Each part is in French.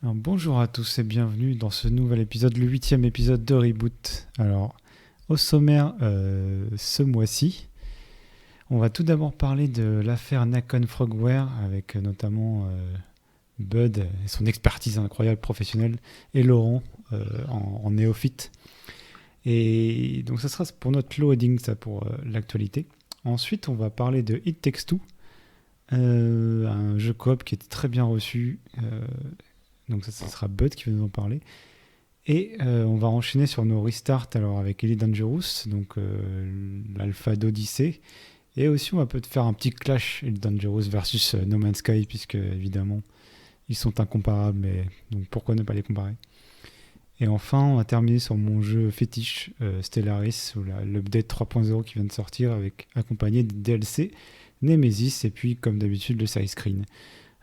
Alors, bonjour à tous et bienvenue dans ce nouvel épisode, le 8e épisode de Reboot. Alors, au sommaire ce mois-ci, on va tout d'abord parler de l'affaire Nakon Frogware avec notamment Bud et son expertise incroyable professionnelle et Laurent en néophyte. Et donc ça sera pour notre loading, ça pour l'actualité. Ensuite, on va parler de It Takes Two, un jeu coop qui était très bien reçu. Donc ça sera Bud qui va nous en parler. Et on va enchaîner sur nos restarts alors avec Elite Dangerous, donc l'alpha d'Odyssey. Et aussi on va peut-être faire un petit clash Elite Dangerous versus No Man's Sky, puisque évidemment ils sont incomparables, mais donc pourquoi ne pas les comparer. Et enfin on va terminer sur mon jeu fétiche Stellaris, ou l'update 3.0 qui vient de sortir, accompagné des DLC Nemesis et puis comme d'habitude le side screen.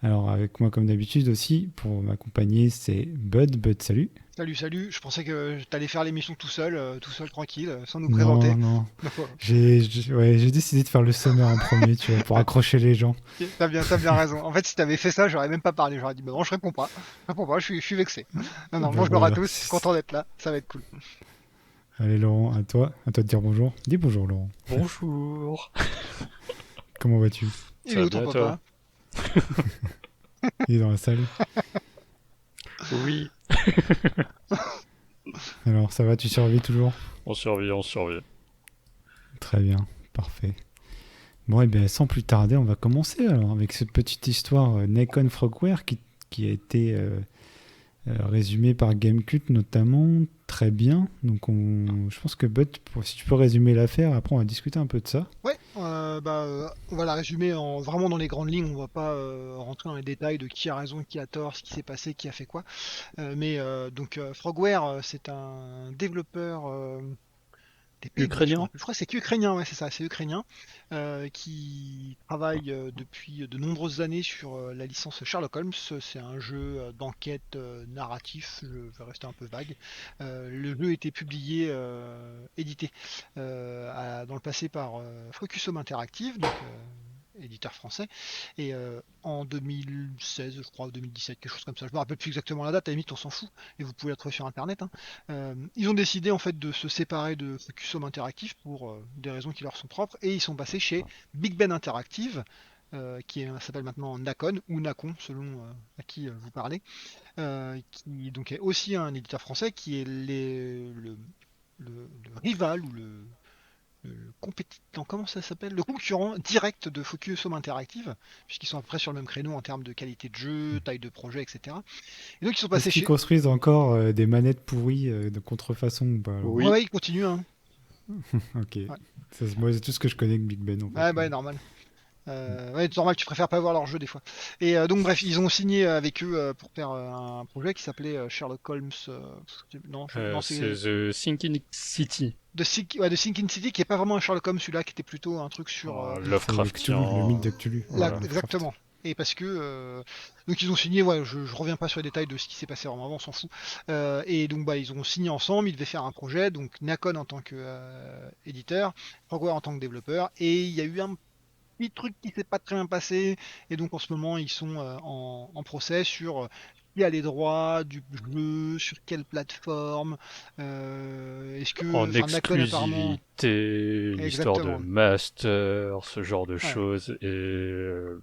Alors avec moi comme d'habitude aussi, pour m'accompagner, c'est Bud. Bud, salut. Salut, je pensais que t'allais faire l'émission tout seul, tranquille, sans nous Non, présenter. non. D'accord. J'ai décidé de faire le sommaire en premier, tu vois, pour Ah, accrocher les gens. ok, t'as bien raison. En fait, si t'avais fait ça, j'aurais même pas parlé. J'aurais dit, bah non, je réponds pas, je suis vexé. Non, Ben bonjour à voilà. tous, content d'être là, ça va être cool. Allez Laurent, à toi de dire bonjour. Dis bonjour Laurent. Bonjour. Comment vas-tu? Il Ça est va où ton bien toi? papa? Il est dans la salle. Oui. Alors ça va, tu survis toujours? On survit, on survit. Très bien, parfait. Bon, et bien sans plus tarder, on va commencer alors avec cette petite histoire Nakon Frogware qui a été résumée par Gamecult notamment. Très bien. Donc je pense que Bud, si tu peux résumer l'affaire, après on va discuter un peu de ça. Ouais, on va la résumer vraiment dans les grandes lignes. On va pas rentrer dans les détails de qui a raison, qui a tort, ce qui s'est passé, qui a fait quoi. Frogware, c'est un développeur. Des Pays-Bas, je me Ukrainien? rappelle. Je crois que c'est ukrainien, ouais, c'est ça, c'est ukrainien, qui travaille depuis de nombreuses années sur la licence Sherlock Holmes. C'est un jeu d'enquête narratif, je vais rester un peu vague. Le jeu a été publié, édité dans le passé par Focus Home Interactive, donc éditeur français, et en 2016, je crois, ou 2017, quelque chose comme ça. Je me rappelle plus exactement la date, à la limite on s'en fout, et vous pouvez la trouver sur internet, hein. Ils ont décidé en fait de se séparer de Focus Home Interactive pour des raisons qui leur sont propres, et ils sont passés chez Big Ben Interactive, s'appelle maintenant Nacon ou Nacon selon à qui vous parlez, qui donc est aussi un éditeur français qui est le rival ou le compétiteur, comment ça s'appelle? Le concurrent direct de Focus Home Interactive, puisqu'ils sont à peu près sur le même créneau en termes de qualité de jeu, taille de projet, etc. Et donc ils sont Est-ce passés qu'ils chez. construisent encore des manettes pourries de contrefaçon ou pas alors? Ouais, Oui. ouais, ils continuent, hein. Ok. Ouais, Moi, c'est tout ce que je connais de Big Ben en fait. ouais, bah, normal. Ouais, c'est normal, tu préfères pas voir leur jeu des fois. Et donc bref, ils ont signé avec eux pour faire un projet qui s'appelait Sherlock Holmes. Non, non, C'est c'est The Sinking City. de Sinking City, qui est pas vraiment un Sherlock Holmes, celui-là, qui était plutôt un truc sur C'est Cthulhu, le mythe Lovecraftien. de Cthulhu. Voilà. Lovecraft. exactement. Et parce que donc ils ont signé, ouais, je reviens pas sur les détails de ce qui s'est passé vraiment avant, on s'en fout. Et donc bah ils ont signé ensemble, ils devaient faire un projet, donc Nacon en tant que éditeur, Frogware en tant que développeur, et il y a eu un petit truc qui s'est pas très bien passé, et donc en ce moment ils sont en procès sur qui a les droits du jeu, sur quelle plateforme, est-ce que, En enfin Nacon apparemment, exclusivité, une histoire de exactement, master, ce genre de ouais. choses. Et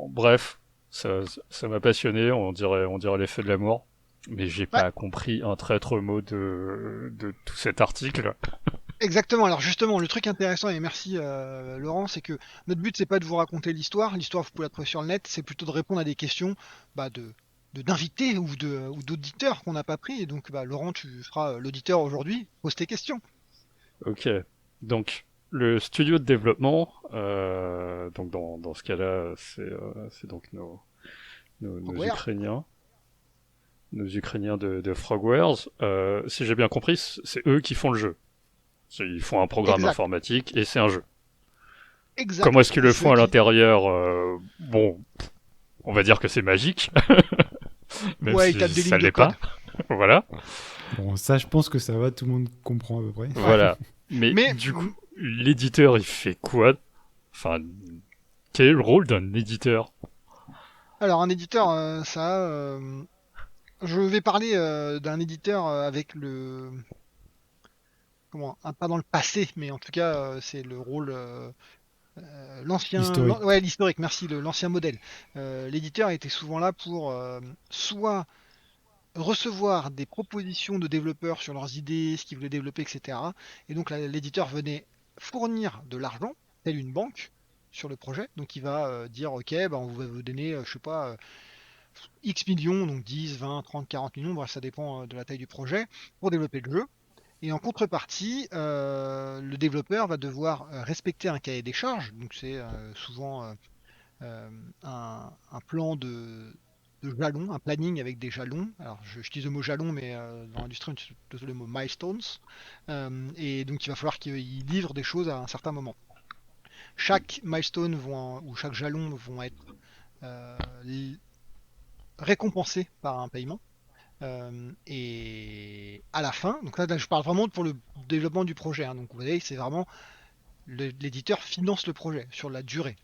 bref, ça m'a passionné. On dirait l'effet de l'amour. Mais j'ai Ouais, pas compris un traître mot de tout cet article. exactement. Alors justement, le truc intéressant, et merci Laurent, c'est que notre but c'est pas de vous raconter l'histoire. L'histoire vous pouvez la trouver sur le net. C'est plutôt de répondre à des questions bah, d'invités ou d'auditeurs qu'on n'a pas pris. Et donc bah, Laurent, tu feras l'auditeur aujourd'hui. Pose tes questions. Ok. Donc, le studio de développement, donc dans ce cas-là, c'est donc nos Frogware. Ukrainiens, nos Ukrainiens de Frogwares. Si j'ai bien compris, c'est eux qui font le jeu. Ils font un programme Exact, informatique et c'est un jeu. Comment est-ce exact. qu'ils Et le c'est font eux à qui. l'intérieur? Bon, on va dire que c'est magique, même Ouais, ils si tapent des ça lignes de l'est code. pas. Voilà, Bon, ça, je pense que ça va, tout le monde comprend à peu près. Ouais. voilà. Mais Mais du coup, l'éditeur, il fait quoi? Enfin, quel est le rôle d'un éditeur? Alors, un éditeur, je vais parler d'un éditeur avec pas dans le passé, mais en tout cas, c'est le rôle, Historique. ouais, l'historique, merci, l'ancien modèle. L'éditeur était souvent là pour soit recevoir des propositions de développeurs sur leurs idées, ce qu'ils voulaient développer, etc. Et donc l'éditeur venait fournir de l'argent, tel une banque, sur le projet. Donc il va dire, ok, bah, on va vous donner, je sais pas, X millions, donc 10, 20, 30, 40 millions, bref, ça dépend de la taille du projet, pour développer le jeu. Et en contrepartie, le développeur va devoir respecter un cahier des charges, donc c'est souvent un plan de jalons, un planning avec des jalons. Alors j'utilise le mot jalon, mais dans l'industrie on utilise plutôt le mot milestones. Et donc il va falloir qu'il livre des choses à un certain moment. Chaque milestone ou chaque jalon vont être euh, récompensés par un paiement. Et à la fin, donc là je parle vraiment pour le développement du projet, hein. Donc vous voyez, c'est vraiment l'éditeur finance le projet sur la durée.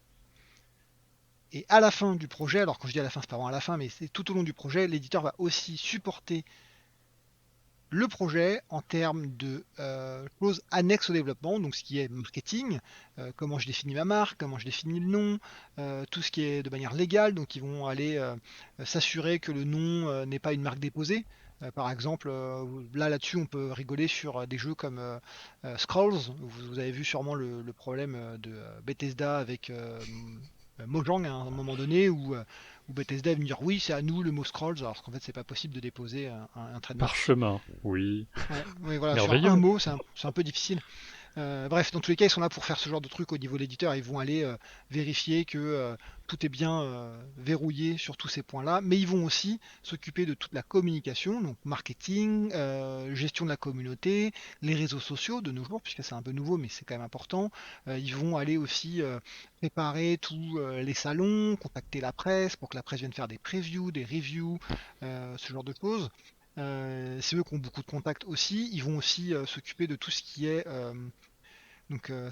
Et à la fin du projet, alors quand je dis à la fin, c'est pas vraiment à la fin, mais c'est tout au long du projet, l'éditeur va aussi supporter le projet en termes de choses annexes au développement, donc ce qui est marketing, comment je définis ma marque, comment je définis le nom, tout ce qui est de manière légale, donc ils vont aller s'assurer que le nom n'est pas une marque déposée. Par exemple, là-dessus, on peut rigoler sur des jeux comme Scrolls. Vous avez vu sûrement le problème de Bethesda avec Mojang à un moment donné où Bethesda est venu dire oui, c'est à nous le mot Scrolls, alors qu'en fait, c'est pas possible de déposer un trademark. Parchemin, oui. Ouais, oui, voilà, sur un Merveilleux. mot, c'est un peu difficile. Bref, dans tous les cas, ils sont là pour faire ce genre de truc au niveau de l'éditeur. Ils vont aller vérifier que tout est bien verrouillé sur tous ces points-là. Mais ils vont aussi s'occuper de toute la communication, donc marketing, gestion de la communauté, les réseaux sociaux de nos jours, puisque c'est un peu nouveau, mais c'est quand même important. Ils vont aller aussi préparer tous les salons, contacter la presse pour que la presse vienne faire des previews, des reviews, ce genre de choses. C'est eux qui ont beaucoup de contacts aussi. Ils vont aussi s'occuper de tout ce qui est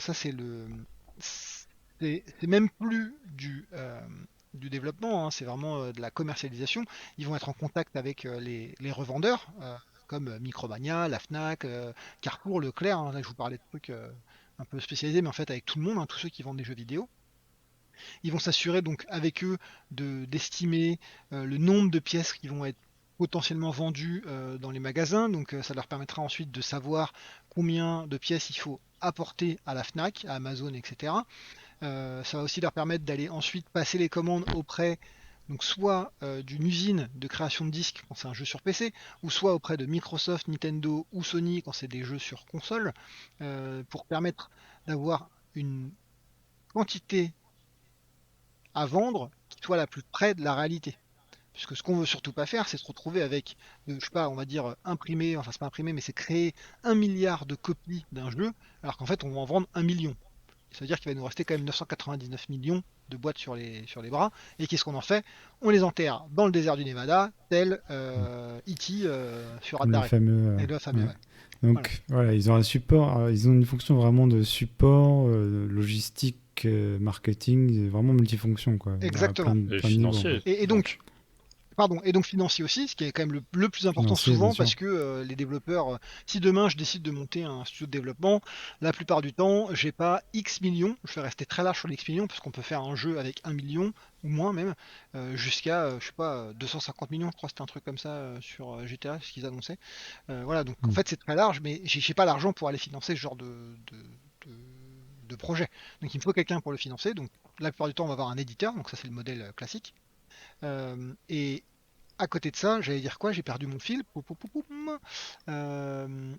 ça, c'est même plus du développement, hein, c'est vraiment de la commercialisation. Ils vont être en contact avec les revendeurs, comme Micromania, la Fnac, Carrefour, Leclerc, hein. Là, je vous parlais de trucs un peu spécialisés, mais en fait avec tout le monde, hein, tous ceux qui vendent des jeux vidéo. Ils vont s'assurer donc avec eux d'estimer le nombre de pièces qui vont être potentiellement vendues dans les magasins. Donc ça leur permettra ensuite de savoir combien de pièces il faut apporter à la Fnac, à Amazon, etc. Ça va aussi leur permettre d'aller ensuite passer les commandes auprès donc soit d'une usine de création de disques quand c'est un jeu sur PC, ou soit auprès de Microsoft, Nintendo ou Sony quand c'est des jeux sur console, pour permettre d'avoir une quantité à vendre qui soit la plus près de la réalité. Puisque ce qu'on veut surtout pas faire, c'est se retrouver avec, je sais pas, on va dire imprimer, enfin c'est pas imprimer, mais c'est créer 1 milliard de copies d'un jeu, alors qu'en fait on va en vendre 1 million. Ça veut dire qu'il va nous rester quand même 999 millions de boîtes sur les bras. Et qu'est-ce qu'on en fait? On les enterre dans le désert du Nevada, tel E.T. Sur Comme le Atari. fameux. Et le fameux, Ouais. ouais. Voilà. Donc voilà, ils ont un support, ils ont une fonction vraiment de support, logistique, marketing, vraiment multifonction quoi, à Exactement. Et plein de niveaux en financier. fait. Et donc, pardon, et donc financier aussi, ce qui est quand même le plus important Financier, bien souvent sûr. parce que les développeurs, si demain je décide de monter un studio de développement, la plupart du temps, j'ai pas X millions, je vais rester très large sur les X millions parce qu'on peut faire un jeu avec 1 million ou moins même, jusqu'à, je sais pas, 250 millions, je crois que c'était un truc comme ça sur GTA, ce qu'ils annonçaient. Voilà, donc en Mm. fait c'est très large, mais j'ai pas l'argent pour aller financer ce genre de, de projet. Donc il me faut quelqu'un pour le financer, donc la plupart du temps on va avoir un éditeur, donc ça c'est le modèle classique. Et à côté de ça, j'allais dire quoi? J'ai perdu mon fil. Pou, pou, pou, poum.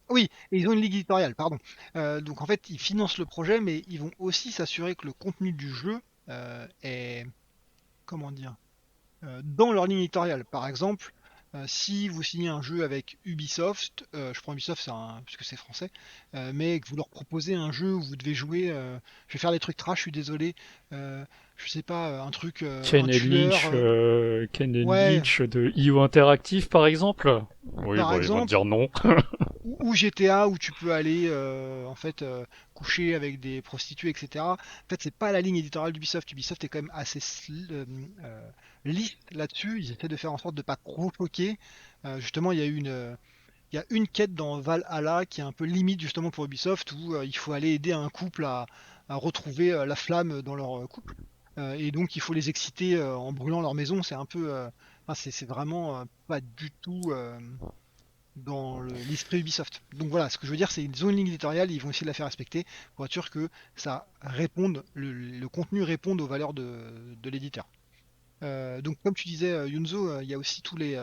Oui, et ils ont une ligue éditoriale, pardon. Donc en fait, ils financent le projet, mais ils vont aussi s'assurer que le contenu du jeu est, comment dire, dans leur ligne éditoriale. Par exemple, si vous signez un jeu avec Ubisoft, je prends Ubisoft puisque c'est français, mais que vous leur proposez un jeu où vous devez jouer, je vais faire des trucs trash, je suis désolé, je sais pas, un truc, un tueur, Ken and ouais, Lynch de IO Interactive, par exemple. Oui, par bon, ils vont te exemple, dire non. ou GTA où tu peux aller en fait coucher avec des prostituées, etc. En fait, c'est pas la ligne éditoriale d'Ubisoft. Ubisoft est quand même assez lisses là-dessus. Ils essaient de faire en sorte de pas trop choquer. Justement, il y a une quête dans Valhalla qui est un peu limite justement pour Ubisoft où il faut aller aider un couple à retrouver la flamme dans leur couple. Et donc il faut les exciter en brûlant leur maison. C'est un peu, enfin, c'est vraiment pas du tout dans l'esprit Ubisoft. Donc voilà, ce que je veux dire, c'est ils ont une ligne éditoriale, ils vont essayer de la faire respecter pour être sûr que ça réponde, le contenu réponde aux valeurs de l'éditeur. Donc comme tu disais, Yunzo, il y a aussi tous les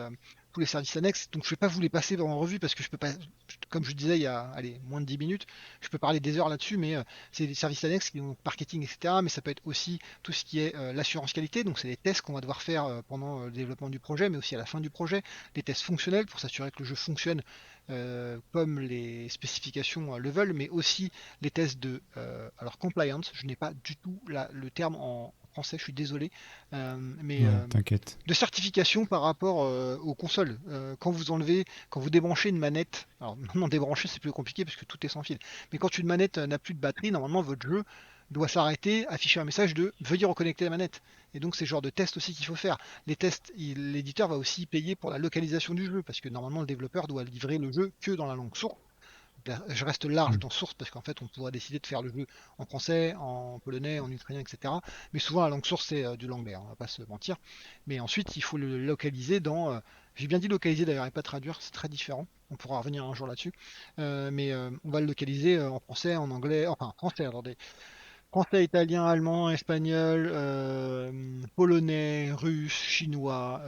services annexes. Donc je vais pas vous les passer en revue parce que je peux pas, comme je disais il y a allez, moins de 10 minutes, je peux parler des heures là-dessus, mais c'est des services annexes qui ont marketing, etc. Mais ça peut être aussi tout ce qui est l'assurance qualité. Donc c'est des tests qu'on va devoir faire pendant le développement du projet, mais aussi à la fin du projet, des tests fonctionnels pour s'assurer que le jeu fonctionne comme les spécifications le veulent, mais aussi les tests de alors compliance. Je n'ai pas du tout le terme en français, je suis désolé, mais Ouais, t'inquiète. de certification par rapport aux consoles. Quand vous débranchez une manette, alors maintenant débrancher c'est plus compliqué parce que tout est sans fil, mais quand une manette n'a plus de batterie, normalement votre jeu doit s'arrêter, afficher un message de veuillez reconnecter la manette. Et donc c'est le genre de test aussi qu'il faut faire. Les tests, l'éditeur va aussi payer pour la localisation du jeu parce que normalement le développeur doit livrer le jeu que dans la langue source. Je reste large Mm. dans source parce qu'en fait on pourrait décider de faire le jeu en français, en polonais, en ukrainien, etc. Mais souvent la langue source c'est du l'anglais, on va pas se mentir. Mais ensuite il faut le localiser dans. J'ai bien dit localiser d'ailleurs et pas traduire, c'est très différent. On pourra revenir un jour là-dessus. Mais on va le localiser en français, en anglais, enfin français, attendez, français, italien, allemand, espagnol, polonais, russe, chinois,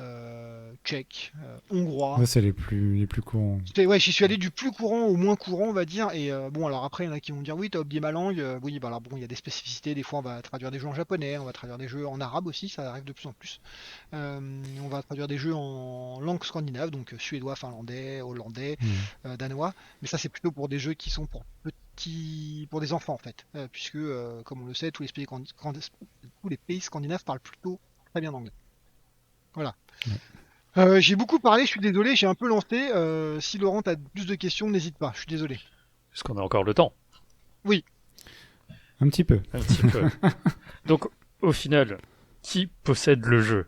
tchèque, hongrois. Ouais, c'est les plus courants. Ouais, j'y suis allé du plus courant au moins courant, on va dire. Et bon, alors après, il y en a qui vont me dire oui, t'as oublié ma langue. Oui, bah alors bon, il y a des spécificités. Des fois, on va traduire des jeux en japonais, on va traduire des jeux en arabe aussi, ça arrive de plus en plus. On va traduire des jeux en langue scandinave, donc suédois, finlandais, hollandais, Mm. danois. Mais ça, c'est plutôt pour des jeux qui sont pour des enfants en fait, puisque comme on le sait, tous les pays scandinaves parlent plutôt très bien anglais. Voilà. Ouais. J'ai beaucoup parlé, je suis désolé, j'ai un peu lancé. Si Laurent a plus de questions, n'hésite pas, je suis désolé. Est-ce qu'on a encore le temps? Oui. Un petit peu. Un petit peu. Donc, au final, qui possède le jeu?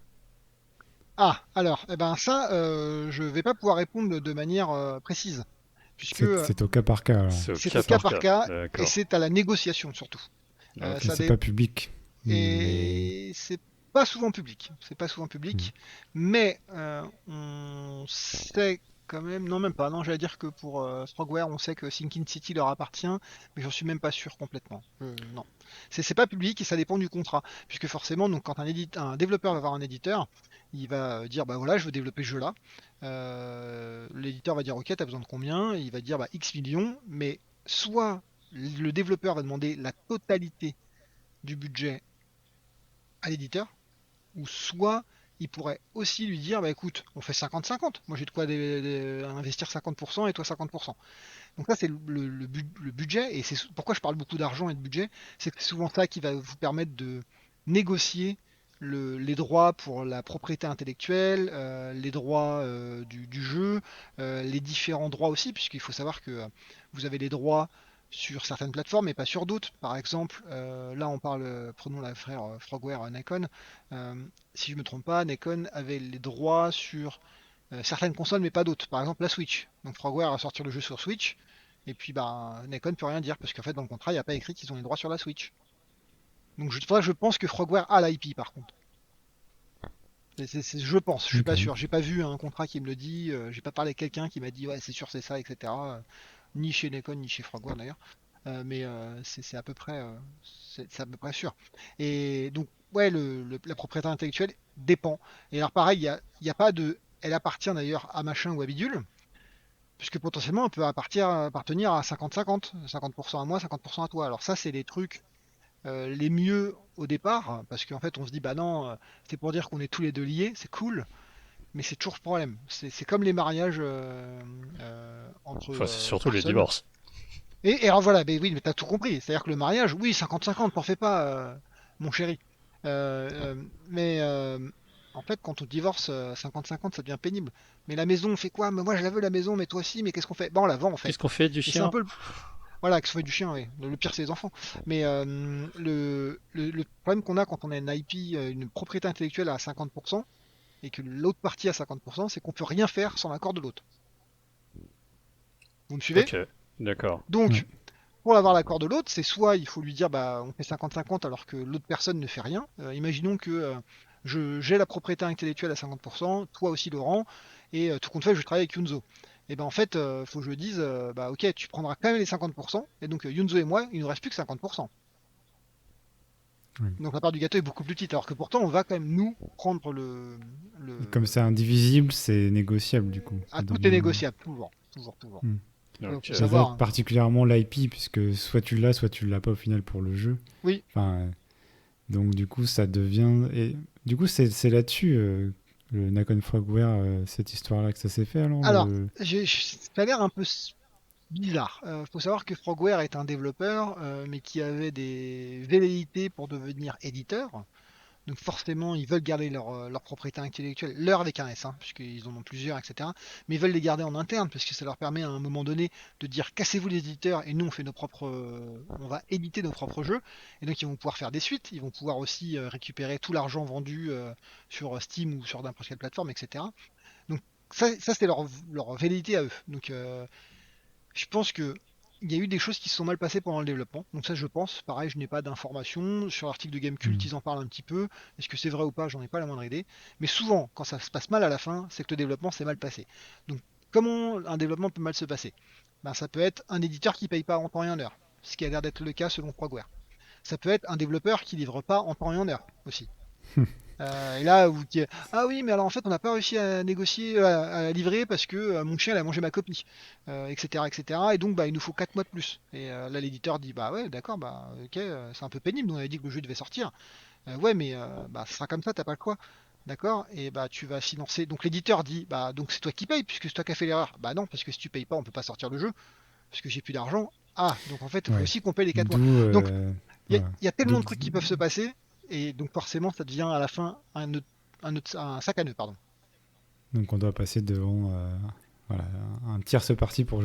Ah, alors, eh ben ça, je vais pas pouvoir répondre de manière précise, puisque C'est au cas par cas, alors. C'est au c'est cas au cas par par cas. cas et D'accord. c'est à la négociation surtout. Ok. Et Ça c'est dé- pas public. Mais. Et c'est pas souvent public. C'est pas souvent Mm. public, mais on sait quand même. Non, même pas. Non, j'allais dire que pour Frogware, on sait que Sinking City leur appartient, mais j'en suis même pas sûr complètement. Non, c'est pas public et ça dépend du contrat, puisque forcément, donc quand un développeur va voir un éditeur, il va dire bah voilà, je veux développer ce jeu-là. L'éditeur va dire ok, t'as besoin de combien? Il va dire bah X millions, mais soit le développeur va demander la totalité du budget à l'éditeur, ou soit il pourrait aussi lui dire bah écoute, on fait 50-50. Moi j'ai de quoi investir 50% et toi 50%. Donc ça c'est le budget, et c'est pourquoi je parle beaucoup d'argent et de budget, c'est que c'est souvent ça qui va vous permettre de négocier les droits pour la propriété intellectuelle, les droits du jeu, les différents droits aussi, puisqu'il faut savoir que vous avez les droits sur certaines plateformes et pas sur d'autres. Par exemple, là on parle, prenons la frère Frogware Nikon. Euh, si je me trompe pas, Nikon avait les droits sur certaines consoles mais pas d'autres. Par exemple la Switch. Donc Frogware va sortir le jeu sur Switch. Et puis bah Nikon peut rien dire parce qu'en fait dans le contrat il n'y a pas écrit qu'ils ont les droits sur la Switch. Donc je pense que Frogware a l'IP par contre. Je pense, je suis pas Ok. sûr. J'ai pas vu un contrat qui me le dit. J'ai pas parlé à quelqu'un qui m'a dit ouais c'est sûr c'est ça, etc. Ni chez Nikon ni chez Frogware d'ailleurs. Mais c'est à peu près c'est à peu près sûr. Et donc ouais la propriété intellectuelle dépend. Et alors pareil il y a pas de elle appartient d'ailleurs à machin ou à bidule. Puisque potentiellement, on peut appartenir à 50-50, 50% à moi, 50% à toi. Alors ça, c'est les trucs les mieux au départ, parce qu'en fait, on se dit, bah non, c'est pour dire qu'on est tous les deux liés, c'est cool, mais c'est toujours le problème. C'est comme les mariages entre Enfin, c'est surtout les personnes. divorces. Et alors voilà, mais oui, mais t'as tout compris. C'est-à-dire que le mariage, oui, 50-50, t'en fais pas, mon chéri. Mais en fait, quand on divorce 50-50, ça devient pénible. Mais la maison, on fait quoi? Mais moi, je la veux la maison, mais toi aussi, mais qu'est-ce qu'on fait? Bon, on la vend en Qu'est-ce fait. qu'on fait du Et c'est un chien? peu voilà, que ce soit du chien, oui. Le pire, c'est les enfants. Mais le problème qu'on a quand on a une IP, une propriété intellectuelle à 50%, et que l'autre partie a 50%, c'est qu'on peut rien faire sans l'accord de l'autre. Vous me suivez? Ok, d'accord. Donc, Ouais. pour avoir l'accord de l'autre, c'est soit il faut lui dire bah on fait 50-50 alors que l'autre personne ne fait rien. Imaginons que j'ai la propriété intellectuelle à 50%, toi aussi Laurent, et tout compte fait je travaille avec Yunzo. Et ben en fait, faut que je dise bah ok, tu prendras quand même les 50%, et donc Yunzo et moi, il nous reste plus que 50%. Ouais. Donc la part du gâteau est beaucoup plus petite, alors que pourtant on va quand même nous prendre le... Et comme c'est indivisible, c'est négociable du coup. Ah, Ça tout est devient... négociable, toujours, toujours, toujours. Hmm. Donc faut Ok. Ça va savoir, être hein. particulièrement l'IP, puisque soit tu l'as pas au final pour le jeu. Oui, Enfin, donc du coup, ça devient... Et du coup, c'est là-dessus, le Nakon Frogware, cette histoire-là, que ça s'est fait alors alors, le... ça a l'air un peu bizarre. Faut savoir que Frogware est un développeur, mais qui avait des velléités pour devenir éditeur. Donc forcément, ils veulent garder leur propriété intellectuelle, leur avec un S, hein, puisqu'ils en ont plusieurs, etc. Mais ils veulent les garder en interne, parce que ça leur permet à un moment donné de dire cassez-vous les éditeurs et nous on fait nos propres, on va éditer nos propres jeux. Et donc ils vont pouvoir faire des suites, ils vont pouvoir aussi récupérer tout l'argent vendu sur Steam ou sur n'importe quelle plateforme, etc. Donc ça c'était leur velléité à eux. Donc je pense que il y a eu des choses qui se sont mal passées pendant le développement. Donc ça, je pense. Pareil, je n'ai pas d'informations. Sur l'article de Gamecult, Hmm. ils en parlent un petit peu. Est-ce que c'est vrai ou pas? J'en ai pas la moindre idée. Mais souvent, quand ça se passe mal à la fin, c'est que le développement s'est mal passé. Donc, comment un développement peut mal se passer? Ben, ça peut être un éditeur qui paye pas en temps et en heure, ce qui a l'air d'être le cas selon Frogware. Ça peut être un développeur qui livre pas en temps et en heure aussi. Et là, vous dites, ah oui, mais alors en fait, on n'a pas réussi à négocier, à livrer parce que mon chien il a mangé ma copie, etc., etc. Et donc, bah, il nous faut 4 mois de plus. Et là, l'éditeur dit, bah ouais, d'accord, bah ok, c'est un peu pénible. On avait dit que le jeu devait sortir. Ouais, mais bah, ça sera comme ça, t'as pas le choix. D'accord? Et bah, tu vas financer. Donc, l'éditeur dit, bah, donc c'est toi qui payes puisque c'est toi qui as fait l'erreur. Bah non, parce que si tu payes pas, on peut pas sortir le jeu parce que j'ai plus d'argent. Ah, donc en fait, il faut Ouais. aussi qu'on paye les 4 mois. D'où... Donc, voilà. il y a tellement D'où- de trucs qui peuvent se passer, et donc forcément, ça devient à la fin un sac à nœud, pardon. Donc on doit passer devant voilà, un tierce parti pour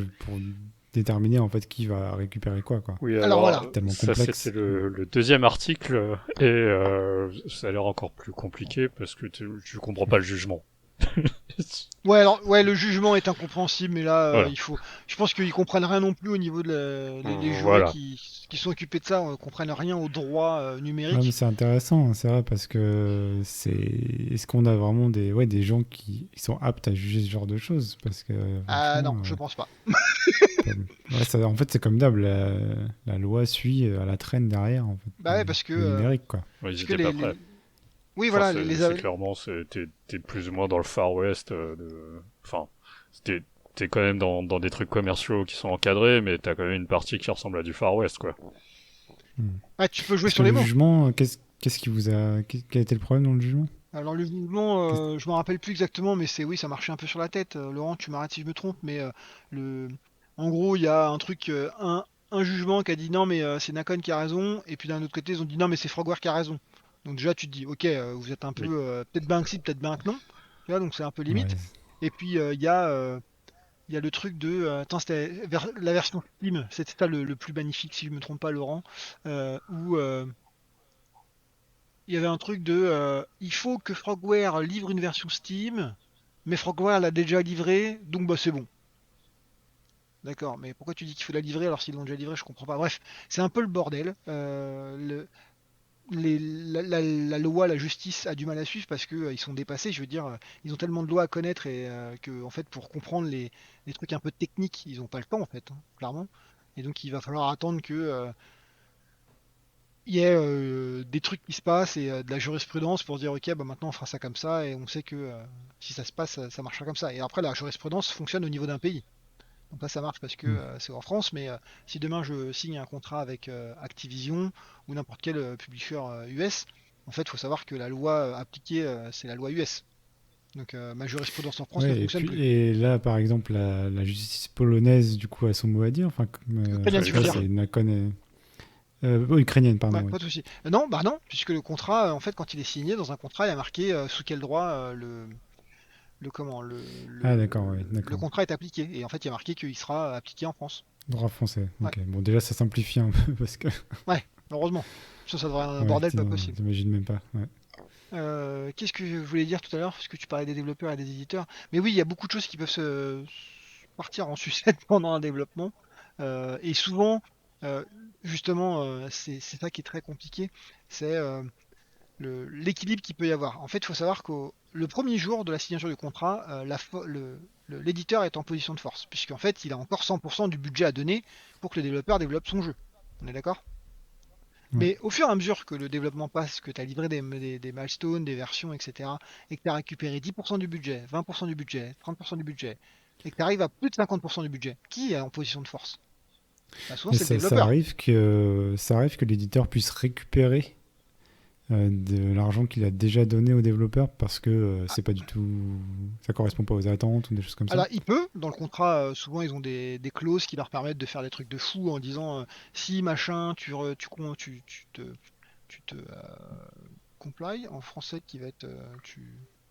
déterminer en fait qui va récupérer quoi, quoi. Oui, Alors alors, voilà. Tellement ça complexe. c'était le deuxième article, et ça a l'air encore plus compliqué parce que tu comprends pas le jugement. Ouais, alors ouais, le jugement est incompréhensible, mais là, Voilà. il faut. Je pense qu'ils comprennent rien non plus au niveau de les jurys Voilà. qui sont occupés de ça, comprennent rien au droit Ouais, mais numérique. c'est intéressant, hein, c'est vrai, parce que c'est... Est-ce qu'on a vraiment des gens qui sont aptes à juger ce genre de choses? Parce que Ah non, franchement... je pense pas. ouais, en fait, c'est comme d'hab, la loi suit à la traîne derrière, en fait, Bah ouais, parce que le numérique, quoi. Ouais, ils parce que étaient pas prêts. oui, Enfin, voilà, c'est clairement, t'es plus ou moins dans le Far West. Enfin, t'es t'es quand même dans des trucs commerciaux qui sont encadrés, mais t'as quand même une partie qui ressemble à du Far West, quoi. Hmm. ah, tu peux jouer Parce sur que les le mots. jugement, qu'est-ce qui vous a... Quel a été le problème dans le jugement? Alors le jugement, Qu'est-ce- je me rappelle plus exactement, mais c'est oui, ça marchait un peu sur la tête. Laurent, tu m'arrêtes si je me trompe, mais le, en gros, il y a un truc, un jugement qui a dit non, mais c'est Nakon qui a raison, et puis d'un autre côté, ils ont dit non, mais c'est Frogware qui a raison. Donc déjà, tu te dis, ok, vous êtes un peu, Oui. peut-être bien que si, peut-être bien que non. Tu vois, donc c'est un peu limite. Ouais. Et puis il y a le truc de, attends, c'était la version Steam, c'était ça le plus magnifique, si je me trompe pas, Laurent, où il y avait un truc de il faut que Frogware livre une version Steam, mais Frogware l'a déjà livrée, donc bah c'est bon. D'accord, mais pourquoi tu dis qu'il faut la livrer alors s'ils l'ont déjà livrée, je comprends pas. Bref, c'est un peu le bordel. La loi, la justice a du mal à suivre parce que ils sont dépassés. Je veux dire, ils ont tellement de lois à connaître et que en fait pour comprendre les trucs un peu techniques, ils ont pas le temps en fait, hein, clairement. Et donc il va falloir attendre que il y ait des trucs qui se passent et de la jurisprudence pour dire ok bah maintenant on fera ça comme ça et on sait que si ça se passe ça marchera comme ça et après la jurisprudence fonctionne au niveau d'un pays donc là ça marche parce que Hmm. c'est en France mais si demain je signe un contrat avec Activision ou n'importe quel publisher US en fait il faut savoir que la loi appliquée c'est la loi US donc ma jurisprudence en France ne Ouais, et fonctionne puis plus. et là, par exemple, la justice polonaise, du coup, a son mot à dire. Enfin, Ukrainienne tu veux là, dire? Ukrainien. c'est Nakon... oh, ukrainienne, pardon, Ouais, oui. pas de souci. Non, bah non, puisque le contrat, en fait, quand il est signé dans un contrat, il y a marqué sous quel droit le comment Ah, d'accord, oui, le d'accord. contrat est appliqué et en fait il y a marqué qu'il sera appliqué en France. Droit français, Ouais, ok. Bon, déjà, ça simplifie un peu, parce que... ouais, heureusement. Ça devrait être un Ouais, bordel pas sinon, possible. j'imagine même pas. Ouais. Qu'est-ce que je voulais dire tout à l'heure, parce que tu parlais des développeurs et des éditeurs. Mais oui, il y a beaucoup de choses qui peuvent se partir en sucette pendant un développement. Et souvent, euh, justement, c'est ça qui est très compliqué, c'est l'équilibre qu'il peut y avoir. En fait, il faut savoir que le premier jour de la signature du contrat, l'éditeur est en position de force, puisqu'en fait, il a encore 100% du budget à donner pour que le développeur développe son jeu. On est d'accord? Ouais. Mais au fur et à mesure que le développement passe, que tu as livré des milestones, des versions, etc., et que tu as récupéré 10% du budget, 20% du budget, 30% du budget, et que tu arrives à plus de 50% du budget, qui est en position de force? Bah, souvent, Mais c'est le ça développeur. arrive que l'éditeur puisse récupérer de l'argent qu'il a déjà donné au développeur parce que c'est pas du tout, ça correspond pas aux attentes ou des choses comme ça. Alors, il peut, dans le contrat, souvent ils ont des clauses qui leur permettent de faire des trucs de fou en disant si machin, tu te comply en français qui va être tu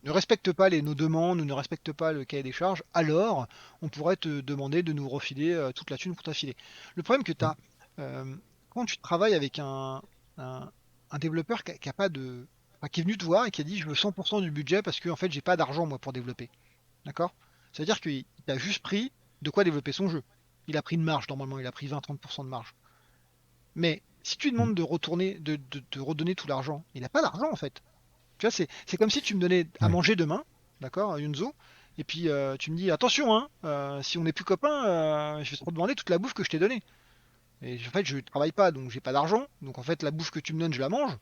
ne respectes pas nos demandes ou ne respectes pas le cahier des charges, alors on pourrait te demander de nous refiler toute la thune qu'on t'a filée. Le problème que tu as quand tu travailles avec un, un développeur qui a pas de. Enfin, qui est venu te voir et qui a dit je veux 100% du budget parce que en fait j'ai pas d'argent moi pour développer. D'accord? C'est-à-dire qu'il a juste pris de quoi développer son jeu. Il a pris une marge normalement, il a pris 20-30% de marge. Mais si tu lui Mm. demandes de retourner, de te redonner tout l'argent, il n'a pas d'argent en fait. Tu vois, c'est comme si tu me donnais à Ouais. manger demain, d'accord, Yunzo, et puis tu me dis attention, hein, si on n'est plus copains, je vais te redemander toute la bouffe que je t'ai donnée. Et en fait, je travaille pas, donc j'ai pas d'argent. Donc en fait, la bouffe que tu me donnes, je la mange.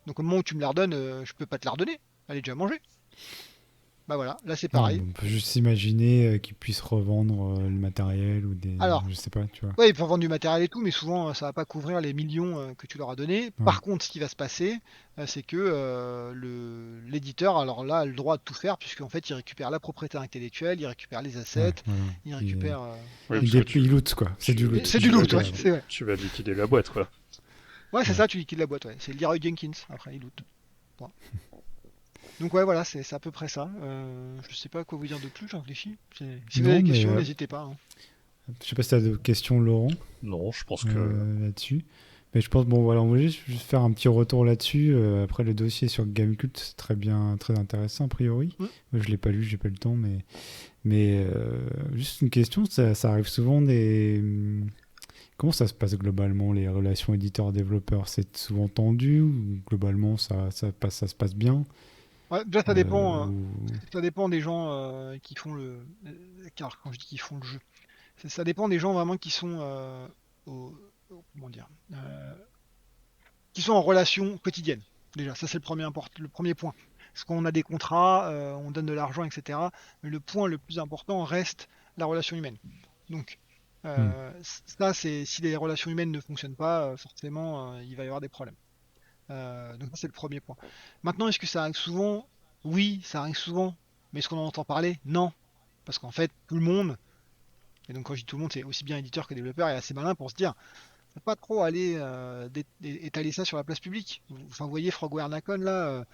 Donc au moment où tu me la redonnes, je peux pas te la redonner. Elle est déjà mangée. Bah voilà, là c'est Ouais, pareil. on peut juste imaginer qu'ils puissent revendre le matériel ou des, Alors, je sais pas, tu vois. ouais, ils peuvent vendre du matériel et tout, mais souvent ça va pas couvrir les millions que tu leur as donnés. Ouais. Par contre, ce qui va se passer, c'est que l'éditeur, alors là, a le droit de tout faire, puisqu'en fait, il récupère la propriété intellectuelle, il récupère les assets, Ouais, voilà. il Il, récupère Oui, plein de parce que trucs. il loot quoi, c'est du tu, loot. C'est du tu vas loot, ouais, liquider, Littéralement. c'est vrai. tu vas liquider la boîte, quoi. Ouais, c'est Ouais. ça, tu liquides la boîte, ouais. C'est Leroy Jenkins, après, il loot. Point. Donc ouais, voilà, c'est à peu près ça. Je sais pas à quoi vous dire de plus, j'en réfléchis. Si vous avez Non, des mais questions, n'hésitez pas, hein. je sais pas si tu as de questions, Laurent, Non, je pense que... là-dessus. Mais je pense, bon, voilà, on va juste faire un petit retour là-dessus. Après, le dossier sur Gamecult, c'est très bien, très intéressant, a priori. Mm. Moi, je l'ai pas lu, j'ai pas eu le temps, mais juste une question, ça arrive souvent des. Comment ça se passe globalement, les relations éditeurs-développeurs? C'est souvent tendu ou globalement ça se passe bien? Ouais, déjà, Ou... ça dépend des gens qui font car quand je dis qu'ils font le jeu, ça dépend des gens vraiment qui sont comment dire, qui sont en relation quotidienne. Déjà, ça c'est le premier point. Parce qu'on a des contrats, on donne de l'argent, etc. Mais le point le plus important reste la relation humaine. Donc, Hmm. ça, c'est si les relations humaines ne fonctionnent pas, forcément, il va y avoir des problèmes. Donc ça, c'est le premier point. Maintenant, est-ce que ça arrive souvent? Oui, ça arrive souvent. Mais est-ce qu'on en entend parler? Non. Parce qu'en fait, tout le monde, et donc quand je dis tout le monde, c'est aussi bien éditeur que développeur, est assez malin pour se dire, faut pas trop aller étaler ça sur la place publique. Enfin, vous voyez Frogware Nacon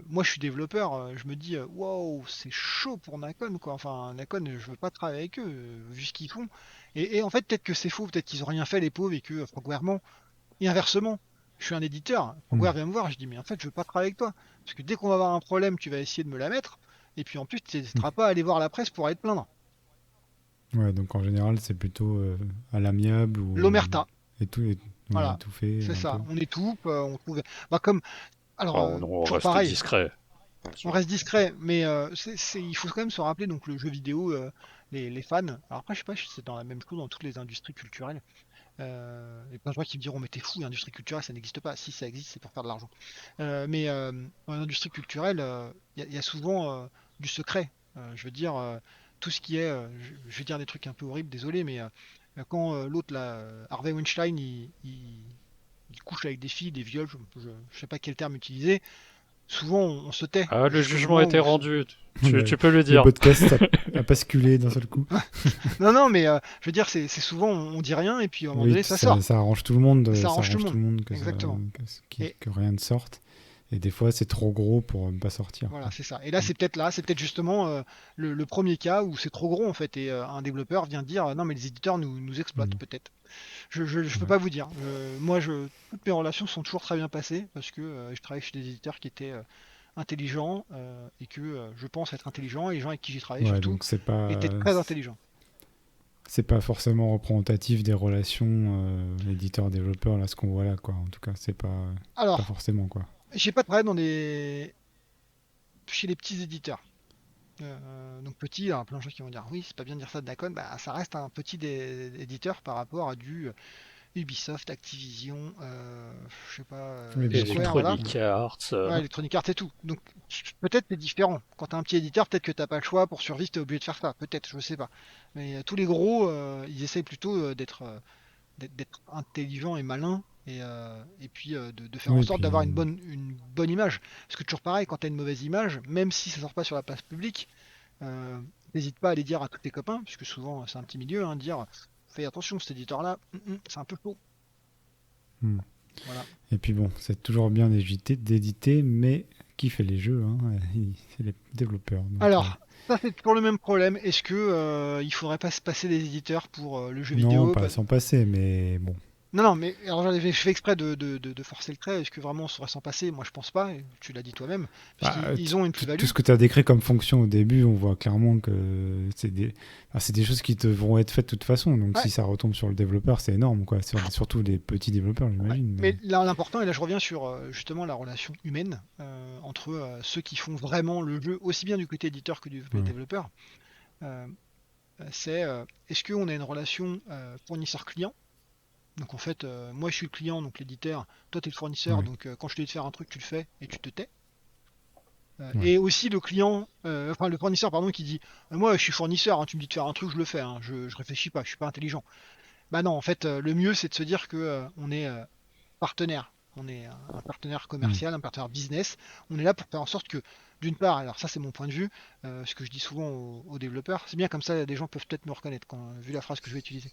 moi je suis développeur, je me dis, wow, c'est chaud pour Nacon quoi. Enfin, Nacon, je veux pas travailler avec eux, vu ce qu'ils font. Et en fait, peut-être que c'est faux, peut-être qu'ils ont rien fait les pauvres et que Frogware ment. Et inversement, je suis un éditeur, Hmm. Frogware vient me voir, je dis, mais en fait, je veux pas travailler avec toi. Parce que dès qu'on va avoir un problème, tu vas essayer de me la mettre. Et puis en plus, tu n'hésiteras pas à aller voir la presse pour aller te plaindre. Ouais, donc en général, c'est plutôt à l'amiable ou L'omerta, et tout, ouais, voilà, étouffé c'est un peu. ça. On étoupe, on trouve. Bah, comme. Alors, Enfin, on toujours reste pareil, discret. on reste discret, mais il faut quand même se rappeler donc le jeu vidéo, les fans. Alors après, je sais pas si c'est dans la même chose dans toutes les industries culturelles. Et plein de gens qui me diront, mais t'es fou, l'industrie culturelle, ça n'existe pas. Si ça existe, c'est pour faire de l'argent. Mais dans l'industrie culturelle, il y a souvent du secret. Je veux dire, tout ce qui est, je vais dire des trucs un peu horribles, désolé, mais quand l'autre, là, Harvey Weinstein, il couche avec des filles, des viols, je sais pas quel terme utiliser, souvent on se tait Ah, le jusqu'au jugement a moment été où. rendu. Ouais. Tu peux le Le dire. podcast a basculé d'un seul coup. Non, non, mais je veux dire, c'est souvent on dit rien et puis à un moment Oui, donné ça sort. ça arrange tout le monde, Ça ça arrange tout le arrange tout monde. le monde Exactement. Et que rien ne sorte. Et des fois, c'est trop gros pour ne pas sortir, voilà, quoi. c'est ça. Et là, c'est peut-être justement le premier cas où c'est trop gros en fait et un développeur vient dire non mais les éditeurs nous exploitent Mm. peut-être. Je peux Ouais. pas vous dire. Moi, toutes mes relations sont toujours très bien passées parce que je travaille chez des éditeurs qui étaient intelligent et que je pense être intelligent et les gens avec qui j'ai travaillé Ouais, surtout donc c'est pas étaient très intelligents. c'est pas forcément représentatif des relations éditeur-développeur là ce qu'on voit là quoi. En tout cas, c'est pas Alors, forcément quoi. j'ai pas travaillé chez les petits éditeurs. Donc petit, il y a plein de gens qui vont dire oui, c'est pas bien de dire ça de Nacon, bah ça reste un petit éditeur par rapport à du Ubisoft, Activision, je sais pas, Oui, bien sûr. Square, voilà. Electronic Arts. Ouais, Electronic Arts et tout. Donc peut-être c'est différent. Quand t'as un petit éditeur, peut-être que t'as pas le choix pour survivre, t'es obligé de faire ça. Peut-être, je sais pas. Mais tous les gros, ils essayent plutôt d'être intelligents et malins et puis de faire en Oui, sorte puis d'avoir une bonne image. Parce que toujours pareil, quand t'as une mauvaise image, même si ça sort pas sur la place publique, n'hésite pas à les dire à tous tes copains, puisque souvent c'est un petit milieu, hein, dire fais attention, cet éditeur-là, c'est un peu chaud. Hmm. Voilà. Et puis bon, c'est toujours bien d'éditer, mais qui fait les jeux hein c'est les développeurs. Donc, Alors, ça c'est toujours le même problème. Est-ce que il faudrait pas se passer des éditeurs pour le jeu non, vidéo? pas s'en passer, mais bon. Non, mais alors je fais exprès de forcer le trait. Est-ce que vraiment on saurait s'en passer? Moi je pense pas, et tu l'as dit toi-même, parce Bah, qu'ils ont une tout plus-value. ce que tu as décrit comme fonction au début, on voit clairement que c'est des choses qui devront être faites de toute façon. Donc Ouais. si ça retombe sur le développeur, c'est énorme, quoi. Surtout les petits développeurs, j'imagine. Mais là, l'important, et là je reviens sur justement la relation humaine entre ceux qui font vraiment le jeu, aussi bien du côté éditeur que du côté Ouais. développeur, c'est est-ce qu'on a une relation fournisseur-client? Donc en fait, moi je suis le client, donc l'éditeur, toi tu es le fournisseur, Ouais. donc quand je te dis de faire un truc, tu le fais et tu te tais. Ouais. Et aussi le client, enfin le fournisseur, pardon, qui dit moi je suis fournisseur, hein, tu me dis de faire un truc, je le fais, hein, je réfléchis pas, je suis pas intelligent. Bah non, en fait, le mieux c'est de se dire que on est partenaire. On est un partenaire commercial, un partenaire business. On est là pour faire en sorte que, d'une part, alors ça c'est mon point de vue, ce que je dis souvent aux développeurs, c'est bien comme ça, des gens peuvent peut-être me reconnaître vu la phrase que je vais utiliser.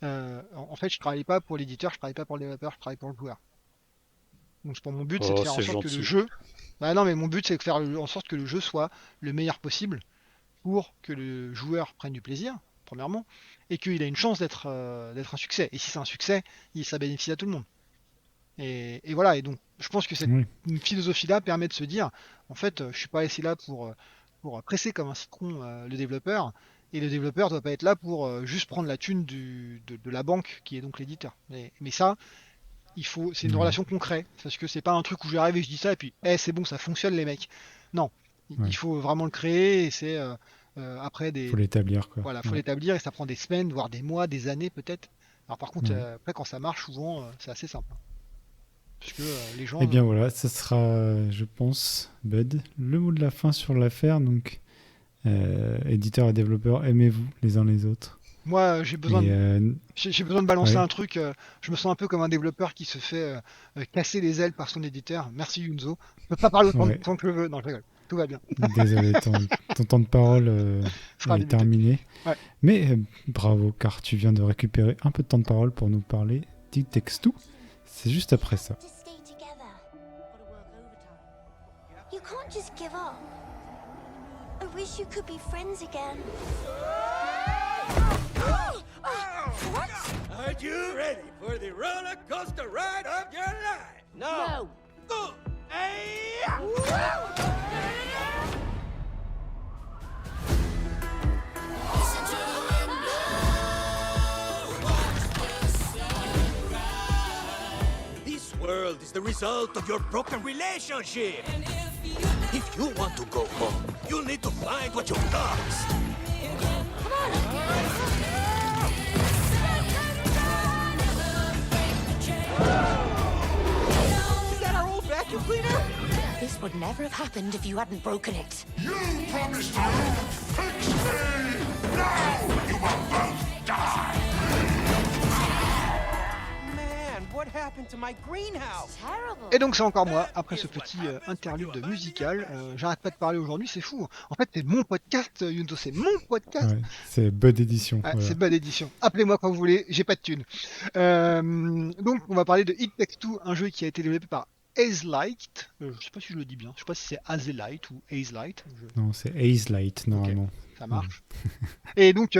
En fait, je travaille pas pour l'éditeur, je travaille pas pour le développeur, je travaille pour le joueur. Donc pour mon but, c'est de Oh, faire en c'est sorte que le gentil. jeu. Bah non, mais mon but, c'est de faire en sorte que le jeu soit le meilleur possible pour que le joueur prenne du plaisir, premièrement, et qu'il ait une chance d'être un succès. Et si c'est un succès, ça bénéficie à tout le monde. Et voilà, et donc je pense que cette Oui. philosophie-là permet de se dire, en fait, je suis pas ici là pour presser comme un citron le développeur, et le développeur doit pas être là pour juste prendre la thune de la banque qui est donc l'éditeur. Mais ça, c'est une Ouais. relation concrète, parce que c'est pas un truc où j'arrive et je dis ça et puis, c'est bon, ça fonctionne les mecs. Non, Ouais. il faut vraiment le créer et c'est après Faut l'établir, quoi. voilà, faut Ouais. l'établir et ça prend des semaines, voire des mois, des années peut-être. Alors par contre, Ouais. après quand ça marche, souvent c'est assez simple, hein. Parce que les gens. Eh bien voilà, ça sera, je pense, Bud, le mot de la fin sur l'affaire. Donc, éditeur et développeur, aimez-vous les uns les autres. Moi, j'ai besoin Et, j'ai besoin de balancer ouais. un truc. Je me sens un peu comme un développeur qui se fait casser les ailes par son éditeur. Merci Yunzo. Je peux pas parler autant Ouais. tant que je veux. Non, je rigole. Tout va bien. Désolé, ton temps de parole Sera est limité. terminé. Ouais. Mais bravo, car tu viens de récupérer un peu de temps de parole pour nous parler d'It Takes Two. C'est juste après ça. To stay together. You can't just give up. I wish you could be friends again. What? Are you ready for the roller coaster ride of your life? No. Good. Hey! This world is the result of your broken relationship. If you want to go home, you need to find what you've lost. Is that our old vacuum cleaner? This would never have happened if you hadn't broken it. You promised to fix me! Now you will both die! Man, what happened to my greenhouse? Terrible. Et donc c'est encore moi, après ce petit interlude musical. J'arrête pas de parler aujourd'hui, c'est fou. En fait, c'est mon podcast, Yunzo, c'est mon podcast. Ouais, c'est Bud Edition. Ouais, voilà. c'est bonne édition. Appelez-moi quand vous voulez, j'ai pas de thune. Donc on va parler de It Takes Two, un jeu qui a été développé par Hazelight. Je sais pas si je le dis bien, je sais pas si c'est Hazelight ou Hazelight. Non, c'est Haze Light, normalement. Ça marche. Et donc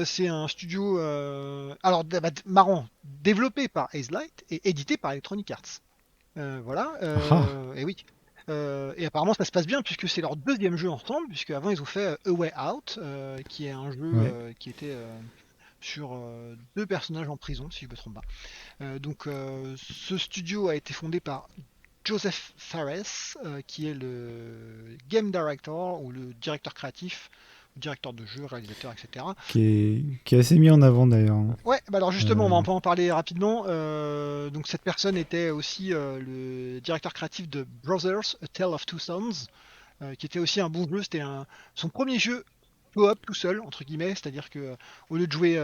c'est un studio alors marrant, développé par Hazelight et édité par Electronic Arts. Voilà. Ah. Et oui. Et apparemment ça se passe bien puisque c'est leur deuxième jeu ensemble, puisque avant ils ont fait A Way Out, qui est un jeu Ouais. qui était sur deux personnages en prison, si je me trompe pas. Donc ce studio a été fondé par Joseph Fares, qui est le game director ou le directeur créatif, directeur de jeu, réalisateur, etc. Qui est assez mis en avant d'ailleurs. Ouais, bah alors justement, on va Euh, en parler rapidement. Donc cette personne était aussi le directeur créatif de Brothers, A Tale of Two Sons, qui était aussi un bon jeu. C'était son premier jeu co-op tout seul, entre guillemets, c'est-à-dire que au lieu de jouer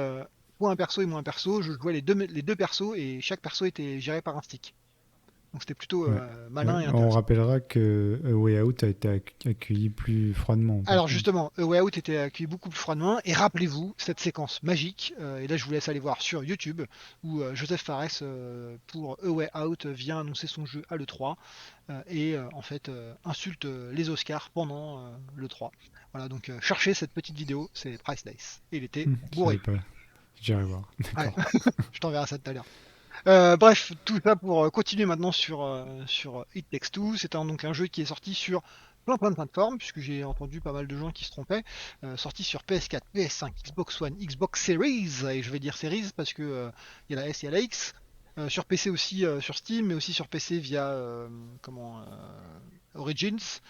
soit un perso et moi un perso, je jouais les deux persos et chaque perso était géré par un stick. Donc c'était plutôt Ouais. malin et On intéressant. rappellera que A Way Out a été accueilli plus froidement. par Alors contre. justement, A Way Out était accueilli beaucoup plus froidement, et rappelez-vous cette séquence magique, et là je vous laisse aller voir sur YouTube, où Joseph Fares, pour A Way Out, vient annoncer son jeu à l'E3, et en fait insulte les Oscars pendant l'E3. Voilà, donc cherchez cette petite vidéo, c'est Priceless. Et il était Je bourré. savais pas. J'irai voir. Ouais, D'accord. je t'enverrai ça tout à l'heure. Bref, tout ça pour continuer maintenant sur It Takes Two. C'est donc un jeu qui est sorti sur plein de plateformes, puisque j'ai entendu pas mal de gens qui se trompaient. Sorti sur PS4, PS5, Xbox One, Xbox Series, et je vais dire Series parce que il y a la S et il y a la X. Sur PC aussi, sur Steam, mais aussi sur PC via Origins.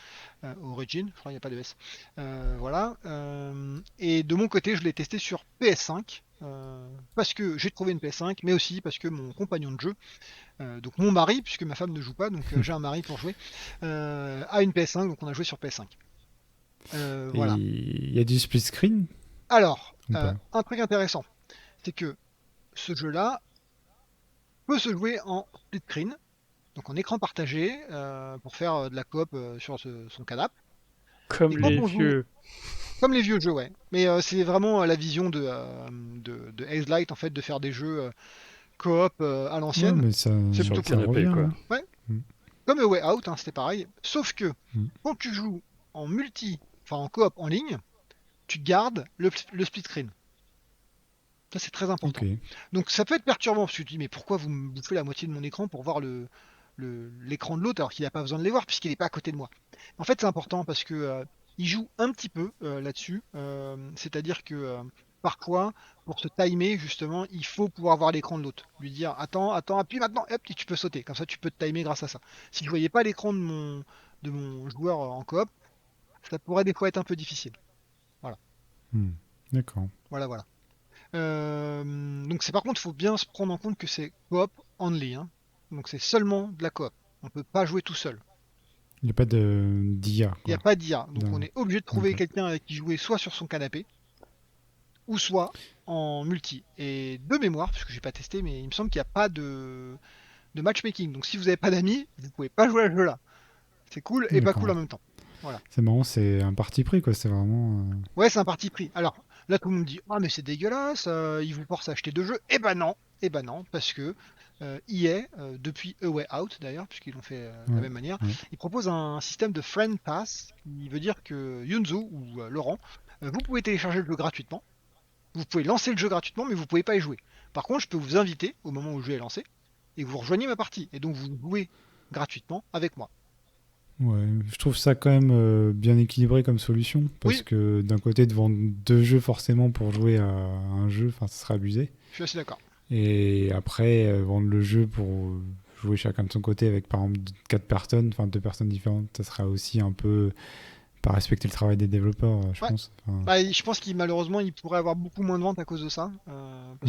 Origin, je crois qu'il n'y a pas de S. Voilà. Et de mon côté, je l'ai testé sur PS5. Parce que j'ai trouvé une PS5, mais aussi parce que mon compagnon de jeu, donc mon mari, puisque ma femme ne joue pas, donc j'ai un mari pour jouer, a une PS5, donc on a joué sur PS5. Voilà. Et il y a du split screen Alors, ou pas? un truc intéressant, c'est que ce jeu-là peut se jouer en split screen, donc en écran partagé, pour faire de la coop sur son canapé. Comme Et quand les on joue, vieux. comme les vieux jeux, ouais. Mais c'est vraiment la vision de Haze Light, en fait, de faire des jeux coop à Ouais, l'ancienne. mais ça, C'est Sur plutôt le cool. canapé, revient, quoi. hein. Ouais. Mm. Comme A Way Out, hein, c'était pareil. Sauf que Mm. quand tu joues en multi, enfin en coop en ligne, tu gardes le split screen. Ça, c'est très important. Ok. Donc ça peut être perturbant parce que tu te dis mais pourquoi vous me bouffez la moitié de mon écran pour voir l'écran de l'autre alors qu'il n'a pas besoin de les voir puisqu'il n'est pas à côté de moi. En fait c'est important parce que il joue un petit peu là-dessus. C'est-à-dire que parfois pour se timer justement il faut pouvoir voir l'écran de l'autre. Lui dire attends, appuie maintenant, hop, et tu peux sauter. Comme ça tu peux te timer grâce à ça. Si je voyais pas l'écran de mon joueur en coop, ça pourrait des fois être un peu difficile. Voilà. Hmm. D'accord. Voilà. Donc c'est par contre, il faut bien se prendre en compte que c'est coop only, hein. Donc c'est seulement de la coop. On peut pas jouer tout seul. Il n'y a pas d'IA. Il n'y a pas d'IA. Donc Non. on est obligé de trouver Ok. quelqu'un avec qui jouer soit sur son canapé, ou soit en multi. Et de mémoire, parce que j'ai pas testé, mais il me semble qu'il n'y a pas de matchmaking. Donc si vous n'avez pas d'amis, vous pouvez pas jouer à ce jeu-là. C'est cool et pas D'accord. cool en même temps. C'est marrant, c'est un parti pris, quoi. C'est vraiment. Ouais, c'est un parti pris. Alors, là, tout le monde dit, ah, mais c'est dégueulasse, ils vous forcent à acheter deux jeux. Eh ben non, parce que EA, depuis A Way Out d'ailleurs, puisqu'ils l'ont fait de la Ouais, même manière, ouais. ils proposent un système de Friend Pass, qui veut dire que Yunzo ou Laurent, vous pouvez télécharger le jeu gratuitement, vous pouvez lancer le jeu gratuitement, mais vous pouvez pas y jouer. Par contre, je peux vous inviter au moment où le jeu est lancé, et vous rejoignez ma partie, et donc vous jouez gratuitement avec moi. Ouais, je trouve ça quand même bien équilibré comme solution. Parce Oui. que d'un côté, de vendre deux jeux forcément pour jouer à un jeu, enfin, ça serait abusé. Je suis assez d'accord. Et après, vendre le jeu pour jouer chacun de son côté avec par exemple quatre personnes, enfin deux personnes différentes, ça sera aussi un peu pas respecter le travail des développeurs, je Ouais. pense. Enfin, Bah, je pense qu'il malheureusement il pourrait avoir beaucoup moins de ventes à cause de ça. Parce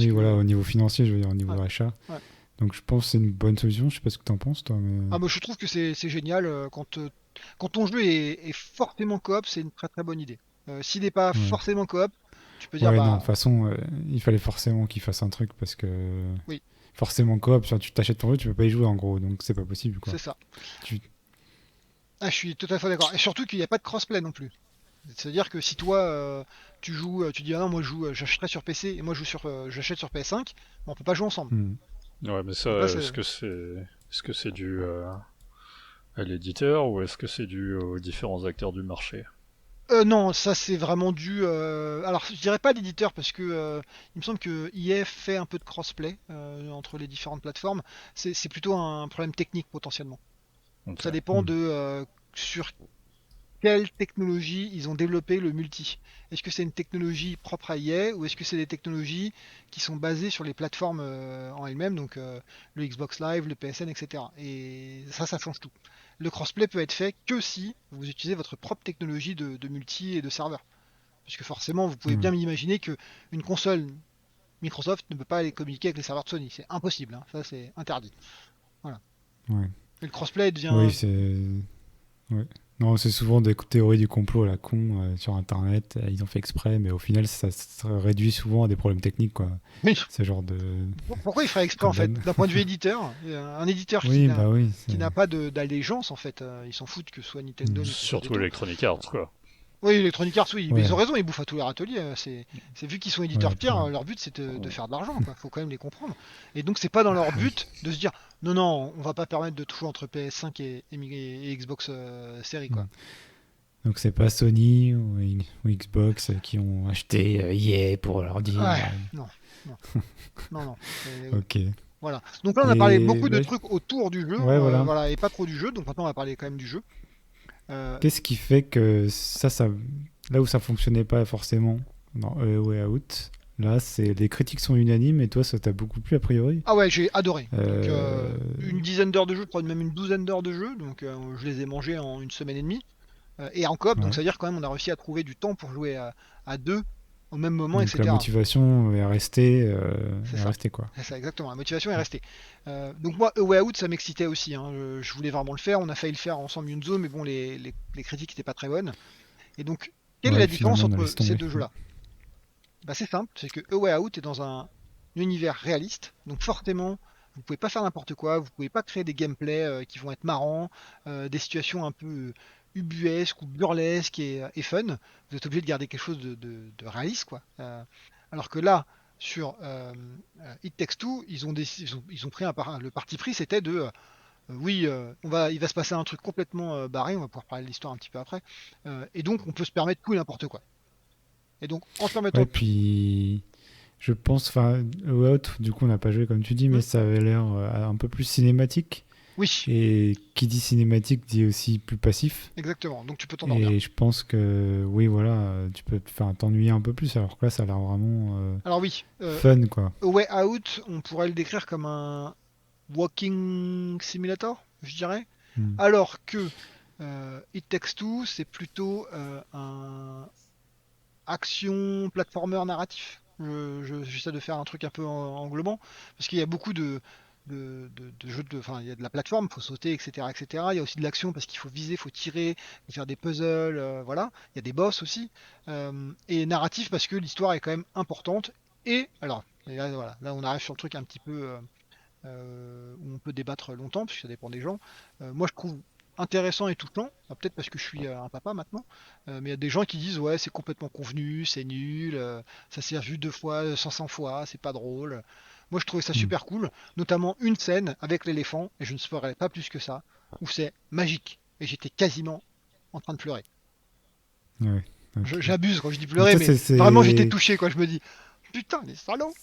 oui, que- voilà, au niveau financier, je veux dire, au niveau Ouais. achat. Ouais. Donc je pense que c'est une bonne solution. Je sais pas ce que t'en penses, toi. Mais... Ah, bah, je trouve que c'est génial quand ton jeu est forcément coop, c'est une très très bonne idée. S'il n'est pas Ouais. forcément coop, tu peux dire Ouais, non, de bah toute façon, il fallait forcément qu'il fasse un truc parce que Oui. forcément coop, tu t'achètes ton jeu, tu peux pas y jouer en gros, donc c'est pas possible, quoi. c'est ça. Tu- Ah, je suis tout à fait d'accord. Et surtout qu'il n'y a pas de crossplay non plus. C'est-à-dire que si toi tu joues, tu dis ah non moi je joue, j'achèterai sur PC et moi je joue j'achète sur PS5, on peut pas jouer ensemble. Hmm. Ouais, mais ça, Là, c'est- est-ce que c'est dû à l'éditeur ou est-ce que c'est dû aux différents acteurs du marché? Non, ça c'est vraiment dû. Alors, je dirais pas l'éditeur parce que il me semble que EA fait un peu de crossplay entre les différentes plateformes. C'est plutôt un problème technique potentiellement. Ok. Ça dépend de sur quelle technologie ils ont développé le multi. Est-ce que c'est une technologie propre à EA ou est-ce que c'est des technologies qui sont basées sur les plateformes en elles-mêmes, donc le Xbox Live, le PSN, etc. Et ça change tout. Le crossplay peut être fait que si vous utilisez votre propre technologie de multi et de serveur. Puisque forcément, vous pouvez Hmm. bien m'imaginer que une console Microsoft ne peut pas aller communiquer avec les serveurs de Sony. C'est impossible, hein. Ça c'est interdit. Voilà. Ouais. Et le crossplay devient... Oui, c'est. Ouais. Non, c'est souvent des théories du complot à la con sur Internet. Ils ont fait exprès, mais au final, ça se réduit souvent à des problèmes techniques, quoi. Oui. Ce genre de. Pourquoi il ferait exprès Comme en fait? d'hab. D'un point de vue éditeur, un éditeur Oui, bah oui. qui n'a pas d'allégeance en fait, ils s'en foutent que ce soit Nintendo ou que ce soit Surtout Nintendo. Electronic Arts, quoi. Oui, Electronic Arts, oui, mais Ouais. ils ont raison, ils bouffent à tous leurs ateliers. C'est vu qu'ils sont éditeurs Ouais, tiers, après. leur but c'est de faire de l'argent, quoi. Faut quand même les comprendre. Et donc c'est pas dans leur but de se dire non, non, on va pas permettre de toucher entre PS5 et Xbox série, quoi. Donc c'est pas Sony ou Xbox qui ont acheté EA pour leur dire. Ouais, non, non, non, non. Ok. Voilà. Donc là on a parlé Et beaucoup de ouais, trucs autour du jeu, ouais, voilà. voilà, et pas trop du jeu. Donc maintenant on va parler quand même du jeu. Qu'est-ce qui fait que ça, là où ça fonctionnait pas forcément dans A Way Out, là, les critiques sont unanimes et toi, ça t'a beaucoup plu a priori? Ah ouais, j'ai adoré. Donc, Euh, une dizaine d'heures de jeu, je crois même une douzaine d'heures de jeu. Donc je les ai mangés en une semaine et demie. Et en coop, donc Ouais. ça veut dire quand même on a réussi à trouver du temps pour jouer à deux au même moment, Donc la etc. motivation est restée, C'est ça. quoi. C'est ça, exactement. La motivation est restée. Donc moi, A Way Out, ça m'excitait aussi, hein. Je voulais vraiment le faire. On a failli le faire ensemble Yunzo, mais bon, les critiques n'étaient pas très bonnes. Et donc, quelle est Ouais, la différence finalement, on a entre laissé ces tomber. deux jeux-là? Bah, c'est simple, c'est que A Way Out est dans un univers réaliste, donc forcément, vous pouvez pas faire n'importe quoi, vous pouvez pas créer des gameplays qui vont être marrants, des situations un peu ubuesques ou burlesques et fun. Vous êtes obligé de garder quelque chose de réaliste, quoi. Alors que là, sur It Takes Two, ils ont pris le parti pris, c'était oui, il va se passer un truc complètement barré, on va pouvoir parler de l'histoire un petit peu après, et donc on peut se permettre tout et n'importe quoi. Et donc en se permettant Ouais, tout, puis je pense, enfin, A Way Out, du coup, on n'a pas joué comme tu dis, mais ça avait l'air un peu plus cinématique. oui, Et qui dit cinématique dit aussi plus passif. exactement, donc tu peux t'endormir. Et je pense que, oui, voilà, tu peux t'ennuyer un peu plus, alors que là, ça a l'air vraiment Alors oui, fun, quoi. A Way Out, on pourrait le décrire comme un walking simulator, je dirais. Hmm. Alors que It Takes Two, c'est plutôt un action platformer narratif. J'essaie de faire un truc un peu englobant, parce qu'il y a beaucoup de jeux enfin, il y a de la plateforme, il faut sauter, etc., etc. Il y a aussi de l'action parce qu'il faut viser, il faut tirer, il faut faire des puzzles, voilà. Il y a des boss aussi. Et narratif parce que l'histoire est quand même importante. Et là, voilà, là on arrive sur le truc un petit peu où on peut débattre longtemps, parce que ça dépend des gens. Moi, je trouve intéressant et touchant, peut-être parce que je suis un papa maintenant, mais il y a des gens qui disent ouais, c'est complètement convenu, c'est nul, ça s'est vu 2 fois, 500 fois, c'est pas drôle. Moi, je trouvais ça Hmm. super cool, notamment une scène avec l'éléphant, et je ne spoilerai pas plus que ça, où c'est magique, et j'étais quasiment en train de pleurer. Ouais, ok. J'abuse quand je dis pleurer, Ça, mais c'est- vraiment j'étais touché, quoi. Je me dis, putain, les salauds!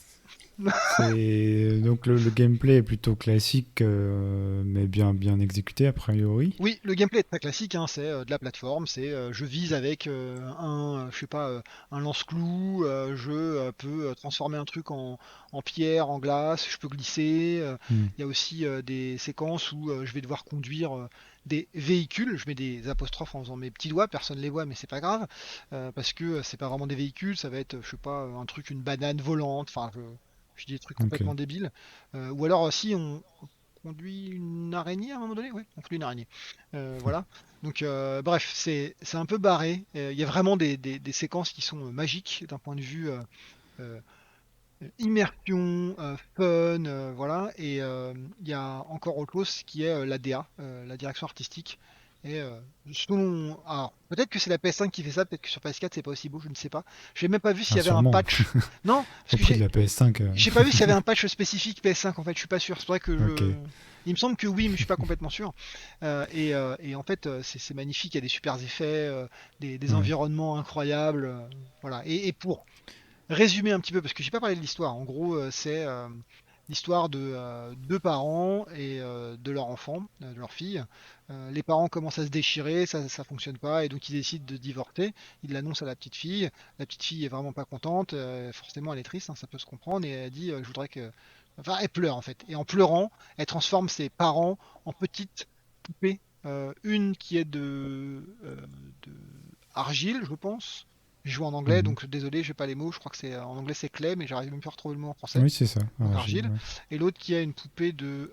Donc le gameplay est plutôt classique, mais bien exécuté a priori. Oui, le gameplay est très classique, hein, c'est de la plateforme, c'est je vise avec je sais pas, un lance-clou, je peux transformer un truc en pierre, en glace, je peux glisser. Hmm. Il y a aussi des séquences où je vais devoir conduire des véhicules. Je mets des apostrophes en faisant mes petits doigts, personne les voit, mais c'est pas grave, parce que c'est pas vraiment des véhicules, ça va être, je sais pas, un truc, une banane volante, enfin, je dis des trucs Ok. complètement débiles. Ou alors si on conduit une araignée à un moment donné, ouais, on conduit une araignée. Voilà. Donc bref, c'est un peu barré. Il y a vraiment des séquences qui sont magiques d'un point de vue euh, immersion, fun, voilà. Et il y a encore autre chose qui est la DA, la direction artistique. Et alors, peut-être que c'est la PS5 qui fait ça, peut-être que sur PS4 c'est pas aussi beau, je ne sais pas. J'ai même pas vu s'il y Ah, avait un sûrement. patch. Non, parce Au que prix de la PS5. j'ai pas vu s'il y avait un patch spécifique PS5 en fait, je suis pas sûr. C'est vrai que Ok. il me semble que oui, mais je suis pas complètement sûr. Et en fait, c'est magnifique, il y a des super effets, des Ouais. environnements incroyables, voilà. Et pour résumer un petit peu, parce que j'ai pas parlé de l'histoire, en gros, c'est l'histoire de deux parents et de leur enfant, de leur fille. Les parents commencent à se déchirer, ça fonctionne pas, et donc ils décident de divorcer. Ils l'annoncent à la petite fille. La petite fille est vraiment pas contente, forcément elle est triste, hein, ça peut se comprendre, et elle dit je voudrais que. Enfin, elle pleure en fait. Et en pleurant, elle transforme ses parents en petites poupées. Une qui est de argile, je pense. Je joue en anglais, Mhm. donc désolé, j'ai pas les mots. Je crois que c'est en anglais c'est clay, mais j'arrive même pas à retrouver le mot en français. Oui, c'est ça. Donc Argile, argile. ouais. Et l'autre qui a une poupée de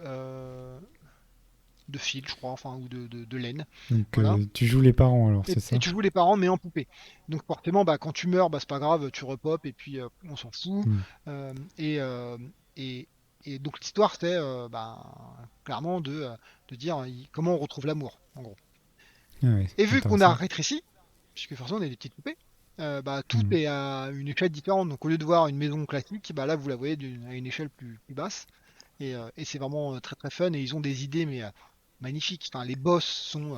fil, je crois, enfin, ou de laine. Donc, Voilà. tu joues les parents alors, Et, c'est et ça? tu joues les parents, mais en poupée. Donc forcément, bah, quand tu meurs, bah, c'est pas grave, tu repopes et puis on s'en fout. Hmm. Euh, et, euh, et, et donc l'histoire, c'est bah, clairement de dire comment on retrouve l'amour, en gros. Ah ouais, Et vu qu'on a intéressant. rétréci, puisque forcément on est des petites poupées, bah, tout Hmm. est à une échelle différente. Donc au lieu de voir une maison classique, bah, là vous la voyez à une échelle plus basse. Et c'est vraiment très très fun. Et ils ont des idées mais magnifiques. Enfin, les boss sont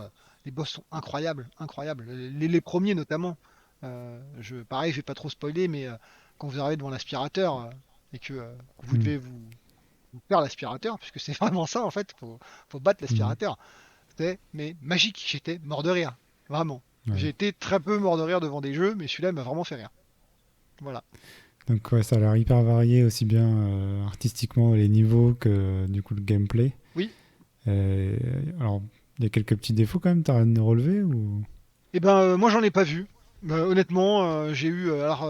incroyables, incroyables. Les premiers notamment. Pareil, je vais pas trop spoiler, mais quand vous arrivez devant l'aspirateur et que vous Hmm. devez vous faire l'aspirateur, puisque c'est vraiment ça en fait, faut battre Hmm. l'aspirateur. C'était mais magique. J'étais mort de rire, vraiment. J'ai Ouais. été très peu mort de rire devant des jeux, mais celui-là m'a vraiment fait rire. Voilà. Donc ouais, ça a l'air hyper varié, aussi bien artistiquement les niveaux que du coup le gameplay. Oui. Euh, alors, il y a quelques petits défauts quand même, t'as rien de relevé ou... Eh ben, moi, j'en ai pas vu. Honnêtement, j'ai eu. Alors,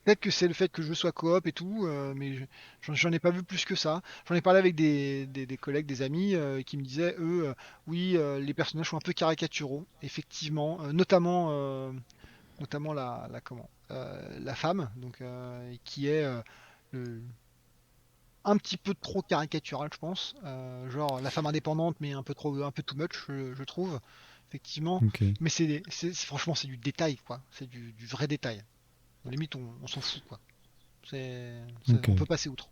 peut-être que c'est le fait que je sois coop et tout, mais j'en ai pas vu plus que ça. J'en ai parlé avec des collègues, des amis, qui me disaient, eux, oui, les personnages sont un peu caricaturaux, effectivement, notamment la femme, donc qui est le- un petit peu trop caricaturale, je pense. Genre la femme indépendante, mais un peu trop, un peu too much, je trouve, effectivement. Ok. Mais franchement, c'est du détail, quoi. C'est du vrai détail. À la limite, on s'en fout, quoi. Ok. On peut passer outre.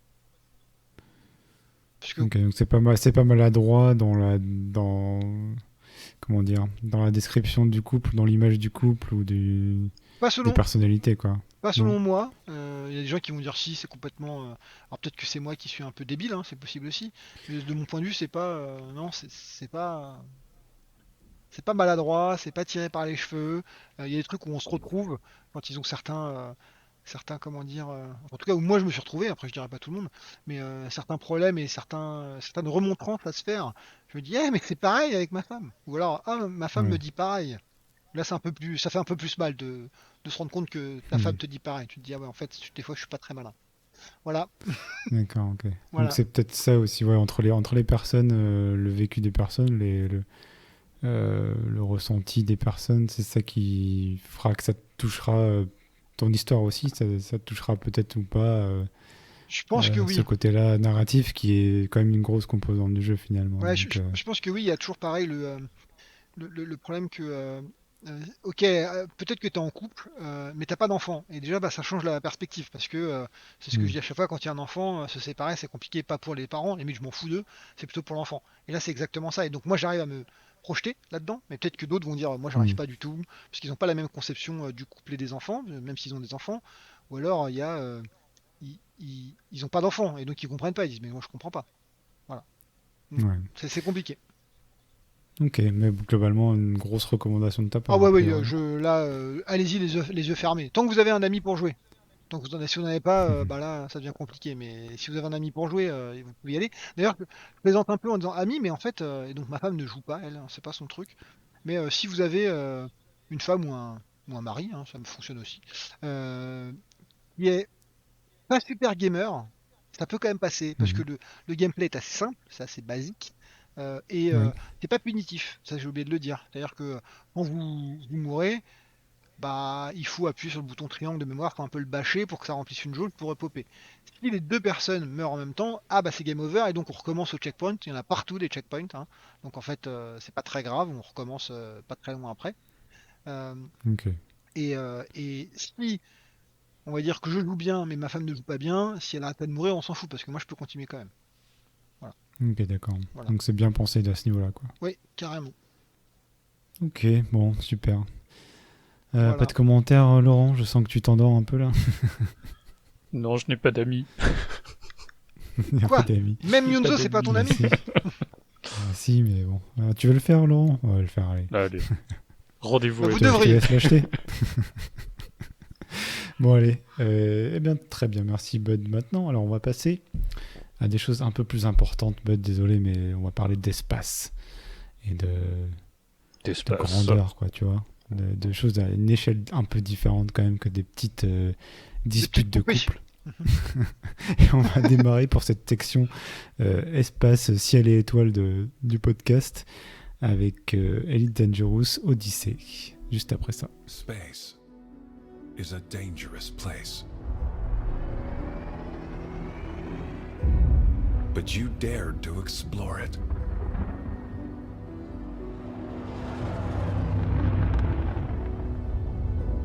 Parce que, Ok, donc c'est pas maladroit dans comment dire, dans la description du couple, dans l'image du couple ou pas des selon, personnalités quoi. pas Non. selon moi, il y a des gens qui vont dire si, c'est complètement. Alors peut-être que c'est moi qui suis un peu débile, hein, c'est possible aussi. Mais de mon point de vue, c'est pas. Non, c'est pas. C'est pas maladroit, c'est pas tiré par les cheveux. Il y a des trucs où on se retrouve quand ils ont certains comment dire, en tout cas où moi je me suis retrouvé. Après je dirais pas tout le monde, mais certains problèmes et certaines remontrances à se faire. Je me dis, mais c'est pareil avec ma femme. Ou alors, ah, ma femme me Ouais. dit pareil. Là, ça fait un peu plus mal de se rendre compte que ta femme Hmm. te dit pareil. Tu te dis, ah ouais, en fait, des fois je suis pas très malin. Voilà, D'accord, ok. Donc voilà. c'est peut-être ça aussi, ouais, entre les personnes, le vécu des personnes, le ressenti des personnes, c'est ça qui fera que ça te touchera, ton histoire aussi, ça te touchera peut-être ou pas, Je pense que ce oui. côté-là narratif qui est quand même une grosse composante du jeu finalement. Ouais, Donc, je pense que oui, il y a toujours pareil le problème que, ok, peut-être que tu es en couple, mais t'as pas d'enfant. Et déjà, bah, ça change la perspective parce que c'est ce que je hmm, dis à chaque fois quand il y a un enfant, se séparer, c'est compliqué, pas pour les parents, limite je m'en fous d'eux, c'est plutôt pour l'enfant. Et là, c'est exactement ça. Et donc, moi, j'arrive à me projeter là-dedans, mais peut-être que d'autres vont dire, moi, j'arrive hmm, pas du tout, parce qu'ils n'ont pas la même conception du couple et des enfants, même s'ils ont des enfants. Ou alors, il y a, ils ont pas d'enfants, et donc ils comprennent pas, ils disent, mais moi, je comprends pas. Voilà. Donc, ouais. c'est compliqué. Ok, mais globalement, une grosse recommandation de ta Ah part ouais, a ouais, priori. là, allez-y les yeux fermés. Tant que vous avez un ami pour jouer. Tant que si vous n'en avez pas, bah là, ça devient compliqué. Mais si vous avez un ami pour jouer, vous pouvez y aller. D'ailleurs, je plaisante un peu en disant ami, mais en fait, et donc ma femme ne joue pas, elle, hein, c'est pas son truc. Mais si vous avez une femme ou un mari, hein, ça me fonctionne aussi, euh, qui est pas super gamer, ça peut quand même passer parce que Mhm. le gameplay est assez simple, c'est assez basique. Et Oui, c'est pas punitif, ça j'ai oublié de le dire. C'est-à-dire que quand vous mourrez, bah il faut appuyer sur le bouton triangle de mémoire, faut un peu le bâcher pour que ça remplisse une jauge pour repopper. Si les deux personnes meurent en même temps, ah bah c'est game over et donc on recommence au checkpoint. Il y en a partout des checkpoints, hein. Donc en fait c'est pas très grave, on recommence pas très loin après. Euh, ok. et si on va dire que je joue bien mais ma femme ne joue pas bien, si elle arrête pas de mourir on s'en fout parce que moi je peux continuer quand même. Voilà, Ok, d'accord. voilà. Donc c'est bien pensé à ce niveau-là, quoi. Oui, carrément. Ok, bon, super. Pas Voilà. de commentaires, Laurent? Je sens que tu t'endors un peu là. Non, je n'ai pas d'amis. Il y a Quoi pas d'amis. Même Yunzo, c'est pas ton ami. Si. Ah, si, mais bon. Tu veux le faire, Laurent? On va le faire, allez. Allez. Rendez-vous. Bah, vous avec- Je te devriez. laisse l'acheter. Bon, allez. Eh bien, très bien. Merci, Bud. Maintenant, alors, on va passer à des choses un peu plus importantes. Bud, désolé, mais on va parler d'espace et de D'espace. grandeur, quoi, tu vois. De choses à une échelle un peu différente, quand même, que des petites disputes de petites couple. Et on va démarrer pour cette section espace, ciel et étoiles du podcast avec Elite Dangerous Odyssey. Juste après ça. Space is a dangerous place. But you dared to explore it.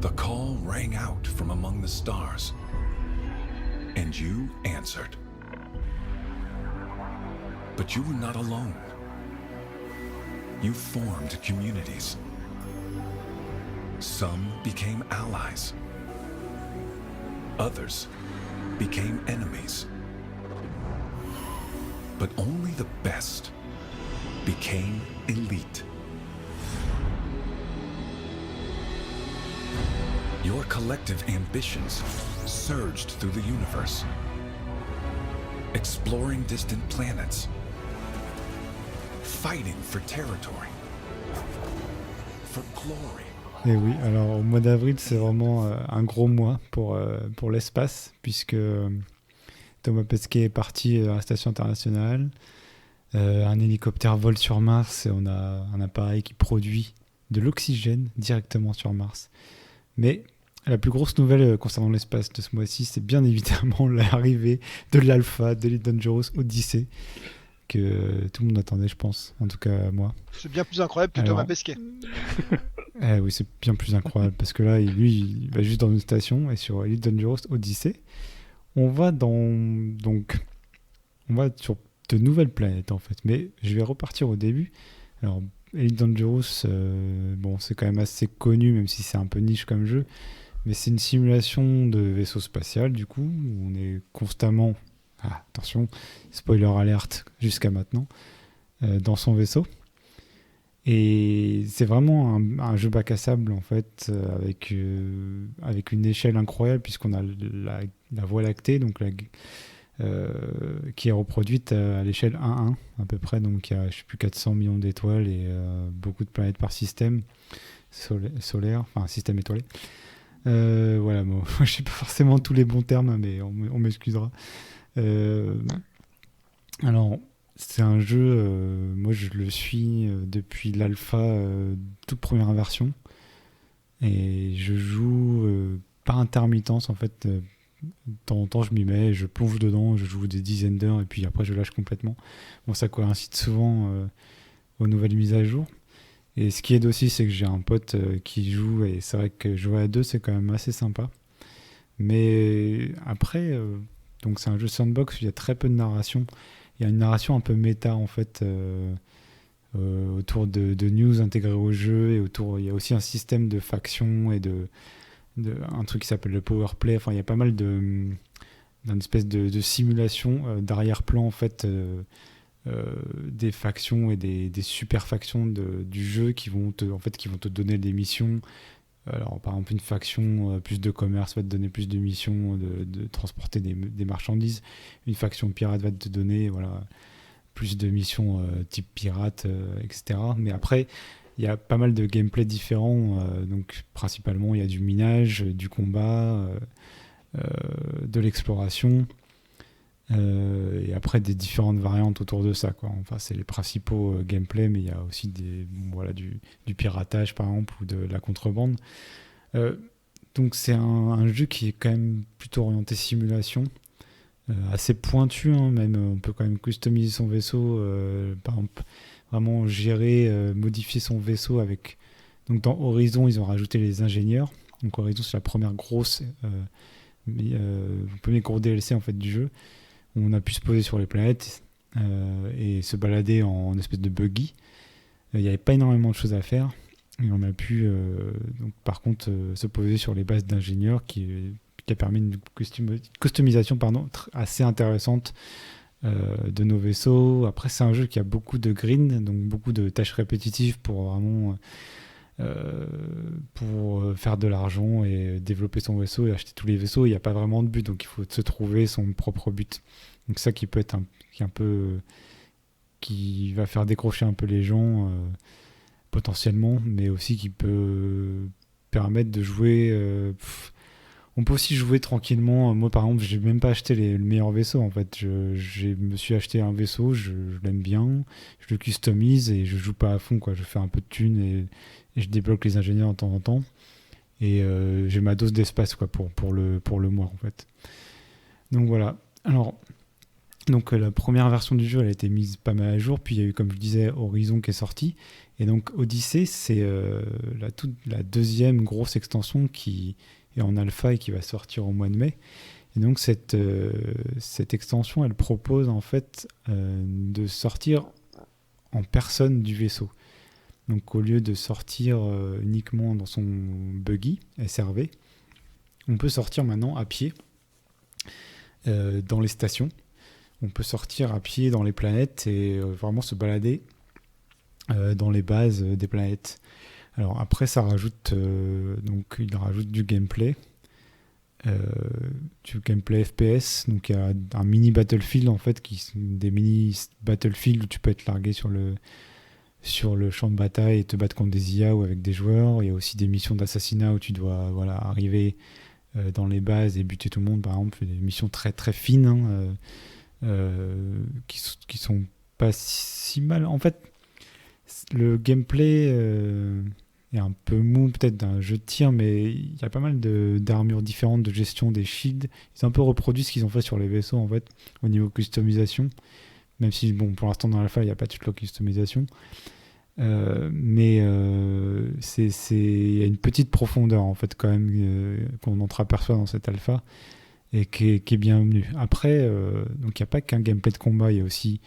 The call rang out from among the stars, and you answered. But you were not alone. You formed communities. Some became allies. Others became enemies. But only the best became elite. Your collective ambitions surged through the universe, exploring distant planets, fighting for territory, for glory. Et oui, alors au mois d'avril, c'est vraiment un gros mois pour l'espace, puisque Thomas Pesquet est parti à la station internationale, un hélicoptère vole sur Mars et on a un appareil qui produit de l'oxygène directement sur Mars. Mais la plus grosse nouvelle concernant l'espace de ce mois-ci, c'est bien évidemment l'arrivée de l'alpha d'Elite Dangerous Odyssey, que tout le monde attendait, je pense, en tout cas moi. C'est bien plus incroyable que Alors, Thomas Pesquet. Oui, c'est bien plus incroyable parce que là, il va juste dans une station et sur Elite Dangerous Odyssey, on va sur de nouvelles planètes en fait. Mais je vais repartir au début. Alors, Elite Dangerous, bon, c'est quand même assez connu, même si c'est un peu niche comme jeu. Mais c'est une simulation de vaisseau spatial, du coup, où on est constamment, attention, spoiler alerte jusqu'à maintenant, dans son vaisseau. Et c'est vraiment un jeu bac à sable, en fait, avec une échelle incroyable, puisqu'on a la Voie lactée, donc qui est reproduite à l'échelle 1-1, à peu près. Donc il y a, je sais plus, 400 millions d'étoiles et beaucoup de planètes par système solaire, enfin système étoilé. Voilà, bon, je sais pas forcément tous les bons termes, mais on m'excusera. Alors, c'est un jeu, moi je le suis depuis l'alpha, toute première version, et je joue par intermittence en fait. De temps en temps, je m'y mets, je plonge dedans, je joue des dizaines d'heures, et puis après je lâche complètement. Bon, ça coïncide souvent aux nouvelles mises à jour. Et ce qui aide aussi, c'est que j'ai un pote qui joue, et c'est vrai que jouer à deux, c'est quand même assez sympa. Mais après, donc c'est un jeu sandbox, il y a très peu de narration. Il y a une narration un peu méta, en fait, autour de news intégrées au jeu, et il y a aussi un système de factions et un truc qui s'appelle le power play. Enfin, il y a pas mal d'une espèce de simulation d'arrière-plan, en fait, des factions et des super factions du jeu qui vont te donner des missions. Alors par exemple, une faction plus de commerce va te donner plus de missions de transporter des marchandises. Une faction pirate va te donner plus de missions type pirate, etc. Mais après, il y a pas mal de gameplay différents. Donc principalement, il y a du minage, du combat, de l'exploration. Et après des différentes variantes autour de ça, quoi. Enfin, c'est les principaux gameplay, mais il y a aussi du piratage par exemple, ou de la contrebande. Donc c'est un jeu qui est quand même plutôt orienté simulation, assez pointu, hein, même on peut quand même customiser son vaisseau, par exemple vraiment gérer, modifier son vaisseau avec. Donc dans Horizon, ils ont rajouté les ingénieurs. Donc Horizon, c'est la première premier gros DLC en fait du jeu. On a pu se poser sur les planètes et se balader en espèce de buggy. Il n'y avait pas énormément de choses à faire. Et on a pu, donc, par contre, se poser sur les bases d'ingénieurs qui a permis une customisation assez intéressante de nos vaisseaux. Après, c'est un jeu qui a beaucoup de grind, donc beaucoup de tâches répétitives pour vraiment faire de l'argent et développer son vaisseau et acheter tous les vaisseaux. Il n'y a pas vraiment de but, donc il faut se trouver son propre but. Donc ça qui peut être qui va faire décrocher un peu les gens potentiellement, mais aussi qui peut permettre de jouer. On peut aussi jouer tranquillement. Moi, par exemple, j'ai même pas acheté le meilleur vaisseau. En fait, je me suis acheté un vaisseau, je l'aime bien, je le customise et je joue pas à fond, quoi. Je fais un peu de thunes et je débloque les ingénieurs de temps en temps. Et j'ai ma dose d'espace, quoi, pour le mois, en fait. Donc voilà. Alors, la première version du jeu, elle a été mise pas mal à jour. Puis il y a eu, comme je disais, Horizon qui est sorti. Et donc Odyssey, c'est la deuxième grosse extension qui est en alpha et qui va sortir au mois de mai. Et donc cette extension, elle propose en fait de sortir en personne du vaisseau. Donc au lieu de sortir uniquement dans son buggy SRV, on peut sortir maintenant à pied dans les stations. On peut sortir à pied dans les planètes et vraiment se balader dans les bases des planètes. Alors après, ça rajoute il rajoute du gameplay FPS. Donc il y a un mini battlefield en fait, des mini battlefields où tu peux être largué sur le champ de bataille et te battre contre des IA ou avec des joueurs. Il y a aussi des missions d'assassinat où tu dois arriver dans les bases et buter tout le monde, par exemple. Des missions très très fines qui sont pas si mal. En fait, le gameplay est un peu mou peut-être d'un jeu de tir, mais il y a pas mal d'armures différentes, de gestion des shields. Ils ont un peu reproduit ce qu'ils ont fait sur les vaisseaux en fait, au niveau customisation. Même si, bon, pour l'instant dans l'alpha, il n'y a pas toute la customisation. Mais il y a une petite profondeur en fait quand même qu'on entreaperçoit dans cette alpha et qui est bienvenue. Après, donc il n'y a pas qu'un gameplay de combat, il y a aussi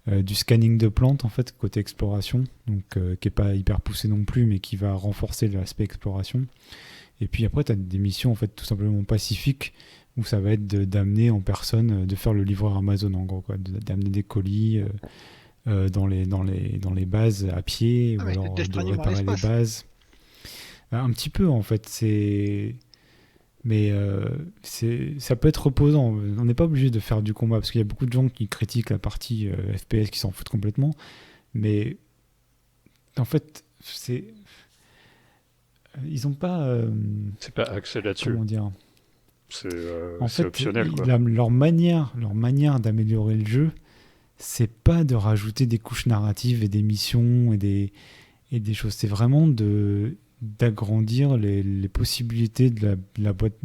du scanning de plantes en fait côté exploration, donc qui est pas hyper poussé non plus, mais qui va renforcer l'aspect exploration. Et puis après, tu as des missions en fait tout simplement pacifiques où ça va être d'amener en personne, de faire le livreur Amazon en gros, quoi, d'amener des colis dans les bases à pied, ou alors de réparer les bases. Un petit peu en fait, mais ça peut être reposant. On n'est pas obligé de faire du combat parce qu'il y a beaucoup de gens qui critiquent la partie FPS qui s'en foutent complètement, mais en fait ils ont pas c'est pas axé là-dessus. Comment dire, c'est optionnel, quoi. Leur manière d'améliorer le jeu, c'est pas de rajouter des couches narratives et des missions et des choses. C'est vraiment d'agrandir les possibilités de la boîte,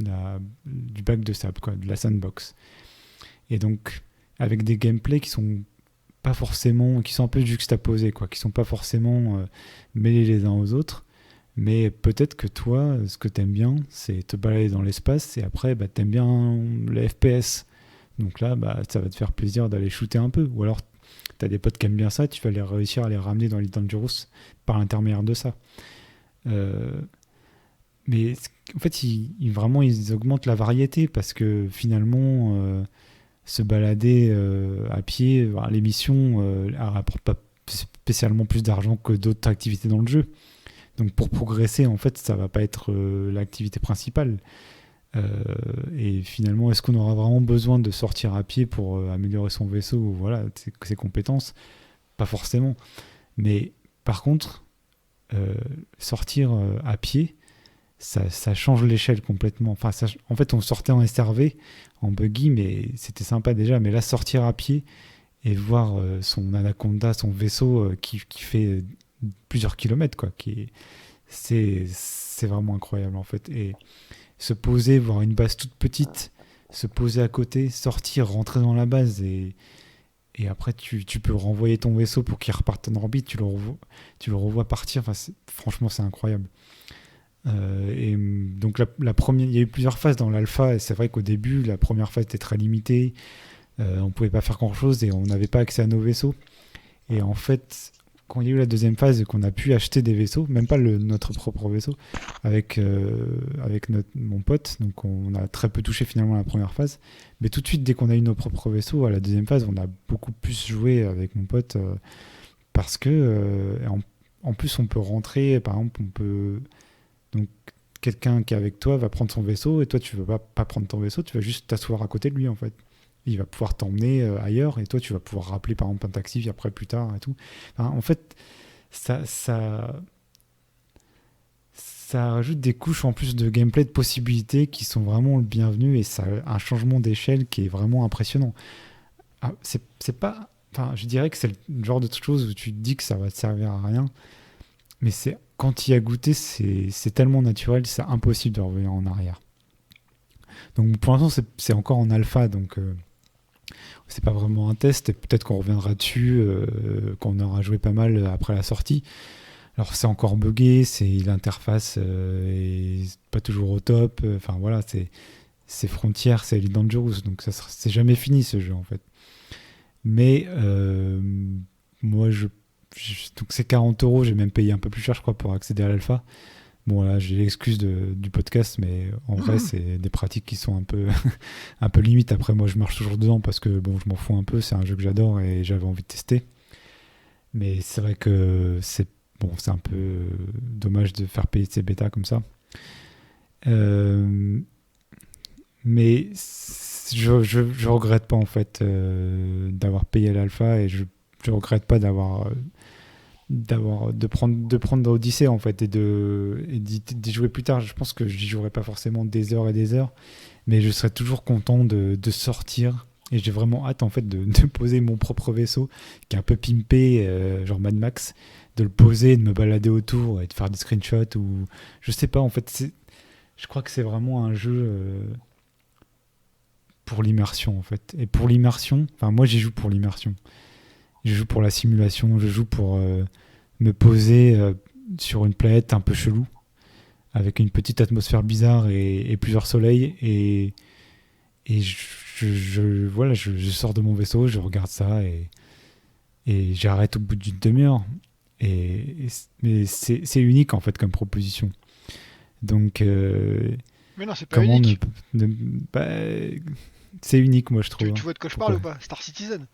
du bac de sable, quoi, de la sandbox. Et donc, avec des gameplays qui sont un peu juxtaposés, quoi, qui sont pas forcément mêlés les uns aux autres. Mais peut-être que toi, ce que t'aimes bien, c'est te balader dans l'espace et après, t'aimes bien les FPS. Donc là, ça va te faire plaisir d'aller shooter un peu. Ou alors, t'as des potes qui aiment bien ça, tu vas réussir à les ramener dans Elite Dangerous par l'intermédiaire de ça. Mais en fait, ils augmentent la variété parce que finalement, se balader à pied, les missions, elles rapportent pas spécialement plus d'argent que d'autres activités dans le jeu. Donc pour progresser, en fait, ça va pas être l'activité principale. Et finalement, est-ce qu'on aura vraiment besoin de sortir à pied pour améliorer son vaisseau ou voilà, ses compétences? Pas forcément. Mais par contre, sortir à pied, ça change l'échelle complètement. Enfin, en fait, on sortait en SRV, en buggy, mais c'était sympa déjà. Mais là, sortir à pied et voir son Anaconda, son vaisseau qui fait plusieurs kilomètres, quoi, c'est vraiment incroyable en fait. Et se poser, voir une base toute petite, se poser à côté, sortir, rentrer dans la base et après tu peux renvoyer ton vaisseau pour qu'il reparte en orbite, tu le revois partir. Enfin, franchement, c'est incroyable. Et donc la première, il y a eu plusieurs phases dans l'alpha et c'est vrai qu'au début la première phase était très limitée, on pouvait pas faire grand chose et on n'avait pas accès à nos vaisseaux. Et en fait, quand il y a eu la deuxième phase et qu'on a pu acheter des vaisseaux, même pas notre propre vaisseau, avec mon pote, donc on a très peu touché finalement la première phase, mais tout de suite dès qu'on a eu nos propres vaisseaux, à la deuxième phase, on a beaucoup plus joué avec mon pote parce que en plus on peut rentrer, par exemple, donc quelqu'un qui est avec toi va prendre son vaisseau et toi tu vas pas prendre ton vaisseau, tu vas juste t'asseoir à côté de lui en fait. Il va pouvoir t'emmener ailleurs et toi tu vas pouvoir rappeler par exemple un taxi après plus tard et tout. Enfin, en fait, ça rajoute des couches en plus de gameplay, de possibilités qui sont vraiment le bienvenu et ça a un changement d'échelle qui est vraiment impressionnant. Ah, c'est pas, enfin, je dirais que c'est le genre de chose où tu te dis que ça va te servir à rien, mais quand tu y as goûté, c'est tellement naturel, c'est impossible de revenir en arrière. Donc pour l'instant c'est encore en alpha, donc c'est pas vraiment un test et peut-être qu'on reviendra dessus quand on aura joué pas mal après la sortie. Alors c'est encore buggé, l'interface est pas toujours au top, enfin voilà, c'est Frontier, c'est Elite Dangerous, donc c'est jamais fini ce jeu en fait. Mais moi donc c'est 40€, j'ai même payé un peu plus cher je crois pour accéder à l'alpha. Bon là j'ai l'excuse du podcast, mais en vrai c'est des pratiques qui sont un peu limites. Après moi je marche toujours dedans parce que bon je m'en fous un peu, c'est un jeu que j'adore et j'avais envie de tester. Mais c'est vrai que c'est un peu dommage de faire payer ces bêtas comme ça. Mais je regrette pas en fait d'avoir payé l'alpha et je regrette pas de prendre Odyssey en fait et d'y jouer plus tard. Je pense que j'y jouerai pas forcément des heures et des heures, mais je serai toujours content de sortir et j'ai vraiment hâte en fait de poser mon propre vaisseau qui est un peu pimpé genre Mad Max, de le poser, de me balader autour et de faire des screenshots ou je sais pas en fait. Je crois que c'est vraiment un jeu pour l'immersion en fait, et pour l'immersion, enfin moi j'y joue pour l'immersion. Je joue pour la simulation, je joue pour me poser sur une planète un peu chelou, avec une petite atmosphère bizarre et plusieurs soleils. Et je sors de mon vaisseau, je regarde ça et j'arrête au bout d'une demi-heure. Mais c'est unique en fait comme proposition. Donc, mais non, c'est pas unique. C'est unique, moi je trouve. Tu vois de quoi je parle ou pas? Star Citizen.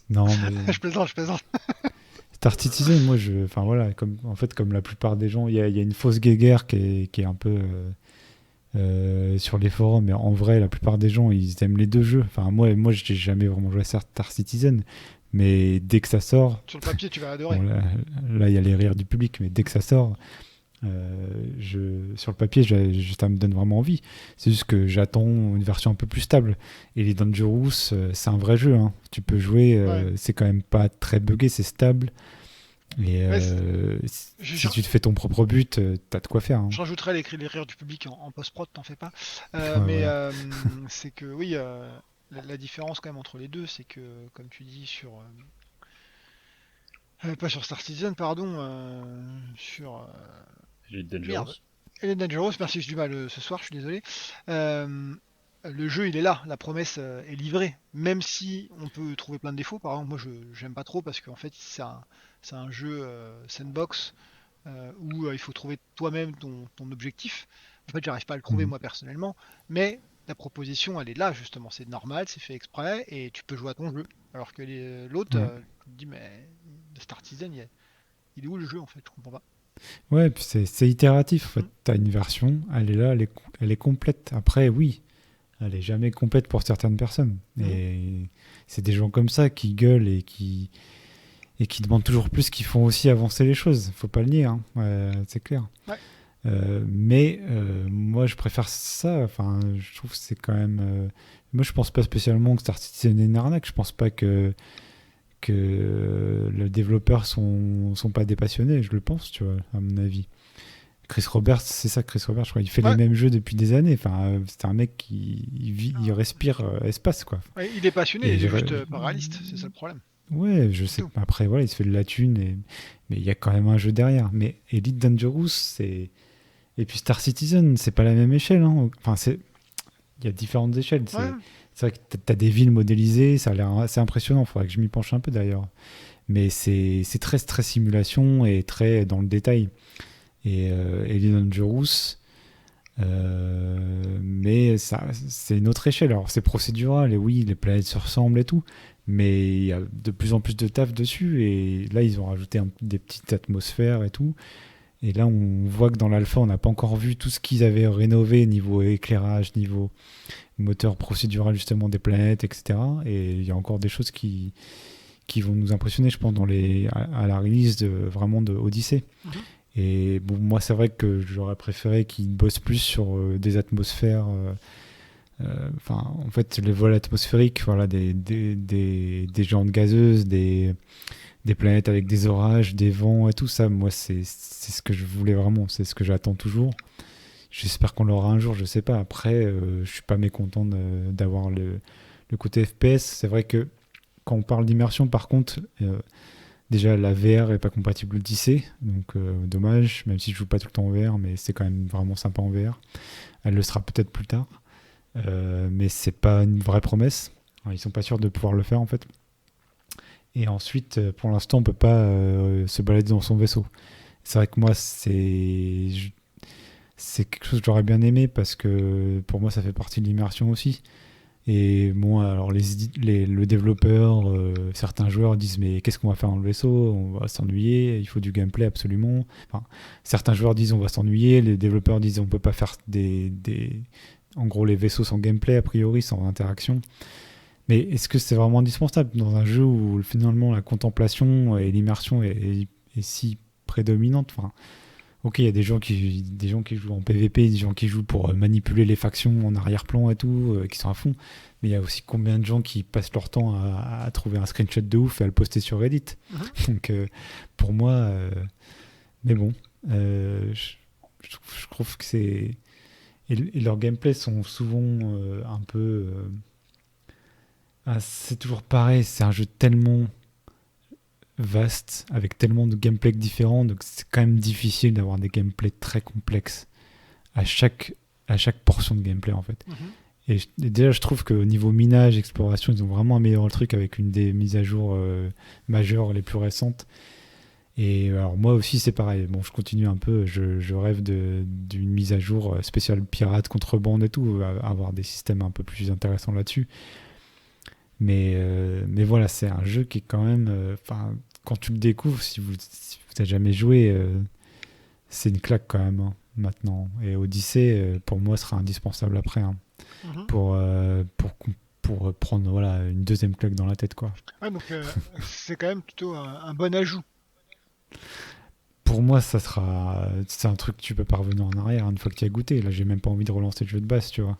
Non, mais... je plaisante. Star Citizen, moi, enfin voilà, comme la plupart des gens, il y a une fausse guéguerre qui est un peu sur les forums, mais en vrai, la plupart des gens, ils aiment les deux jeux. Enfin, moi, j'ai jamais vraiment joué à Star Citizen, mais dès que ça sort, sur le papier, tu vas adorer. Bon, là, il y a les rires du public, mais dès que ça sort, sur le papier, ça me donne vraiment envie. C'est juste que j'attends une version un peu plus stable. Et les Dangerous, c'est un vrai jeu. Hein. Tu peux jouer, c'est quand même pas très buggé, c'est stable. Et si tu te fais ton propre but, t'as de quoi faire. Hein. Je rajouterai les rires du public en post-prod, t'en fais pas. C'est que oui, la différence quand même entre les deux, c'est que, comme tu dis, pas sur Star Citizen, pardon, sur... Elite Dangerous. Elite Dangerous, merci, j'ai du mal ce soir, je suis désolé. Le jeu, il est là, la promesse est livrée, même si on peut trouver plein de défauts. Par exemple, moi, j'aime pas trop parce qu'en fait, c'est un jeu sandbox où il faut trouver toi-même ton objectif. En fait, j'arrive pas à le trouver moi personnellement, mais la proposition, elle est là justement. C'est normal, c'est fait exprès et tu peux jouer à ton jeu. Alors que l'autre, tu te dis, mais Star Citizen, il est où le jeu en fait? Je comprends pas. Ouais, puis c'est itératif. En fait, t'as une version, elle est là, elle est complète. Après, oui, elle est jamais complète pour certaines personnes. Et c'est des gens comme ça qui gueulent et qui demandent toujours plus, qui font aussi avancer les choses. Faut pas le nier, hein. C'est clair. Ouais. Mais moi, je préfère ça. Enfin, je trouve que c'est quand même. Moi, je pense pas spécialement que Star Citizen est une arnaque. Je pense pas que les développeurs sont pas des passionnés, je le pense, tu vois, à mon avis. Chris Roberts, je crois, il fait les mêmes jeux depuis des années. Enfin, c'est un mec il respire espace, quoi. Ouais, il est passionné, il est juste pas réaliste, c'est ça le problème. Ouais, je sais. Après, voilà, il se fait de la thune, mais il y a quand même un jeu derrière. Mais Elite Dangerous, et puis Star Citizen, c'est pas la même échelle. Hein. Enfin, il y a différentes échelles. C'est vrai que t'as des villes modélisées, ça a l'air assez impressionnant. Faudrait que je m'y penche un peu d'ailleurs. mais c'est très simulation et très dans le détail. Et Elite Dangerous, mais ça, c'est une autre échelle. Alors c'est procédural, et oui, les planètes se ressemblent et tout, mais il y a de plus en plus de taf dessus, et là ils ont rajouté des petites atmosphères et tout. Et là, on voit que dans l'alpha, on n'a pas encore vu tout ce qu'ils avaient rénové niveau éclairage, niveau moteur procédural justement des planètes, etc. Et il y a encore des choses qui vont nous impressionner, je pense, à la release vraiment de Odyssey. Et bon, moi, c'est vrai que j'aurais préféré qu'ils bossent plus sur des atmosphères. En fait, les vols atmosphériques, voilà, des géantes gazeuses, des planètes avec des orages, des vents et tout ça, moi c'est ce que je voulais vraiment, c'est ce que j'attends toujours. J'espère qu'on l'aura un jour, je sais pas. Après, je suis pas mécontent d'avoir le côté FPS. C'est vrai que quand on parle d'immersion, par contre, déjà la VR est pas compatible Odyssey, donc dommage, même si je joue pas tout le temps en VR, mais c'est quand même vraiment sympa en VR. Elle le sera peut-être plus tard, mais c'est pas une vraie promesse. Alors, ils sont pas sûrs de pouvoir le faire en fait. Et ensuite, pour l'instant, on peut pas se balader dans son vaisseau. C'est vrai que moi, c'est quelque chose que j'aurais bien aimé parce que pour moi, ça fait partie de l'immersion aussi. Et bon, alors le développeur, certains joueurs disent mais qu'est-ce qu'on va faire dans le vaisseau? On va s'ennuyer, il faut du gameplay absolument. Enfin, certains joueurs disent on va s'ennuyer, les développeurs disent on peut pas faire en gros les vaisseaux sans gameplay a priori, sans interaction. Mais est-ce que c'est vraiment indispensable dans un jeu où finalement la contemplation et l'immersion est si prédominante? Enfin, ok, il y a des gens qui jouent en PVP, des gens qui jouent pour manipuler les factions en arrière-plan et tout, qui sont à fond. Mais il y a aussi combien de gens qui passent leur temps à trouver un screenshot de ouf et à le poster sur Reddit. Donc pour moi, mais bon, je trouve que c'est... Et leurs gameplays sont souvent un peu... c'est toujours pareil, c'est un jeu tellement vaste, avec tellement de gameplays différents, donc c'est quand même difficile d'avoir des gameplays très complexes à chaque portion de gameplay en fait. Et déjà je trouve qu'au niveau minage, exploration, ils ont vraiment amélioré le truc avec une des mises à jour majeures les plus récentes. Et alors moi aussi c'est pareil, bon je continue un peu, je rêve d'une mise à jour spéciale pirate, contrebande et tout, avoir des systèmes un peu plus intéressants là-dessus. Mais voilà, c'est un jeu qui est quand même... quand tu le découvres, si vous n'avez jamais joué, c'est une claque quand même, hein, maintenant. Et Odyssey, pour moi, sera indispensable après, hein, pour prendre voilà, une deuxième claque dans la tête, quoi. Ouais, donc c'est quand même plutôt un bon ajout. Pour moi, c'est un truc que tu peux pas revenir en arrière une fois que tu as goûté. Là, j'ai même pas envie de relancer le jeu de base, tu vois.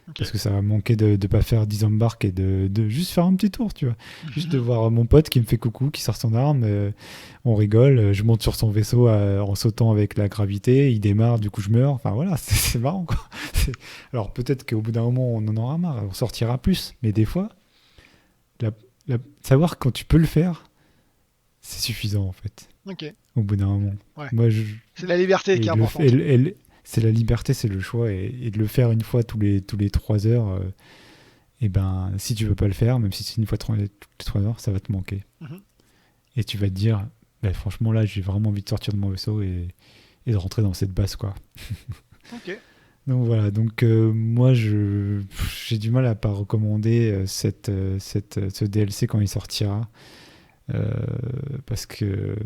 Okay. Parce que ça va manquer de pas faire 10 embarques et de juste faire un petit tour, tu vois. Juste de voir mon pote qui me fait coucou, qui sort son arme, on rigole, je monte sur son vaisseau en sautant avec la gravité, il démarre, du coup je meurs. Enfin voilà, c'est marrant, quoi. Alors peut-être qu'au bout d'un moment on en aura marre, on sortira plus, mais des fois, savoir quand tu peux le faire, c'est suffisant en fait. Ok. Au bout d'un moment. Ouais. Moi, c'est la liberté qui est importante. C'est la liberté, c'est le choix, et de le faire une fois tous les 3 heures, et ben si tu veux pas le faire, même si c'est une fois toutes les 3 heures, ça va te manquer. Et tu vas te dire, franchement là j'ai vraiment envie de sortir de mon vaisseau et de rentrer dans cette base, quoi. Ok. Donc voilà, donc moi j'ai du mal à pas recommander ce DLC quand il sortira, parce que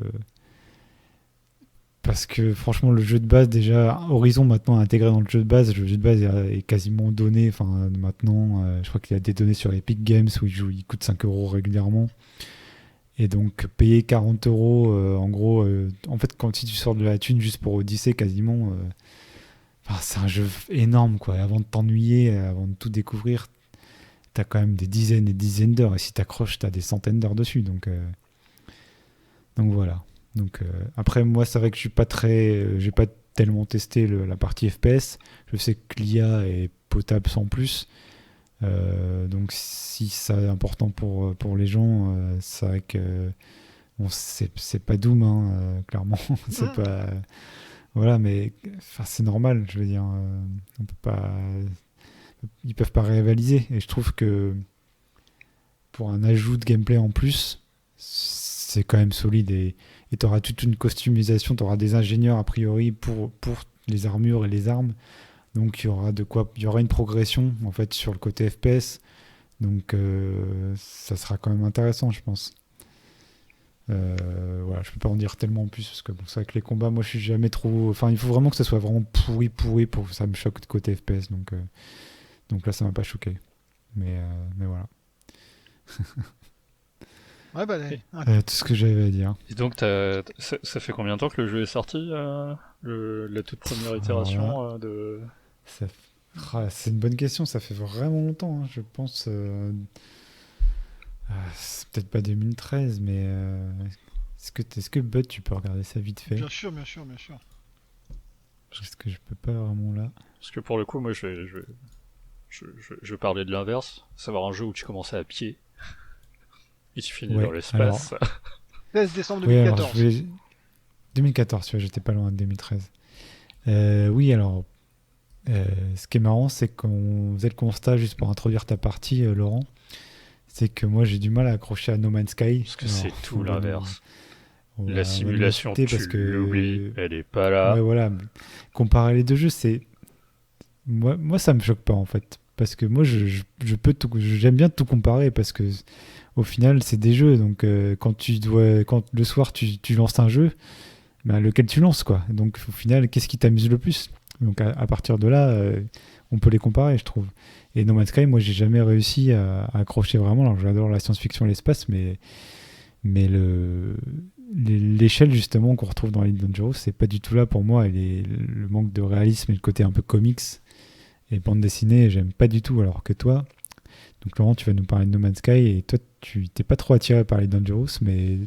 franchement le jeu de base, déjà Horizon maintenant intégré dans le jeu de base est quasiment donné, enfin maintenant je crois qu'il y a des données sur Epic Games où il coûte 5 € régulièrement, et donc payer 40 € en gros, en fait si tu sors de la thune juste pour Odyssey quasiment, c'est un jeu énorme, quoi. Et avant de t'ennuyer, avant de tout découvrir, t'as quand même des dizaines et des dizaines d'heures, et si t'accroches t'as des centaines d'heures dessus, donc voilà. Donc après moi c'est vrai que j'ai pas tellement testé la partie FPS. Je sais que l'IA est potable sans plus, donc si c'est important pour les gens, c'est vrai que bon, c'est pas Doom, hein, clairement. C'est pas voilà, mais c'est normal, je veux dire, on peut pas, ils peuvent pas rivaliser, et je trouve que pour un ajout de gameplay en plus, c'est quand même solide et tu auras toute une customisation, tu auras des ingénieurs a priori pour les armures et les armes. Donc il y aura une progression en fait sur le côté FPS. Donc ça sera quand même intéressant, je pense. Voilà, je peux pas en dire tellement en plus parce que bon, c'est vrai que les combats, moi je suis jamais trop. Enfin, il faut vraiment que ça soit vraiment pourri pour que ça me choque de côté FPS. Donc là, ça m'a pas choqué. Mais voilà. Ouais, bah, Tout ce que j'avais à dire. Et donc, ça fait combien de temps que le jeu est sorti, la toute première itération de... C'est une bonne question, ça fait vraiment longtemps, hein, je pense. C'est peut-être pas 2013, mais est-ce que Bud, tu peux regarder ça vite fait? bien sûr, bien sûr, bien sûr. Parce que je peux pas vraiment là. Parce que pour le coup, moi, je vais parler de l'inverse, savoir un jeu où tu commençais à pied et tu finis Ouais, dans l'espace. 16 décembre Oui, alors 2014. 2014, tu vois, j'étais pas loin de 2013. Oui, alors, ce qui est marrant, c'est qu'on faisait le constat, juste pour introduire ta partie, Laurent, c'est que moi, j'ai du mal à accrocher à No Man's Sky. Parce que Alors, c'est tout l'inverse. on La va simulation, discuter tu parce que l'oublies, elle est pas là. Ouais, voilà. Comparer les deux jeux, c'est. Moi, ça me choque pas, en fait. Parce que moi, je peux j'aime bien tout comparer parce que, au final, c'est des jeux. Donc, quand le soir, tu lances un jeu, ben, lequel tu lances, quoi. Donc, au final, qu'est-ce qui t'amuse le plus? Donc, à partir de là, on peut les comparer, je trouve. Et No Man's Sky, moi, j'ai jamais réussi à accrocher vraiment. Alors, j'adore la science-fiction et l'espace, mais l'échelle justement qu'on retrouve dans Elite Dangerous, c'est pas du tout là pour moi. Et le manque de réalisme et le côté un peu comics et bande dessinée, j'aime pas du tout. Alors que toi, donc Laurent, tu vas nous parler de No Man's Sky et toi, tu t'es pas trop attiré par Elite Dangerous, mais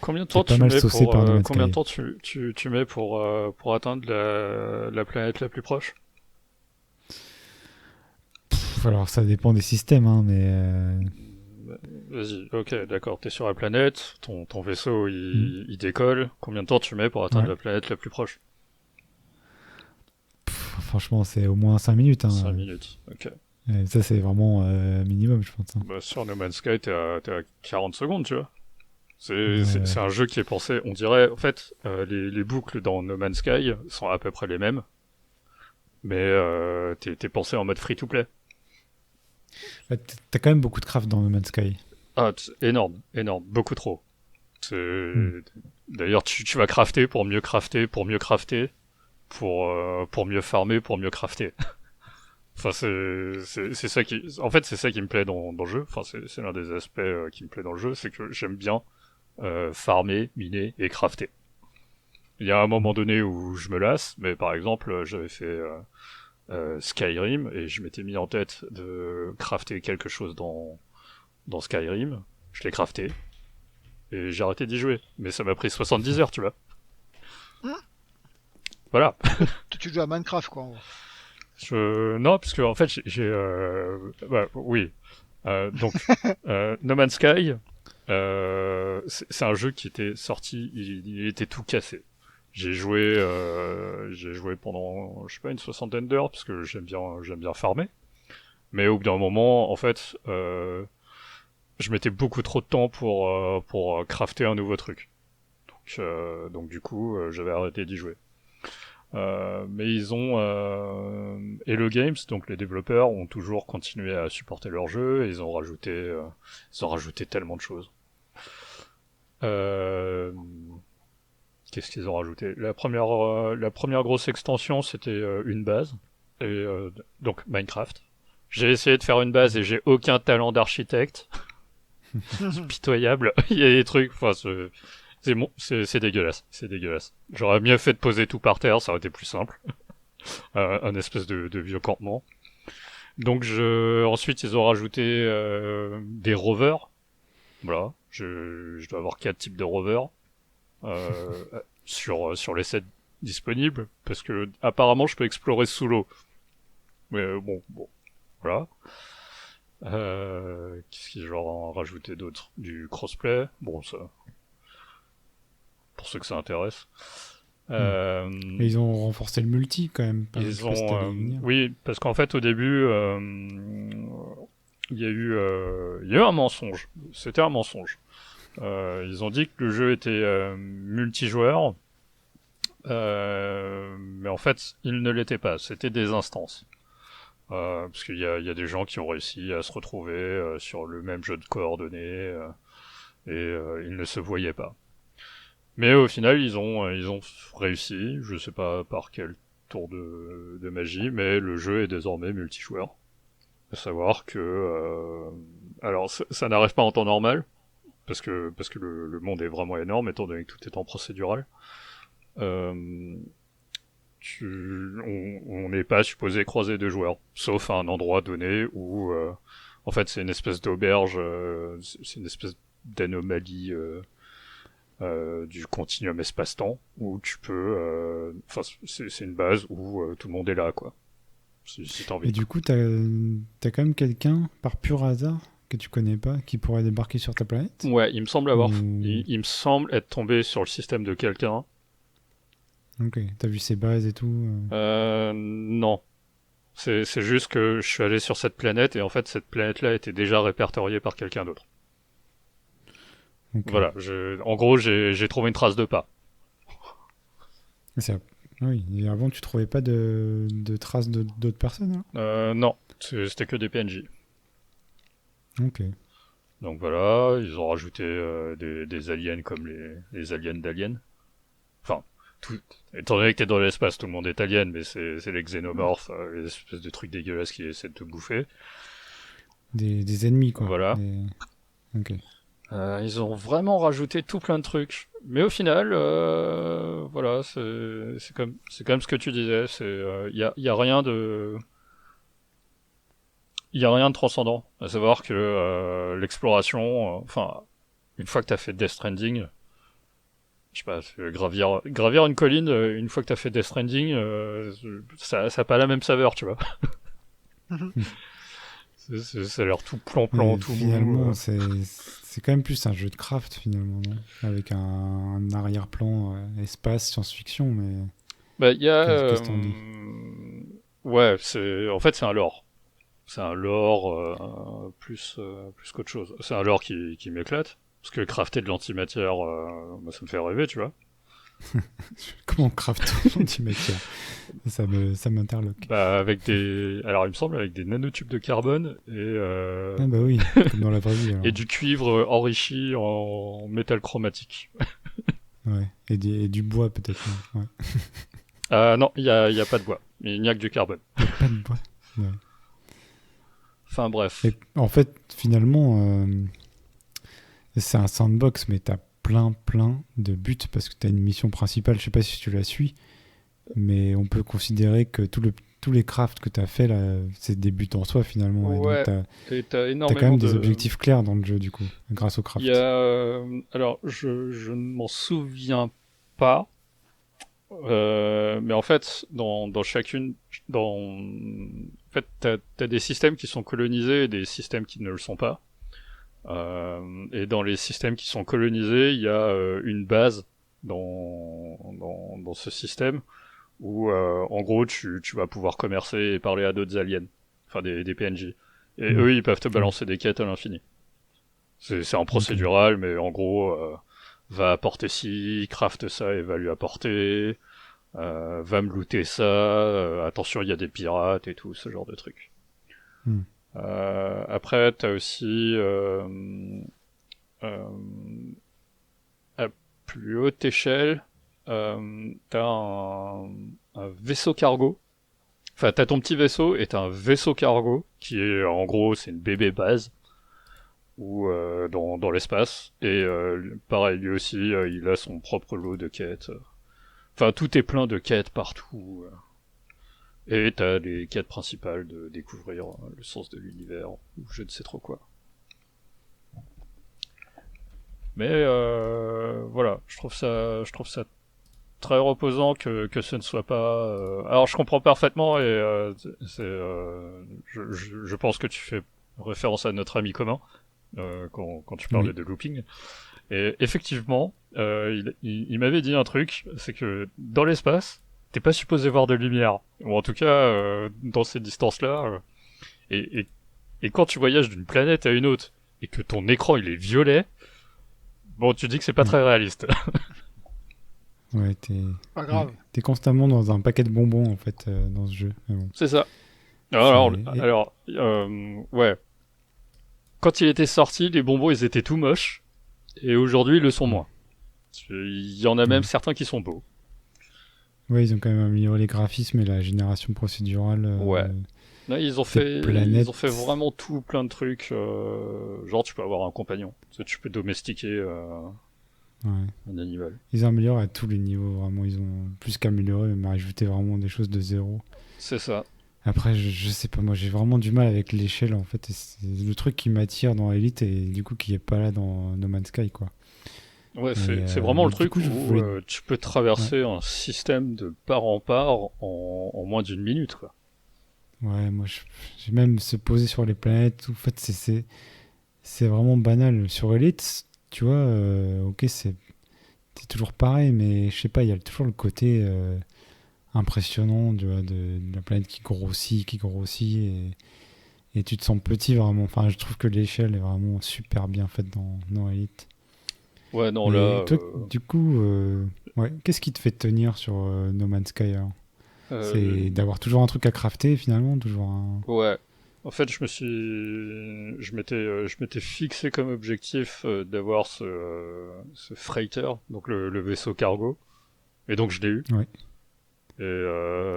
Combien de temps pas tu mal mets saucé par No Man's combien de Sky. temps tu mets pour atteindre la planète la plus proche? Alors ça dépend des systèmes, hein, mais Vas-y, ok, d'accord, t'es sur la planète, ton vaisseau il décolle, combien de temps tu mets pour atteindre Ouais. la planète la plus proche? franchement, c'est au moins 5 minutes. Hein. 5 minutes, ok. Ça, c'est vraiment minimum, je pense. Hein. Bah, sur No Man's Sky, t'es à 40 secondes, tu vois. Ouais. C'est un jeu qui est pensé, on dirait, en fait, les boucles dans No Man's Sky sont à peu près les mêmes, mais t'es pensé en mode free-to-play. Bah, t'as quand même beaucoup de craft dans No Man's Sky. Ah, énorme, beaucoup trop. D'ailleurs, tu vas crafter, pour mieux crafter, pour mieux farmer, pour mieux crafter. Enfin, c'est ça qui, en fait, c'est ça qui me plaît dans le jeu. Enfin, c'est l'un des aspects qui me plaît dans le jeu, c'est que j'aime bien farmer, miner et crafter. Il y a un moment donné où je me lasse, mais par exemple, j'avais fait Skyrim et je m'étais mis en tête de crafter quelque chose dans Skyrim. Je l'ai crafté et j'ai arrêté d'y jouer. Mais ça m'a pris 70 heures, tu vois. Voilà. Tu joues à Minecraft, quoi. En gros. Non, parce que en fait, oui. Donc, No Man's Sky, c'est un jeu qui était sorti, il était tout cassé. J'ai joué pendant, je sais pas, une 60aine d'heures parce que j'aime bien farmer. Mais au bout d'un moment, en fait, je mettais beaucoup trop de temps pour crafter un nouveau truc. Donc du coup, j'avais arrêté d'y jouer. Mais ils ont Hello Games, donc les développeurs ont toujours continué à supporter leur jeu et ils ont rajouté tellement de choses. Qu'est-ce qu'ils ont rajouté? La première grosse extension, c'était une base et donc Minecraft. J'ai essayé de faire une base et j'ai aucun talent d'architecte. C'est pitoyable. Il y a des trucs, enfin c'est dégueulasse, c'est dégueulasse. J'aurais mieux fait de poser tout par terre, ça aurait été plus simple. Un espèce de vieux campement. Donc ensuite ils ont rajouté des rovers. Voilà, je dois avoir 4 types de rovers sur les 7 disponibles, parce que apparemment je peux explorer sous l'eau. Mais bon, voilà. Qu'est-ce qu'ils ont rajouté d'autre? Du crossplay, bon ça... pour ceux que ça intéresse. Et ils ont renforcé le multi quand même. Oui, parce qu'en fait au début, il y a eu un mensonge. C'était un mensonge. Ils ont dit que le jeu était multijoueur, mais en fait, il ne l'était pas. C'était des instances. Parce qu'il y a des gens qui ont réussi à se retrouver sur le même jeu de coordonnées et ils ne se voyaient pas. Mais au final, ils ont réussi. Je sais pas par quel tour de magie, mais le jeu est désormais multijoueur. À savoir que alors ça n'arrive pas en temps normal parce que le monde est vraiment énorme étant donné que tout est en procédural. On n'est pas supposé croiser deux joueurs, sauf à un endroit donné où en fait c'est une espèce d'auberge, c'est une espèce d'anomalie du continuum espace-temps où tu peux, enfin c'est une base où tout le monde est là quoi. Si t'as envie. Et du coup, t'as quand même quelqu'un, par pur hasard, que tu connais pas, qui pourrait débarquer sur ta planète? Ouais, il me semble il me semble être tombé sur le système de quelqu'un. Ok, t'as vu ses bases et tout Non. C'est juste que je suis allé sur cette planète et en fait cette planète-là était déjà répertoriée par quelqu'un d'autre. Ok. Voilà, en gros j'ai trouvé une trace de pas. Oui, et avant tu trouvais pas de traces d'autres personnes là? Non, c'était que des PNJ. Ok. Donc voilà, ils ont rajouté des aliens comme les aliens d'Alien. Enfin, étant donné que t'es dans l'espace, tout le monde est alien, mais c'est les xénomorphes, les espèces de trucs dégueulasses qui essaient de te bouffer. Des ennemis quoi. Voilà. Ok. Ils ont vraiment rajouté tout plein de trucs. Mais au final, voilà, c'est quand même ce que tu disais. Y a rien de transcendant. À savoir que l'exploration, enfin, une fois que t'as fait Death Stranding, je sais pas, gravir une colline, une fois que t'as fait Death Stranding, ça a pas la même saveur, tu vois. Ça a l'air tout plan, tout finalement, mou. c'est quand même plus un jeu de craft finalement, non? Avec un arrière-plan espace science-fiction, mais Bah, il y a qu'est-ce que t'en dis? ouais, en fait c'est un lore. C'est un lore plus qu'autre chose. C'est un lore qui m'éclate parce que crafter de l'antimatière, moi, ça me fait rêver, tu vois. Comment on crafte l'antimatière? Ça m'interloque. Bah alors il me semble avec des nanotubes de carbone et Ah bah oui, comme dans la vraie vie alors. et du cuivre enrichi en métal chromatique. Ouais, et du bois peut-être. Ouais. Non, il y a pas de bois, il n'y a que du carbone. Y a pas de bois. Ouais. Enfin bref. Et en fait, finalement, c'est un sandbox, mais t'as plein de buts parce que t'as une mission principale. Je sais pas si tu la suis, mais on peut considérer que tous les crafts que t'as fait là, c'est des buts en soi finalement. Ouais. Et donc Et t'as t'as énormément quand même des objectifs clairs dans le jeu du coup, grâce au craft. Il y a alors je ne m'en souviens pas. Mais en fait, dans chacune, en fait, t'as des systèmes qui sont colonisés et des systèmes qui ne le sont pas. Et dans les systèmes qui sont colonisés, il y a une base dans ce système où, en gros, tu vas pouvoir commercer et parler à d'autres aliens, enfin des PNJ. Et eux, ils peuvent te balancer des quêtes à l'infini. C'est en procédural, mais en gros, va apporter ci, craft ça et va lui apporter. Va me looter ça, attention il y a des pirates et tout, ce genre de trucs. Après t'as aussi à plus haute échelle t'as un vaisseau cargo. Enfin t'as ton petit vaisseau et t'as un vaisseau cargo qui est en gros c'est une bébé base ou dans l'espace et pareil lui aussi il a son propre lot de quêtes. Enfin, tout est plein de quêtes partout. Et t'as les quêtes principales de découvrir le sens de l'univers, ou je ne sais trop quoi. Mais voilà, je trouve ça très reposant que ce ne soit pas... Alors, je comprends parfaitement, et je pense que tu fais référence à notre ami commun, quand tu parlais de looping. Et effectivement, il m'avait dit un truc, c'est que dans l'espace, t'es pas supposé voir de lumière. Ou en tout cas, dans ces distances-là. Et quand tu voyages d'une planète à une autre, et que ton écran il est violet, Bon, tu dis que c'est pas très réaliste. Ouais, Pas grave. t'es constamment dans un paquet de bonbons en fait dans ce jeu. Mais bon. C'est ça. Alors, Et- ouais. Quand il était sorti, les bonbons, ils étaient tout moches. Et aujourd'hui, ils le sont moins. Il y en a même certains qui sont beaux. Ouais, ils ont quand même amélioré les graphismes et la génération procédurale. Ouais. Là, ils ont Cette fait planète. vraiment tout plein de trucs. Genre, tu peux avoir un compagnon. Tu peux domestiquer Ouais. un animal. Ils améliorent à tous les niveaux, vraiment. Ils ont plus qu'amélioré, mais rajouté vraiment des choses de zéro. C'est ça. Après, je sais pas, moi j'ai vraiment du mal avec l'échelle en fait. Et c'est le truc qui m'attire dans Elite et du coup qui est pas là dans No Man's Sky quoi. Ouais, Et, c'est vraiment le du truc coup, je où voulais- tu peux traverser un système de part en part en moins d'une minute, quoi. Ouais, moi j'ai même se poser sur les planètes. En fait, c'est vraiment banal. Sur Elite, tu vois, ok, c'est toujours pareil, mais je sais pas, il y a toujours le côté impressionnant tu vois, de la planète qui grossit et tu te sens petit vraiment. Enfin, je trouve que l'échelle est vraiment super bien faite dans Elite. Ouais, non, Mais là... toi, du coup, ouais, qu'est-ce qui te fait tenir sur No Man's Sky alors C'est d'avoir toujours un truc à crafter finalement, toujours un... Ouais. En fait, je m'étais fixé comme objectif d'avoir ce freighter, donc le vaisseau cargo. Et donc je l'ai eu. Ouais.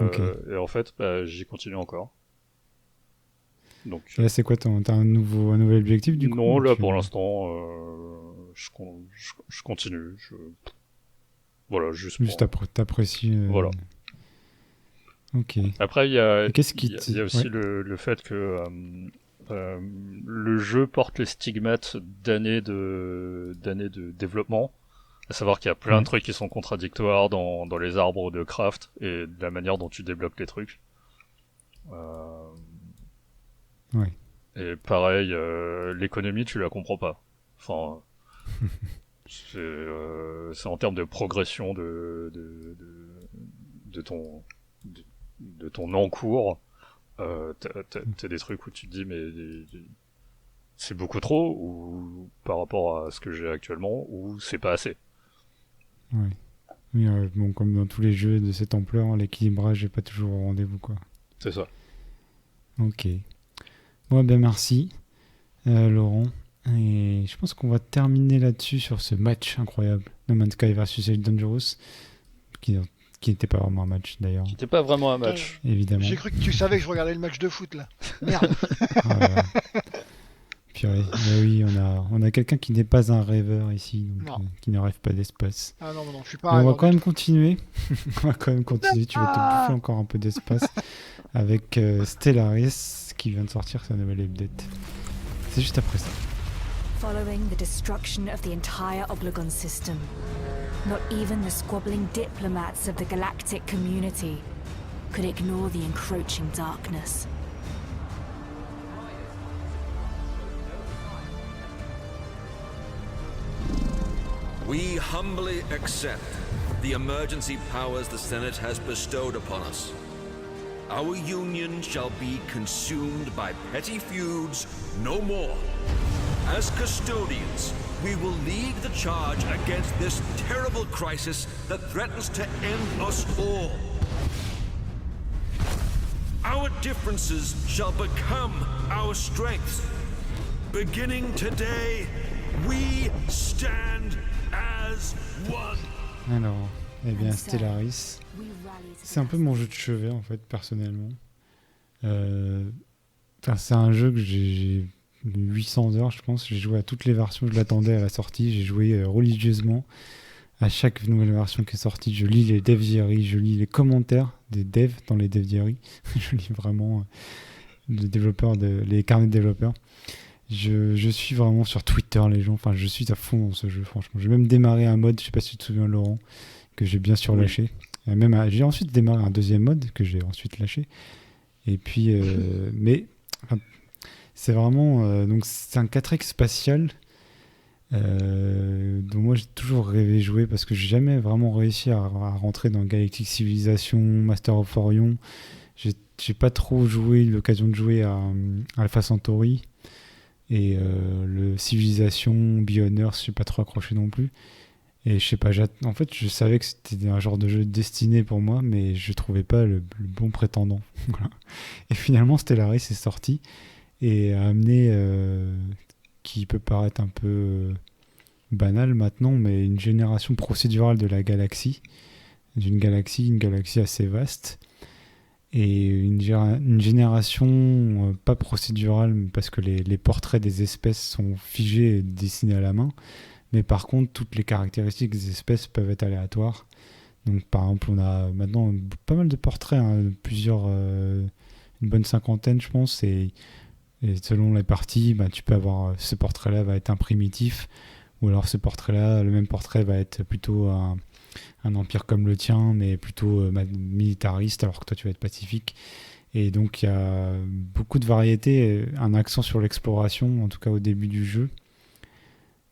Ok. Et en fait, bah, j'y continue encore. Donc, Et là, c'est quoi t'as un nouvel objectif du coup non, là tu- pour l'instant, je continue. Voilà, juste Juste pour... t'apprécies. Voilà. Ok. Après, il y a, Et qu'est-ce qui il y a aussi le fait que le jeu porte les stigmates d'années de développement. À savoir qu'il y a plein Ouais. de trucs qui sont contradictoires dans les arbres de craft et de la manière dont tu débloques les trucs. Ouais. Et pareil, l'économie, tu la comprends pas. Enfin, c'est en termes de progression de ton encours. T'as des trucs où tu te dis mais c'est beaucoup trop ou par rapport à ce que j'ai actuellement ou c'est pas assez. Ouais. Oui, bon, comme dans tous les jeux de cette ampleur, l'équilibrage n'est pas toujours au rendez-vous quoi. C'est ça. Ok. Bon, ben merci, Laurent. Et je pense qu'on va terminer là-dessus sur ce match incroyable. No Man's Sky versus Elite Dangerous. Qui n'était pas vraiment un match d'ailleurs, C'était pas vraiment un match. évidemment. J'ai cru que tu savais que je regardais le match de foot là. Merde. Ah, là là. Purée. Mais oui, on a quelqu'un qui n'est pas un rêveur ici, donc, Non. qui ne rêve pas d'espace. Ah non, je suis Mais pas. on va rêveur quand du même continuer. On va quand même continuer. Tu vas te bouffer encore un peu d'espace avec Stellaris qui vient de sortir sa nouvelle update. C'est juste après ça. Following the destruction of the entire Oblogon system, not even the squabbling diplomats of the galactic community could ignore the encroaching darkness. We humbly accept the emergency powers the Senate has bestowed upon us. Our union shall be consumed by petty feuds no more. As custodians, we will lead the charge against this terrible crisis that threatens to end us all. Our differences shall become our strengths. Beginning today, we stand as one. Alors, eh bien, Stellaris. We rally C'est un peu mon jeu de chevet en fait, personnellement. Enfin, c'est un jeu que j'ai 800 heures, je pense. J'ai joué à toutes les versions, je l'attendais à la sortie. J'ai joué religieusement à chaque nouvelle version qui est sortie. Je lis les dev diaries, je lis les commentaires des devs dans les dev diaries. Je lis vraiment les carnets de développeurs. Je suis vraiment sur Twitter les gens. Enfin, je suis à fond dans ce jeu, franchement. J'ai même démarré un mode, je sais pas si tu te souviens, Laurent, que j'ai bien sûr lâché. J'ai ensuite démarré un deuxième mode que j'ai ensuite lâché. Et puis, mais enfin, c'est vraiment donc c'est un 4X spatial dont moi j'ai toujours rêvé jouer parce que j'ai jamais vraiment réussi à rentrer dans Galactic Civilization, Master of Orion. J'ai pas trop eu l'occasion de jouer à Alpha Centauri. Et le Civilization, Beyonders, je suis pas trop accroché non plus. Et je sais pas, en fait, je savais que c'était un genre de jeu destiné pour moi, mais je trouvais pas le bon prétendant. Voilà. Et finalement, Stellaris est sorti et a amené, qui peut paraître un peu banal maintenant, mais une génération procédurale de la galaxie, une galaxie assez vaste, et une génération pas procédurale, parce que les portraits des espèces sont figés et dessinés à la main. Mais par contre, toutes les caractéristiques des espèces peuvent être aléatoires. Donc, par exemple, on a maintenant pas mal de portraits, hein, une bonne cinquantaine, je pense. Et selon les parties, tu peux avoir ce portrait-là va être un primitif, ou alors ce portrait-là, le même portrait va être plutôt un empire comme le tien, mais plutôt militariste, alors que toi, tu vas être pacifique. Et donc, il y a beaucoup de variétés, un accent sur l'exploration, en tout cas au début du jeu.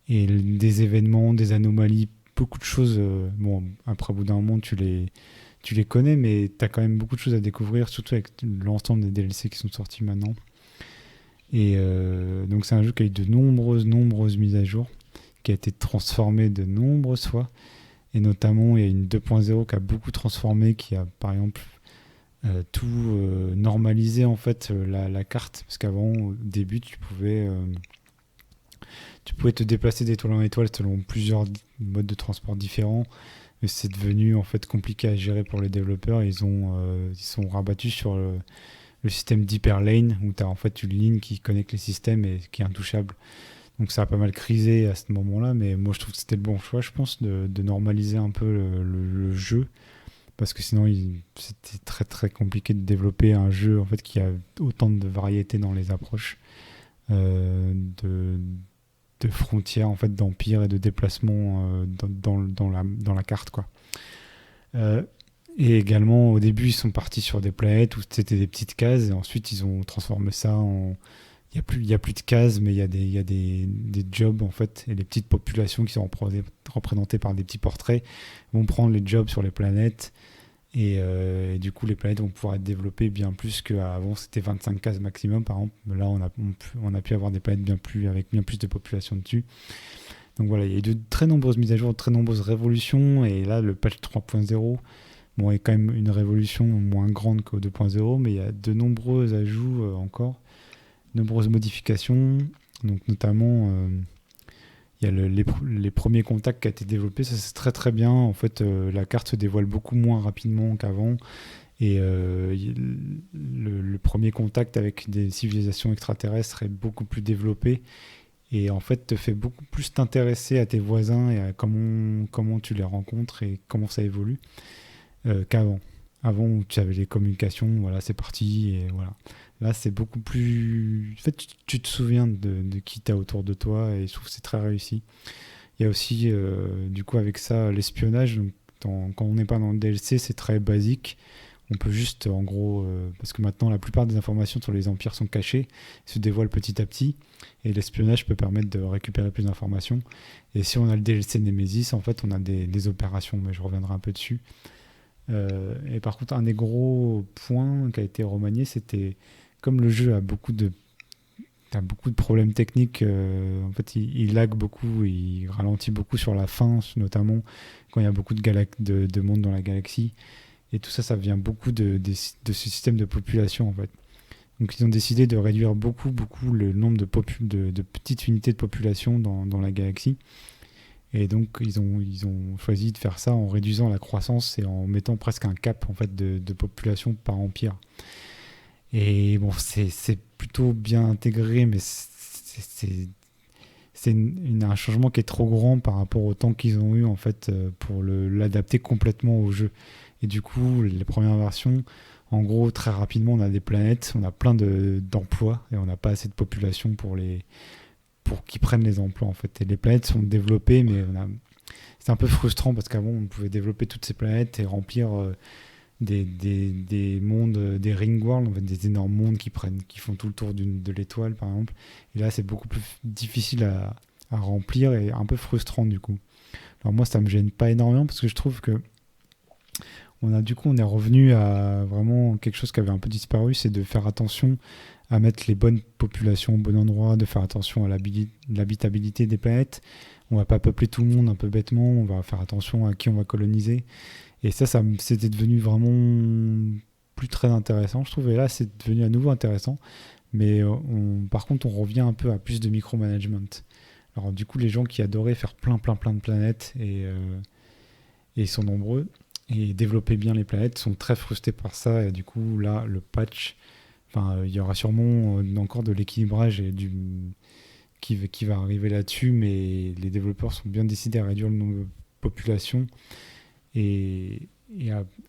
Et des événements, des anomalies, beaucoup de choses. Bon, après, au bout d'un moment, tu les connais, mais tu as quand même beaucoup de choses à découvrir, surtout avec l'ensemble des DLC qui sont sortis maintenant. Et donc, c'est un jeu qui a eu de nombreuses mises à jour, qui a été transformé de nombreuses fois. Et notamment, il y a une 2.0 qui a beaucoup transformé, qui a, par exemple, tout normalisé, en fait, la carte. Parce qu'avant, au début, tu pouvais te déplacer d'étoile en étoile selon plusieurs modes de transport différents, mais c'est devenu en fait compliqué à gérer pour les développeurs. Ils sont rabattus sur le système d'Hyperlane, où tu as en fait une ligne qui connecte les systèmes et qui est intouchable. Donc ça a pas mal crisé à ce moment-là, mais moi je trouve que c'était le bon choix, je pense, de normaliser un peu le jeu, parce que sinon c'était très très compliqué de développer un jeu en fait qui a autant de variétés dans les approches, de frontières, en fait, d'empire et de déplacement dans la carte, quoi. Et également, au début, ils sont partis sur des planètes où c'était des petites cases, et ensuite ils ont transformé ça en... Il y a plus de cases, mais il y a des jobs, en fait, et les petites populations qui sont représentées par des petits portraits vont prendre les jobs sur les planètes. Et du coup, les planètes vont pouvoir être développées bien plus qu'avant. C'était 25 cases maximum, par exemple. Là, on a pu avoir des planètes avec bien plus de population dessus. Donc voilà, il y a eu de très nombreuses mises à jour, de très nombreuses révolutions. Et là, le patch 3.0 est quand même une révolution moins grande qu'au 2.0, mais il y a de nombreux ajouts encore, de nombreuses modifications. Donc notamment... il y a les premiers contacts qui ont été développés, ça c'est très très bien. En fait, la carte se dévoile beaucoup moins rapidement qu'avant. Et le premier contact avec des civilisations extraterrestres est beaucoup plus développé. Et en fait, te fait beaucoup plus t'intéresser à tes voisins et à comment tu les rencontres et comment ça évolue qu'avant. Avant, où tu avais les communications, voilà, c'est parti, et voilà. Là, c'est beaucoup plus... En fait, tu te souviens de qui t'as autour de toi, et je trouve que c'est très réussi. Il y a aussi, du coup, avec ça, l'espionnage. Donc, quand on n'est pas dans le DLC, c'est très basique. On peut juste, en gros... parce que maintenant, la plupart des informations sur les empires sont cachées, se dévoilent petit à petit, et l'espionnage peut permettre de récupérer plus d'informations. Et si on a le DLC Nemesis, en fait, on a des opérations, mais je reviendrai un peu dessus. Et par contre, un des gros points qui a été remanié, c'était... Comme le jeu a beaucoup de problèmes techniques, en fait, il lag beaucoup, il ralentit beaucoup sur la fin, notamment quand il y a beaucoup de monde dans la galaxie. Et tout ça, ça vient beaucoup de ce système de population, en fait. Donc, ils ont décidé de réduire beaucoup le nombre de petites unités de population dans la galaxie. Et donc, ils ont choisi de faire ça en réduisant la croissance et en mettant presque un cap, en fait, de population par empire. Et bon, c'est plutôt bien intégré, mais c'est un changement qui est trop grand par rapport au temps qu'ils ont eu, en fait, pour l'adapter complètement au jeu. Et du coup, les premières versions, en gros, très rapidement, on a des planètes, on a plein d'emplois, et on n'a pas assez de population pour qu'ils prennent les emplois, en fait. Et les planètes sont développées, mais c'est un peu frustrant, parce qu'avant, on pouvait développer toutes ces planètes et remplir... des mondes, des ring worlds, en fait, des énormes mondes qui font tout le tour de l'étoile, par exemple. Et là, c'est beaucoup plus difficile à remplir et un peu frustrant, du coup. Alors moi, ça me gêne pas énormément, parce que je trouve que on est revenu à vraiment quelque chose qui avait un peu disparu, c'est de faire attention à mettre les bonnes populations au bon endroit, de faire attention à l'habitabilité des planètes. On va pas peupler tout le monde un peu bêtement, on va faire attention à qui on va coloniser. Et ça c'était devenu vraiment plus très intéressant, je trouve. Et là, c'est devenu à nouveau intéressant. Mais par contre, on revient un peu à plus de micromanagement. Alors du coup, les gens qui adoraient faire plein de planètes, et ils sont nombreux, et développer bien les planètes, sont très frustrés par ça. Et du coup, là, le patch, il y aura sûrement encore de l'équilibrage et qui va arriver là-dessus, mais les développeurs sont bien décidés à réduire le nombre de populations et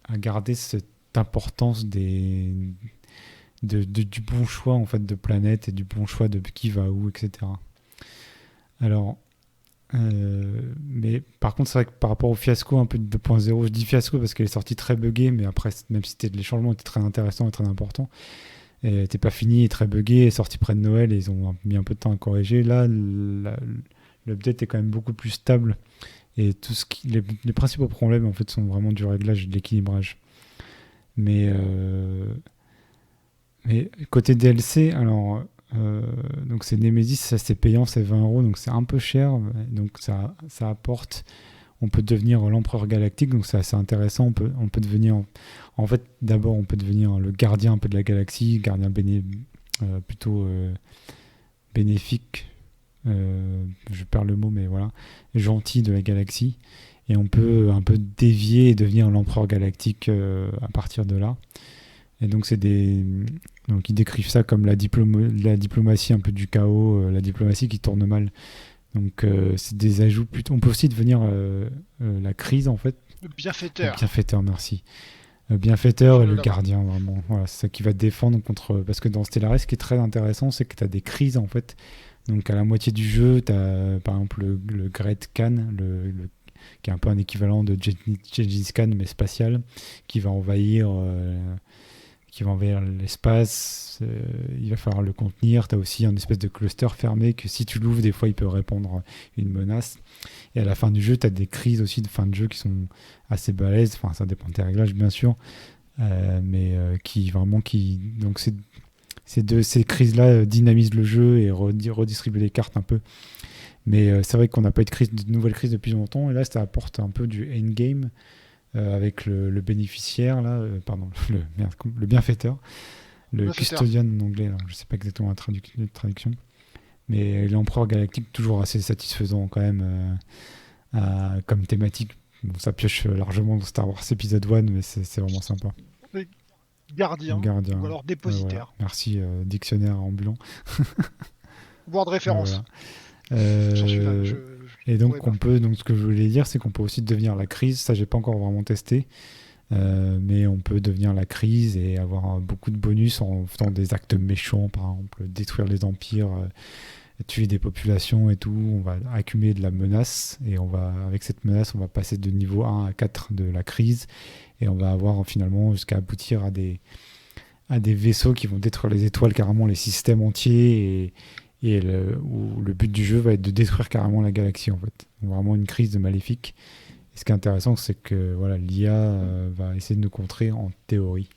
à garder cette importance du bon choix en fait de planète et du bon choix de qui va où, etc. Alors, mais par contre, c'est vrai que par rapport au fiasco un peu de 2.0, je dis fiasco parce qu'elle est sortie très buggée, mais après, même si les changements étaient très intéressants et très importants, elle n'était pas finie et très buggée, elle est sortie près de Noël et ils ont mis un peu de temps à corriger. Là, l'update est quand même beaucoup plus stable et les principaux problèmes en fait sont vraiment du réglage et de l'équilibrage. Mais côté DLC, alors donc c'est Nemesis, ça c'est payant, c'est 20€, donc c'est un peu cher, donc ça apporte. On peut devenir l'empereur galactique, donc c'est assez intéressant. On peut devenir, en fait, d'abord on peut devenir le gardien un peu de la galaxie, gardien plutôt bénéfique. Je perds le mot, mais voilà, gentil de la galaxie. Et on peut un peu dévier et devenir l'empereur galactique à partir de là. Et donc donc ils décrivent ça comme la diplomatie un peu du chaos, la diplomatie qui tourne mal. Donc c'est des ajouts plutôt. On peut aussi devenir la crise en fait. Le bienfaiteur. Le bienfaiteur, merci. Le bienfaiteur et le gardien, vraiment. Voilà, c'est ça qui va te défendre contre. Parce que dans Stellaris, ce qui est très intéressant, c'est que tu as des crises en fait. Donc à la moitié du jeu, tu as par exemple le Great Khan, qui est un peu un équivalent de Gengis Khan mais spatial, qui va envahir l'espace, il va falloir le contenir. Tu as aussi un espèce de cluster fermé que si tu l'ouvres, des fois, il peut répondre une menace. Et à la fin du jeu, tu as des crises aussi de fin de jeu qui sont assez balèzes. Enfin, ça dépend de tes réglages, bien sûr. Donc, ces crises-là dynamisent le jeu et redistribuent les cartes un peu. Mais c'est vrai qu'on n'a pas eu de nouvelle crise depuis longtemps. Et là, ça apporte un peu du endgame. Avec le bénéficiaire, là, le bienfaiteur, le custodian en anglais, là, je ne sais pas exactement la traduction, mais l'empereur galactique, toujours assez satisfaisant quand même comme thématique. Bon, ça pioche largement dans Star Wars épisode 1, mais c'est vraiment sympa. Gardien, ou alors dépositaire. Voilà. Merci, dictionnaire ambulant. Voire de référence. J'en suis là, et donc ce que je voulais dire, c'est qu'on peut aussi devenir la crise. Ça, j'ai pas encore vraiment testé, mais on peut devenir la crise et avoir beaucoup de bonus en faisant des actes méchants, par exemple détruire les empires, tuer des populations et tout. On va accumuler de la menace et avec cette menace, on va passer de niveau 1 à 4 de la crise et on va avoir finalement jusqu'à aboutir à des vaisseaux qui vont détruire les étoiles, carrément les systèmes entiers et où le but du jeu va être de détruire carrément la galaxie en fait. Donc, vraiment une crise de maléfique. Et ce qui est intéressant, c'est que voilà, l'IA va essayer de nous contrer en théorie.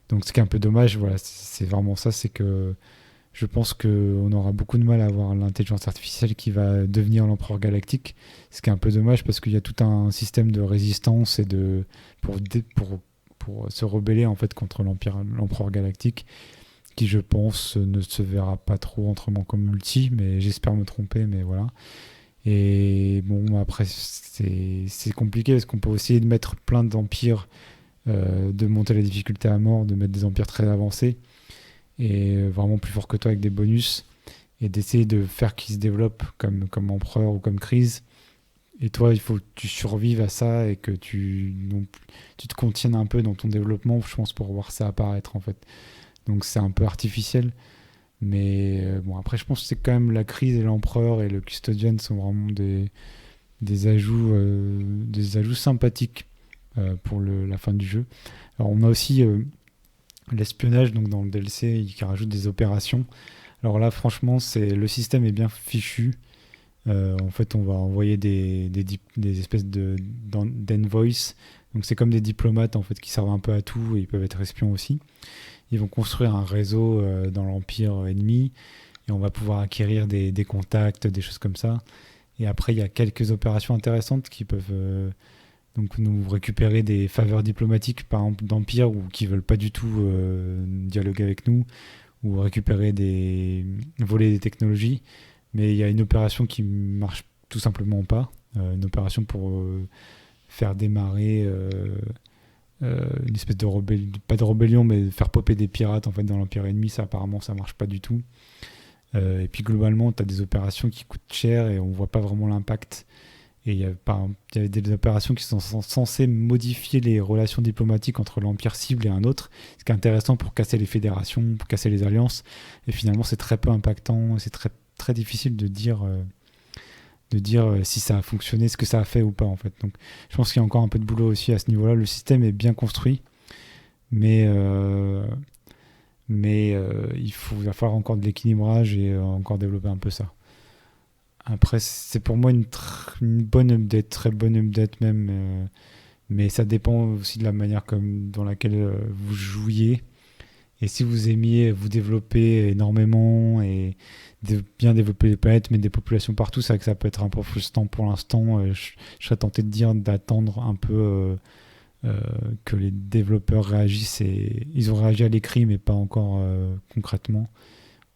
Donc ce qui est un peu dommage, voilà, c'est vraiment ça, c'est que je pense qu'on aura beaucoup de mal à avoir l'intelligence artificielle qui va devenir l'empereur galactique. Ce qui est un peu dommage parce qu'il y a tout un système de résistance et pour se rebeller en fait contre l'empereur galactique, qui je pense ne se verra pas trop autrement comme multi, mais j'espère me tromper, mais voilà. Et bon, après c'est compliqué parce qu'on peut essayer de mettre plein d'empires, de monter la difficulté à mort, de mettre des empires très avancés et vraiment plus forts que toi avec des bonus, et d'essayer de faire qu'ils se développent comme empereur ou comme crise. Et toi, il faut que tu survives à ça et que tu te contiennes un peu dans ton développement, je pense, pour voir ça apparaître en fait. Donc c'est un peu artificiel, mais bon, après je pense que c'est quand même la crise et l'empereur et le custodian sont vraiment des ajouts sympathiques pour la fin du jeu. Alors on a aussi l'espionnage, donc dans le DLC qui rajoute des opérations. Alors là franchement le système est bien fichu. En fait on va envoyer des espèces d'envoys, donc c'est comme des diplomates en fait qui servent un peu à tout et ils peuvent être espions aussi. ils vont construire un réseau dans l'Empire ennemi, et on va pouvoir acquérir des contacts, des choses comme ça. Et après, il y a quelques opérations intéressantes qui peuvent donc nous récupérer des faveurs diplomatiques, par exemple d'Empire, ou qui veulent pas du tout dialoguer avec nous, ou récupérer voler des technologies. Mais il y a une opération qui marche tout simplement pas, une opération pour faire démarrer une espèce de rébellion, pas de rébellion, mais faire popper des pirates en fait dans l'Empire ennemi. Ça, apparemment, ça marche pas du tout. Et puis globalement, tu as des opérations qui coûtent cher et on voit pas vraiment l'impact. Et il y avait des opérations qui sont censées modifier les relations diplomatiques entre l'Empire cible et un autre, ce qui est intéressant pour casser les fédérations, pour casser les alliances. Et finalement, c'est très peu impactant, c'est très, très difficile de dire si ça a fonctionné, ce que ça a fait ou pas, en fait. Donc, je pense qu'il y a encore un peu de boulot aussi à ce niveau-là. Le système est bien construit, mais il va falloir encore de l'équilibrage et encore développer un peu ça. Après, c'est pour moi une bonne update, très bonne update même, mais ça dépend aussi de la manière dans laquelle vous jouiez. Et si vous aimiez vous développer énormément et bien développer les planètes, mettre des populations partout, c'est vrai que ça peut être un peu frustrant pour l'instant. Je serais tenté de dire d'attendre un peu que les développeurs réagissent. Ils ont réagi à l'écrit, mais pas encore concrètement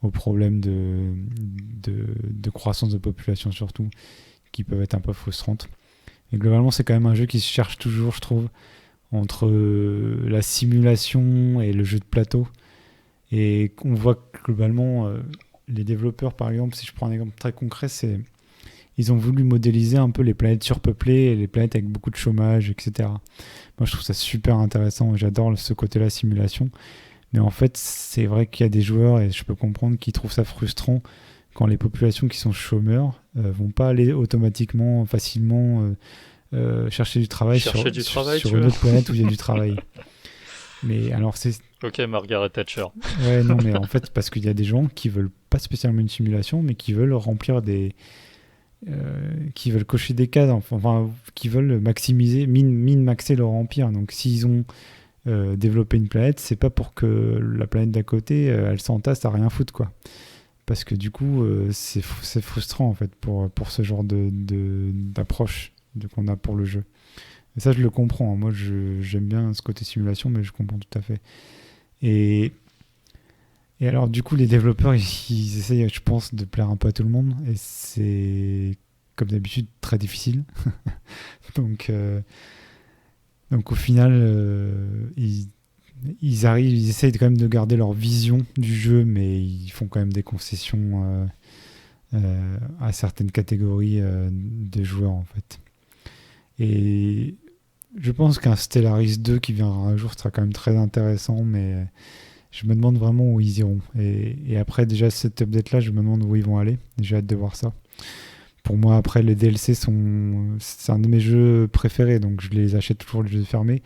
aux problèmes de croissance de population surtout, qui peuvent être un peu frustrantes. Et globalement, c'est quand même un jeu qui se cherche toujours, je trouve, entre la simulation et le jeu de plateau. Et on voit que globalement, les développeurs, par exemple, si je prends un exemple très concret, ils ont voulu modéliser un peu les planètes surpeuplées et les planètes avec beaucoup de chômage, etc. Moi, je trouve ça super intéressant. J'adore ce côté-là, simulation. Mais en fait, c'est vrai qu'il y a des joueurs, et je peux comprendre, qui trouvent ça frustrant quand les populations qui sont chômeurs vont pas aller automatiquement, facilement chercher du travail sur une autre planète où il y a du travail. Mais alors c'est... Ok, Margaret Thatcher. Ouais, non, mais en fait, parce qu'il y a des gens qui veulent pas spécialement une simulation, mais qui veulent remplir qui veulent cocher des cases, enfin, qui veulent maximiser, min-maxer leur empire. Donc s'ils ont développer une planète, c'est pas pour que la planète d'à côté elle s'entasse à rien foutre, quoi. Parce que du coup c'est frustrant en fait pour ce genre d'approche qu'on a pour le jeu. Et ça, je le comprends. Moi, j'aime bien ce côté simulation, mais je comprends tout à fait. Et alors du coup, les développeurs ils essayent, je pense, de plaire un peu à tout le monde, et c'est comme d'habitude très difficile. Donc au final, ils essayent quand même de garder leur vision du jeu, mais ils font quand même des concessions à certaines catégories de joueurs, en fait. Et je pense qu'un Stellaris 2 qui viendra un jour sera quand même très intéressant, mais je me demande vraiment où ils iront. Et après, déjà, cette update-là, je me demande où ils vont aller. J'ai hâte de voir ça. Pour moi, après, les DLC c'est un de mes jeux préférés, donc je les achète toujours, les jeux fermés.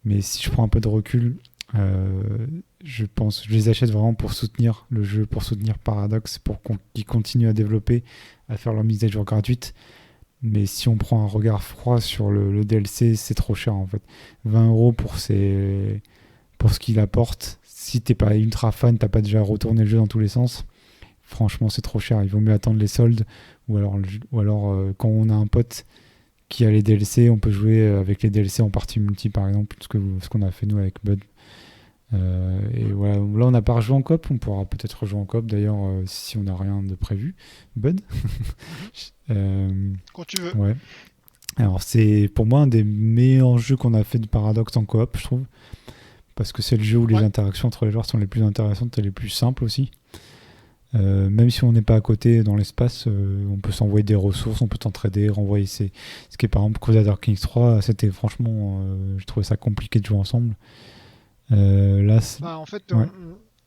Mais si je prends un peu de recul, je les achète vraiment pour soutenir le jeu, pour soutenir Paradox, pour qu'ils continuent à développer, à faire leur mise à jour gratuite. Mais si on prend un regard froid sur le DLC, c'est trop cher en fait. 20€ pour ce qu'il apporte. Si t'es pas ultra fan, t'as pas déjà retourné le jeu dans tous les sens, franchement c'est trop cher. Il vaut mieux attendre les soldes, ou alors quand on a un pote qui a les DLC, on peut jouer avec les DLC en partie multi par exemple, ce qu'on a fait nous avec Bud. Et voilà, là on n'a pas rejoué en coop, on pourra peut-être rejouer en coop d'ailleurs si on n'a rien de prévu. Bud. Quand tu veux. Ouais. Alors c'est pour moi un des meilleurs jeux qu'on a fait de Paradox en coop, je trouve, parce que c'est le jeu où les interactions entre les joueurs sont les plus intéressantes et les plus simples aussi. Même si on n'est pas à côté dans l'espace, on peut s'envoyer des ressources, on peut s'entraider, renvoyer ce qui est par exemple Crusader Kings 3, c'était franchement, je trouvais ça compliqué de jouer ensemble. Là, en fait, ouais.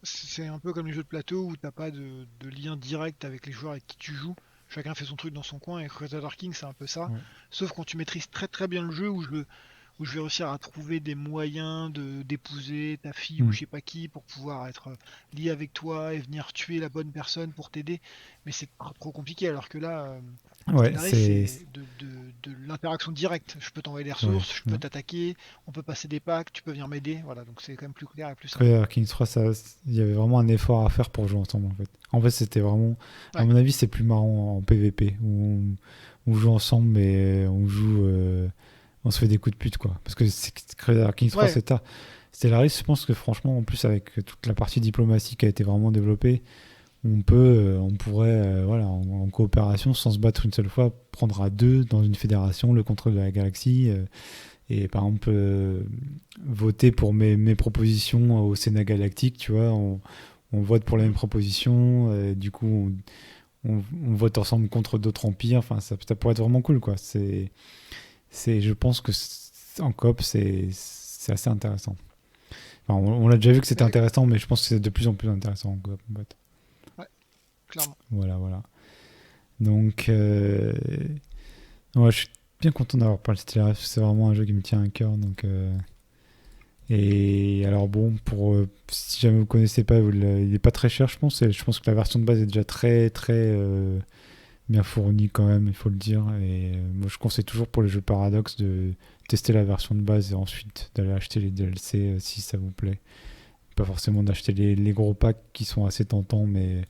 c'est un peu comme les jeux de plateau où t'as pas de lien direct avec les joueurs avec qui tu joues. Chacun fait son truc dans son coin, et Crusader Kings c'est un peu ça. Ouais. Sauf quand tu maîtrises très très bien le jeu, où où je vais réussir à trouver des moyens d'épouser ta fille ou je sais pas qui pour pouvoir être lié avec toi et venir tuer la bonne personne pour t'aider. Mais c'est trop compliqué alors que là, Ouais, Stellaris, c'est de l'interaction directe. Je peux t'envoyer des ressources, je peux ouais. t'attaquer, on peut passer des packs, tu peux venir m'aider. Voilà, donc c'est quand même plus clair et plus simple. Après, Kings 3, il y avait vraiment un effort à faire pour jouer ensemble en fait. En fait, c'était vraiment, à Ouais. mon avis, c'est plus marrant en PVP où on joue ensemble, mais on se fait des coups de pute quoi. Parce que Crusader Kings 3, Ouais. c'est ça. Stellaris, je pense que franchement, en plus avec toute la partie diplomatie qui a été vraiment développée, on pourrait, voilà, en coopération, sans se battre une seule fois, prendre à deux dans une fédération le contrôle de la galaxie. Et par exemple, voter pour mes propositions au Sénat galactique, tu vois, on vote pour la même proposition, du coup, on vote ensemble contre d'autres empires. Enfin, ça pourrait être vraiment cool, quoi. Je pense que en coop, c'est assez intéressant. Enfin, on l'a déjà vu que c'était Ouais. intéressant, mais je pense que c'est de plus en plus intéressant en coop. En fait. Clairement. Voilà. Donc, ouais, je suis bien content d'avoir parlé de Stellaris. C'est vraiment un jeu qui me tient à cœur. Donc, et alors bon, si jamais vous connaissez pas, il n'est pas très cher, je pense. Et je pense que la version de base est déjà très très bien fournie quand même, il faut le dire. Et moi, je conseille toujours pour les jeux Paradox de tester la version de base et ensuite d'aller acheter les DLC si ça vous plaît. Pas forcément d'acheter les gros packs qui sont assez tentants, mais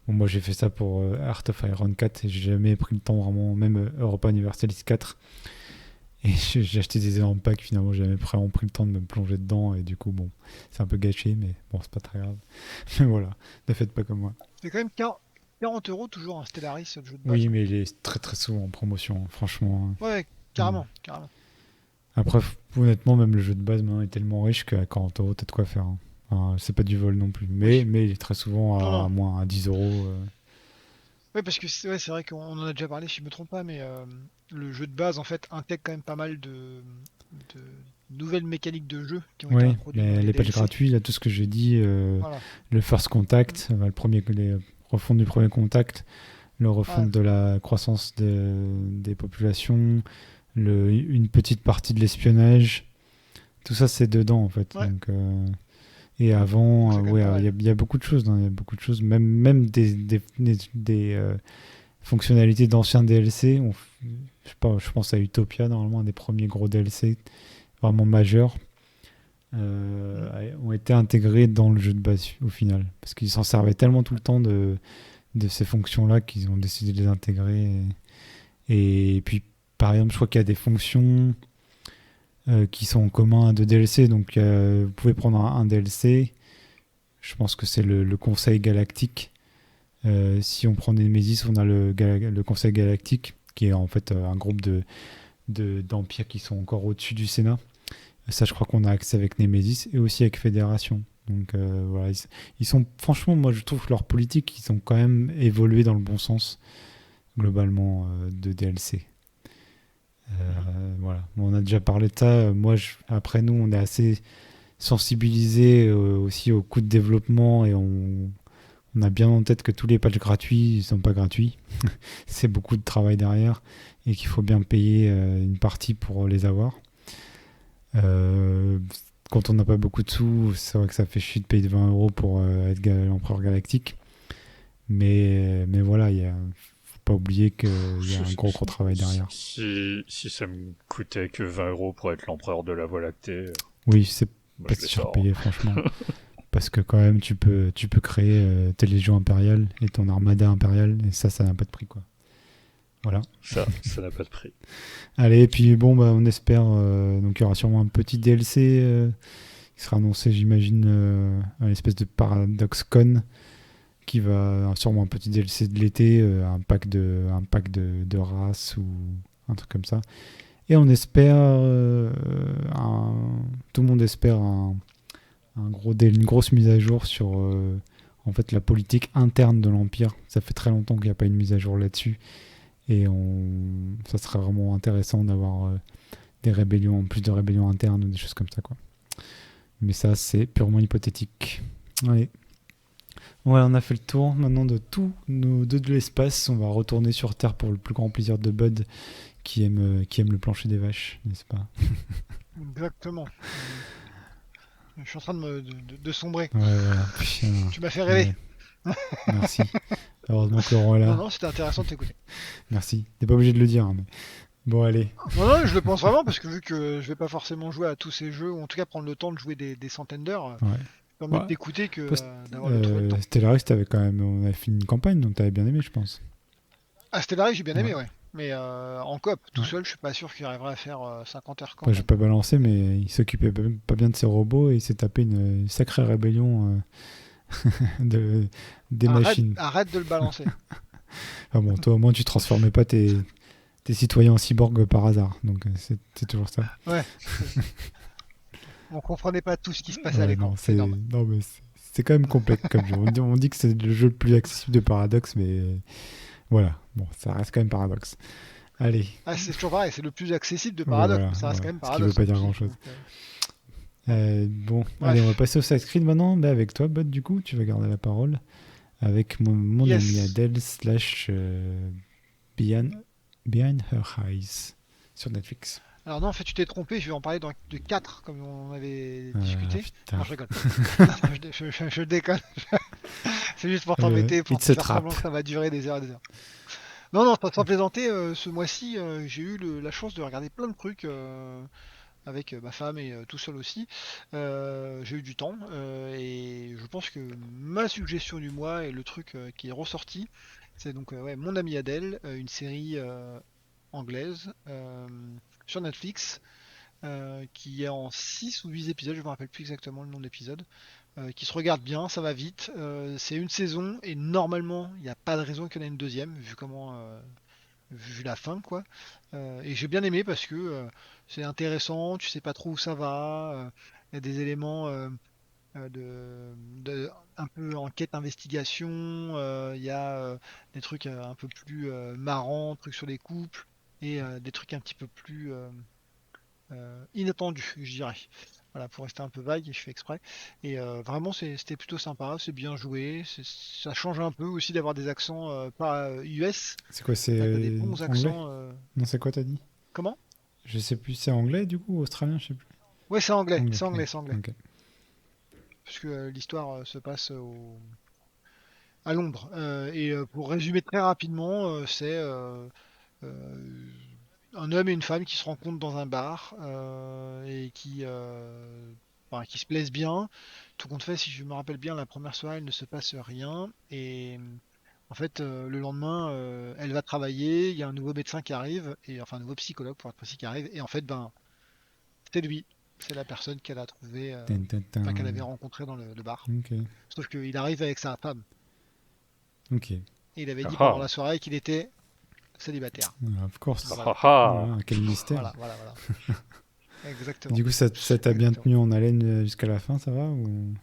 bon, moi j'ai fait ça pour Art of Iron 4 et j'ai jamais pris le temps vraiment, même Europa Universalis 4. Et j'ai acheté des énormes packs, finalement j'ai jamais vraiment pris le temps de me plonger dedans et du coup bon, c'est un peu gâché, mais bon, c'est pas très grave. Mais voilà, ne faites pas comme moi. C'est quand même 40 € toujours un Stellaris, ce jeu de base. Oui, mais il est très très souvent en promotion, hein, franchement. Ouais, carrément. Après, honnêtement, même le jeu de base maintenant est tellement riche qu'à 40 euros, t'as de quoi faire. Hein. Enfin, c'est pas du vol non plus, mais il est très souvent à Non. moins à 10 euros. Ouais, parce que c'est vrai qu'on en a déjà parlé, si je me trompe pas, mais le jeu de base en fait intègre quand même pas mal de nouvelles mécaniques de jeu qui ont été Oui, introduites dans les patchs DLC. gratuits, là, tout ce que j'ai dit, Voilà. le first contact, les refontes du premier contact, le refonte de la croissance des populations, une petite partie de l'espionnage, tout ça c'est dedans en fait. Ouais. Donc, et avant, C'est quand même ouais, pas mal. il y a beaucoup de choses, hein, il y a beaucoup de choses, même des fonctionnalités d'anciens DLC. Je sais pas, je pense à Utopia, normalement, un des premiers gros DLC vraiment majeurs. Ont été intégrés dans le jeu de base au final parce qu'ils s'en servaient tellement tout le temps de ces fonctions-là qu'ils ont décidé de les intégrer et puis par exemple je crois qu'il y a des fonctions qui sont en commun à deux DLC, donc vous pouvez prendre un DLC, je pense que c'est le Conseil Galactique. Si on prend Nemesis, on a le Conseil Galactique qui est en fait un groupe d'empires qui sont encore au-dessus du Sénat. Ça, je crois qu'on a accès avec Nemesis et aussi avec Fédération. Donc voilà, ils sont, franchement, moi je trouve que leur politique, ils ont quand même évolué dans le bon sens, globalement, de DLC. Voilà, on a déjà parlé de ça. Moi, après nous, on est assez sensibilisés aussi au coût de développement et on a bien en tête que tous les patchs gratuits, ils sont pas gratuits. C'est beaucoup de travail derrière et qu'il faut bien payer une partie pour les avoir. Quand on n'a pas beaucoup de sous, c'est vrai que ça fait chier de payer 20 € pour être l'empereur galactique. Mais voilà, faut pas oublier qu'il y a un gros travail derrière. Si ça me coûtait que 20 € pour être l'empereur de la Voie lactée, Oui, c'est moi, pas je les si cher sors. payé, franchement. Parce que quand même, tu peux créer tes légions impériales et ton armada impériale, et ça n'a pas de prix, quoi. Voilà. Ça n'a pas de prix. Allez, et puis bon, bah, on espère. Donc il y aura sûrement un petit DLC qui sera annoncé, j'imagine, à l'espèce de ParadoxCon, qui va sûrement un petit DLC de l'été, un pack de races ou un truc comme ça. Et on espère, tout le monde espère une grosse mise à jour sur en fait la politique interne de l'Empire. Ça fait très longtemps qu'il n'y a pas une mise à jour là-dessus. Et ça serait vraiment intéressant d'avoir plus de rébellions internes ou des choses comme ça, quoi. Mais ça, c'est purement hypothétique. Allez. Voilà, on a fait le tour maintenant de tous nos deux de l'espace. On va retourner sur Terre pour le plus grand plaisir de Bud qui aime le plancher des vaches, n'est-ce pas? Exactement. Je suis en train de sombrer. Ouais, voilà. Putain, Tu m'as fait rêver. ouais. Merci. Heureusement que Laurent est Non, là. non, c'était intéressant de t'écouter. Merci. T'es pas obligé de le dire, hein, mais... Bon, allez. Non, non, je le pense vraiment parce que vu que je vais pas forcément jouer à tous ces jeux, ou en tout cas prendre le temps de jouer des centaines d'heures, Ouais. c'est mieux Ouais. de t'écouter que Post- d'avoir le trouver le temps. Stellaris, t'avais quand même... On avait fini une campagne, donc t'avais bien aimé, je pense. Ah, Stellaris, j'ai bien aimé, Ouais. ouais. Mais en coop, tout Ouais. seul, je suis pas sûr qu'il arriverait à faire 50 heures quand Après, je vais même. pas balancer, mais il s'occupait pas bien de ses robots et il s'est tapé une sacrée rébellion des machines. Arrête de le balancer. Ah bon, toi au moins tu transformais pas tes citoyens en cyborgs par hasard, donc c'est toujours ça. Ouais. On comprenait pas tout ce qui se passait à Ouais, l'écran. non, C'est normal. non, mais c'est quand même complexe comme jeu. On dit que c'est le jeu le plus accessible de Paradox, mais voilà, bon, ça reste quand même Paradox. Allez, Ah, c'est toujours pareil, c'est le plus accessible de ouais, Paradox, voilà, mais ça reste voilà. quand même Ce qui veut Paradox. pas dire aussi. grand-chose. Donc, Bon, Bref. allez, on va passer au side screen maintenant. Bah, avec toi, Bud, du coup, tu vas garder la parole avec mon Yes. ami Adèle slash Behind Her Eyes sur Netflix. Alors non, en fait, tu t'es trompé, je vais en parler de 4, comme on avait discuté. Putain. Non, je rigole. Je déconne. C'est juste pour Euh, t'embêter, pour it's te a faire trap. semblant que ça va durer des heures et des heures. Non, non, sans plaisanter, ce mois-ci, j'ai eu la chance de regarder plein de trucs avec ma femme et tout seul aussi. J'ai eu du temps et je pense que ma suggestion du mois et le truc qui est ressorti, c'est donc ouais, Mon ami Adèle, une série anglaise sur Netflix qui est en 6 ou 8 épisodes, je me rappelle plus exactement le nom de l'épisode, qui se regarde bien, ça va vite. C'est une saison et normalement il n'y a pas de raison qu'il y en ait une deuxième, vu la fin quoi. Et j'ai bien aimé parce que c'est intéressant, tu sais pas trop où ça va. Il y a des éléments un peu enquête investigation. Il y a des trucs un peu plus marrants, trucs sur les couples et des trucs un petit peu plus inattendus, je dirais. Voilà, pour rester un peu vague, et je fais exprès. Et vraiment, c'était plutôt sympa, c'est bien joué. Ça change un peu aussi d'avoir des accents pas US. C'est quoi, Là, t'as des c'est bons anglais? accents. Non, c'est quoi t'as dit? Comment? Je sais plus, c'est anglais du coup, ou australien, je sais plus. Ouais, c'est anglais, Anglais, c'est anglais, ouais. c'est anglais. Ok. Puisque l'histoire se passe à Londres. Et pour résumer très rapidement, c'est euh, un homme et une femme qui se rencontrent dans un bar et enfin, qui se plaisent bien. Tout compte fait, si je me rappelle bien, la première soirée, il ne se passe rien. Et en fait, le lendemain, elle va travailler, il y a un nouveau médecin qui arrive, et enfin un nouveau psychologue pour être précis qui arrive, et en fait, ben, c'est lui. C'est la personne qu'elle a trouvé, Tin, tin, tin. enfin qu'elle avait rencontré dans le bar. Ok. Sauf qu'il arrive avec sa femme. Ok. Et il avait dit Ah. pendant la soirée qu'il était célibataire. Of course. Voilà. Ah ah. Voilà, quel mystère. Voilà, voilà, voilà. Exactement. Du coup, ça t'a bien Exactement. tenu en haleine jusqu'à la fin, ça va ou...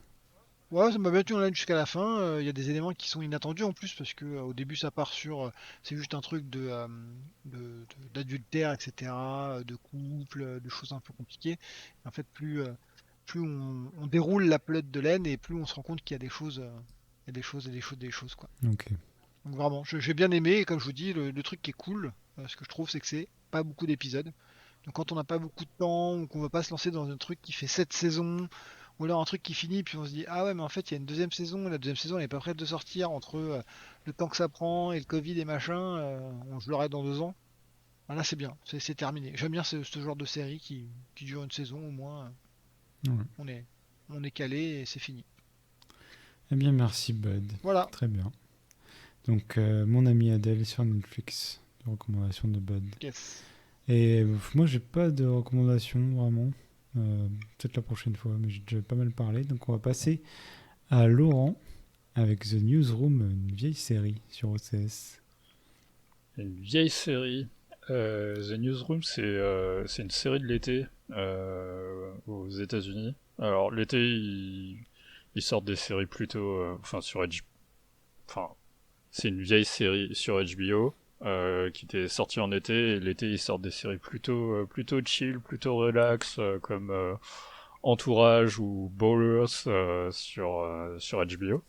Ouais, ça m'a bien tenu en haleine jusqu'à la fin. Il y a des éléments qui sont inattendus en plus parce que au début ça part sur c'est juste un truc d'adultère, etc., de couple, de choses un peu compliquées. Et en fait, plus on déroule la pelote de laine et plus on se rend compte qu'il y a des choses, il y a des choses et des choses, des choses quoi. Ok. Donc vraiment, j'ai bien aimé et comme je vous dis, le truc qui est cool, ce que je trouve, c'est que c'est pas beaucoup d'épisodes. Donc quand on n'a pas beaucoup de temps ou qu'on va pas se lancer dans un truc qui fait 7 saisons ou alors un truc qui finit puis on se dit ah ouais mais en fait il y a une deuxième saison et la deuxième saison elle est pas prête de sortir entre le temps que ça prend et le Covid et machin, je l'aurai dans 2 ans. Ah, là c'est bien, c'est terminé. J'aime bien ce genre de série qui dure une saison au moins. Ouais. On est calé et c'est fini. Eh bien, merci Bud. Voilà. Très bien. Donc, mon ami Adèle sur Netflix. Recommandation de Bud. Yes. Et moi, j'ai pas de recommandation vraiment. Peut-être la prochaine fois, mais j'ai déjà pas mal parlé. Donc, on va passer à Laurent avec The Newsroom, une vieille série sur OCS. Une vieille série. The Newsroom, c'est une série de l'été aux États-Unis. Alors l'été, ils sortent des séries plutôt, enfin c'est une vieille série sur HBO qui était sortie en été. Et l'été, ils sortent des séries plutôt chill, plutôt relax, comme Entourage ou Ballers sur HBO.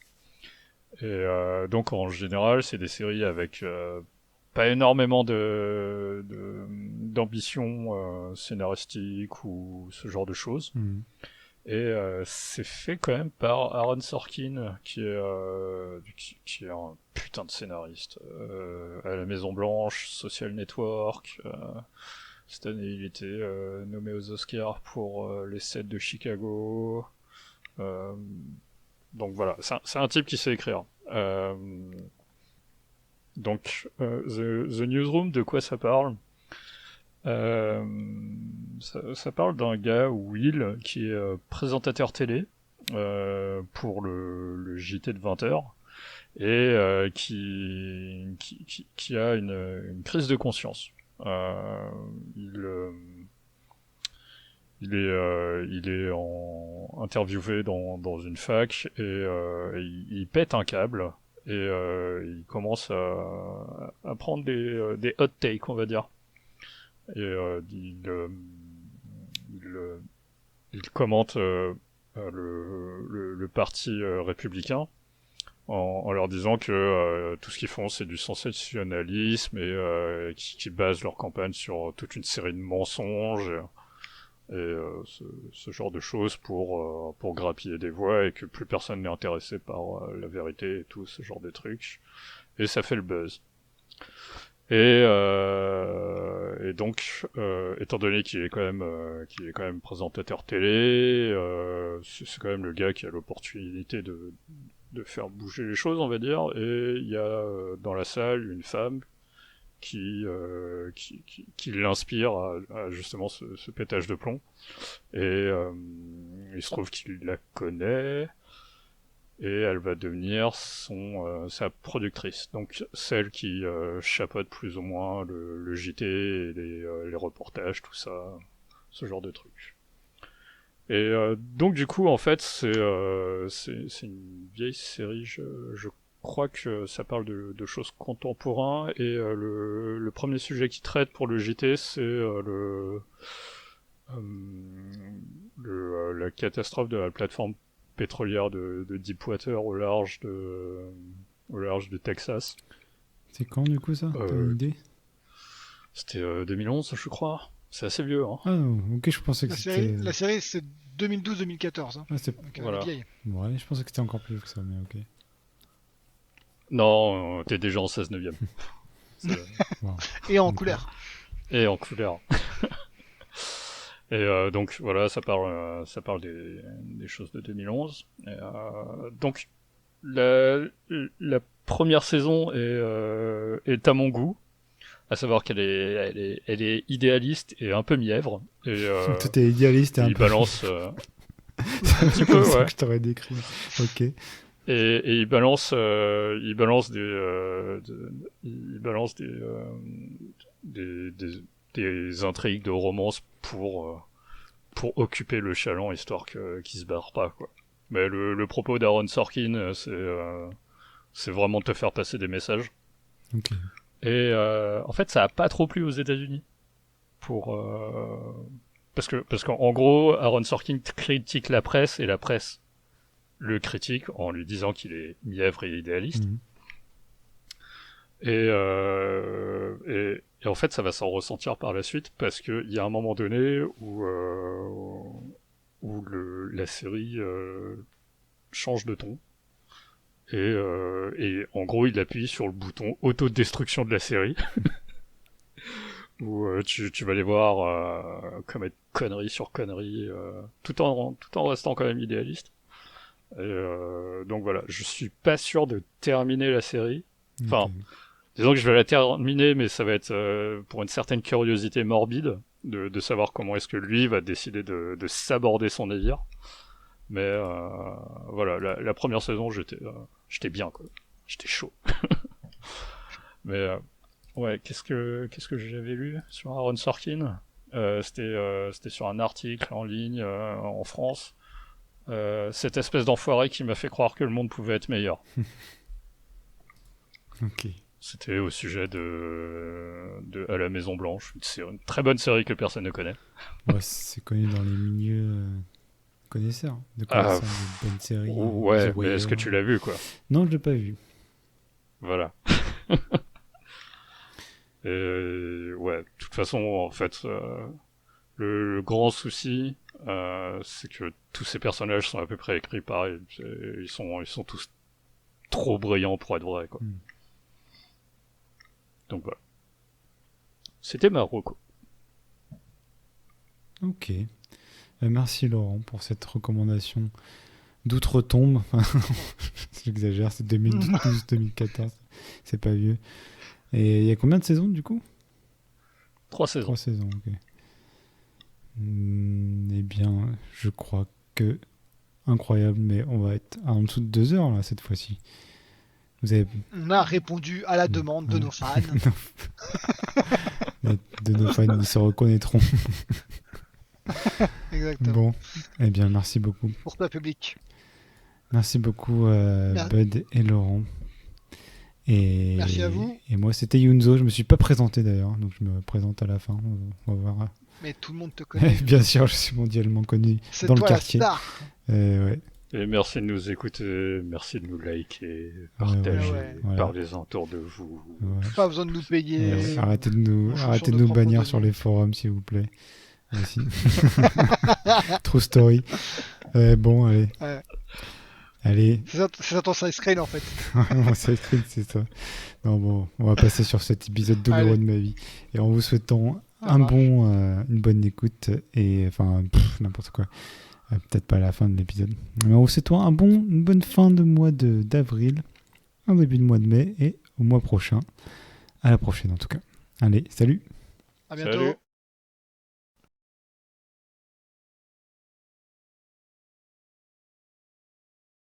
Et donc en général, c'est des séries avec pas énormément d'ambition scénaristique ou ce genre de choses. Et c'est fait quand même par Aaron Sorkin, qui est un putain de scénariste. À la Maison Blanche, Social Network. Cette année, il était nommé aux Oscars pour les 7 de Chicago. Donc voilà, c'est un type qui sait écrire. Donc, The Newsroom, de quoi ça parle ? Ça parle d'un gars, Will, qui est présentateur télé pour le JT de 20h et qui a une crise de conscience. Il est interviewé dans une fac et il pète un câble et il commence à prendre des hot takes, on va dire. Et il commente le parti républicain en leur disant que tout ce qu'ils font c'est du sensationnalisme et qui basent leur campagne sur toute une série de mensonges et ce genre de choses pour grappiller des voix et que plus personne n'est intéressé par la vérité et tout ce genre de trucs, et ça fait le buzz. Et donc, étant donné qu'il est quand même présentateur télé, c'est quand même le gars qui a l'opportunité de faire bouger les choses, on va dire. Et il y a dans la salle une femme qui l'inspire à justement ce pétage de plomb. Et il se trouve qu'il la connaît. Et elle va devenir sa productrice, donc celle qui chapeaute plus ou moins le JT et les reportages, tout ça, ce genre de trucs. Et donc du coup en fait c'est une vieille série, je crois que ça parle de choses contemporaines et le premier sujet qu'il traite pour le JT c'est la catastrophe de la plateforme pétrolière de Deepwater au large du Texas. C'est quand du coup ça ? T'as une idée ? C'était 2011 je crois. C'est assez vieux hein. Ah ok, je pensais que c'était... La série c'est 2012-2014 hein. Ah, c'est... Donc, voilà. vieille. Ouais, je pensais que c'était encore plus vieux que ça, mais ok. Non, t'es déjà en 16/9. Wow. Et en couleur. Et en couleur. Et donc voilà, ça parle des choses de 2011. Et, donc la première saison est à mon goût, à savoir qu'elle est idéaliste et un peu mièvre. Et tout est idéaliste et un il peu... balance un petit peu, ouais. que je t'aurais décrit. Ok. Et il balance des intrigues de romance pour occuper le chaland histoire qu'il se barre pas quoi. Mais le propos d'Aaron Sorkin c'est vraiment de te faire passer des messages. Ok. Et en fait ça a pas trop plu aux États-Unis parce qu'en gros Aaron Sorkin critique la presse et la presse le critique en lui disant qu'il est mièvre et idéaliste. Et en fait, ça va s'en ressentir par la suite parce qu'il y a un moment donné où la série change de ton. Et en gros, il appuie sur le bouton autodestruction de la série. Où tu vas les voir commettre connerie sur connerie, tout en restant quand même idéaliste. Et donc voilà, je suis pas sûr de terminer la série. Enfin... Okay. Disons que je vais la terminer, mais ça va être pour une certaine curiosité morbide de savoir comment est-ce que lui va décider de s'aborder son navire. Mais voilà, la première saison, j'étais bien quoi, j'étais chaud. Mais ouais, qu'est-ce que j'avais lu sur Aaron Sorkin ? C'était sur un article en ligne en France. Cette espèce d'enfoiré qui m'a fait croire que le monde pouvait être meilleur. Ok. C'était au sujet de À la Maison Blanche, une très bonne série que personne ne connaît. Ouais, c'est connu dans les milieux connaisseurs. De connaisseurs de bonnes séries. Ouais, mais est-ce que tu l'as vu quoi ? Non, je l'ai pas vu. Voilà. Et ouais, de toute façon, en fait, le grand souci, c'est que tous ces personnages sont à peu près écrits pareil. Ils sont tous trop brillants pour être vrais, quoi. Donc voilà. C'était ma reco. Ok. Merci Laurent pour cette recommandation d'outre-tombe. J'exagère, c'est 2012-2014. C'est pas vieux. Et il y a combien de saisons du coup ? 3 saisons. 3 saisons, ok. Eh bien, je crois que incroyable, mais on va être en dessous de 2 heures là cette fois-ci. Vous avez On a répondu à la demande de nos fans. de nos fans, ils se reconnaîtront. Exactement. Bon, eh bien, merci beaucoup. Pour toi, public. Merci beaucoup, Bud et Laurent. Et, Merci à vous. Et moi, c'était Yunzo. Je me suis pas présenté d'ailleurs, donc je me présente à la fin. On va voir. Mais tout le monde te connaît. Bien sûr, je suis mondialement connu C'est dans le toi quartier. la star. Ouais. Et merci de nous écouter, merci de nous liker, partager, ouais. parlez-en autour de vous. Ouais. Pas besoin de nous payer. Ouais, arrêtez de nous Sur nos bannir propres sur données. les forums, s'il vous plaît. Merci. True story. Bon, allez. Ouais. Allez. C'est ça ton side screen en fait. C'est ça. Non, bon, on va passer sur cet épisode douloureux Allez. de ma vie. Et en vous souhaitant Ça marche. une bonne écoute et enfin, n'importe quoi. Peut-être pas à la fin de l'épisode. Mais en vous souhaitant une bonne fin de mois d'avril, un début de mois de mai et au mois prochain. À la prochaine en tout cas. Allez, salut. À bientôt. Salut.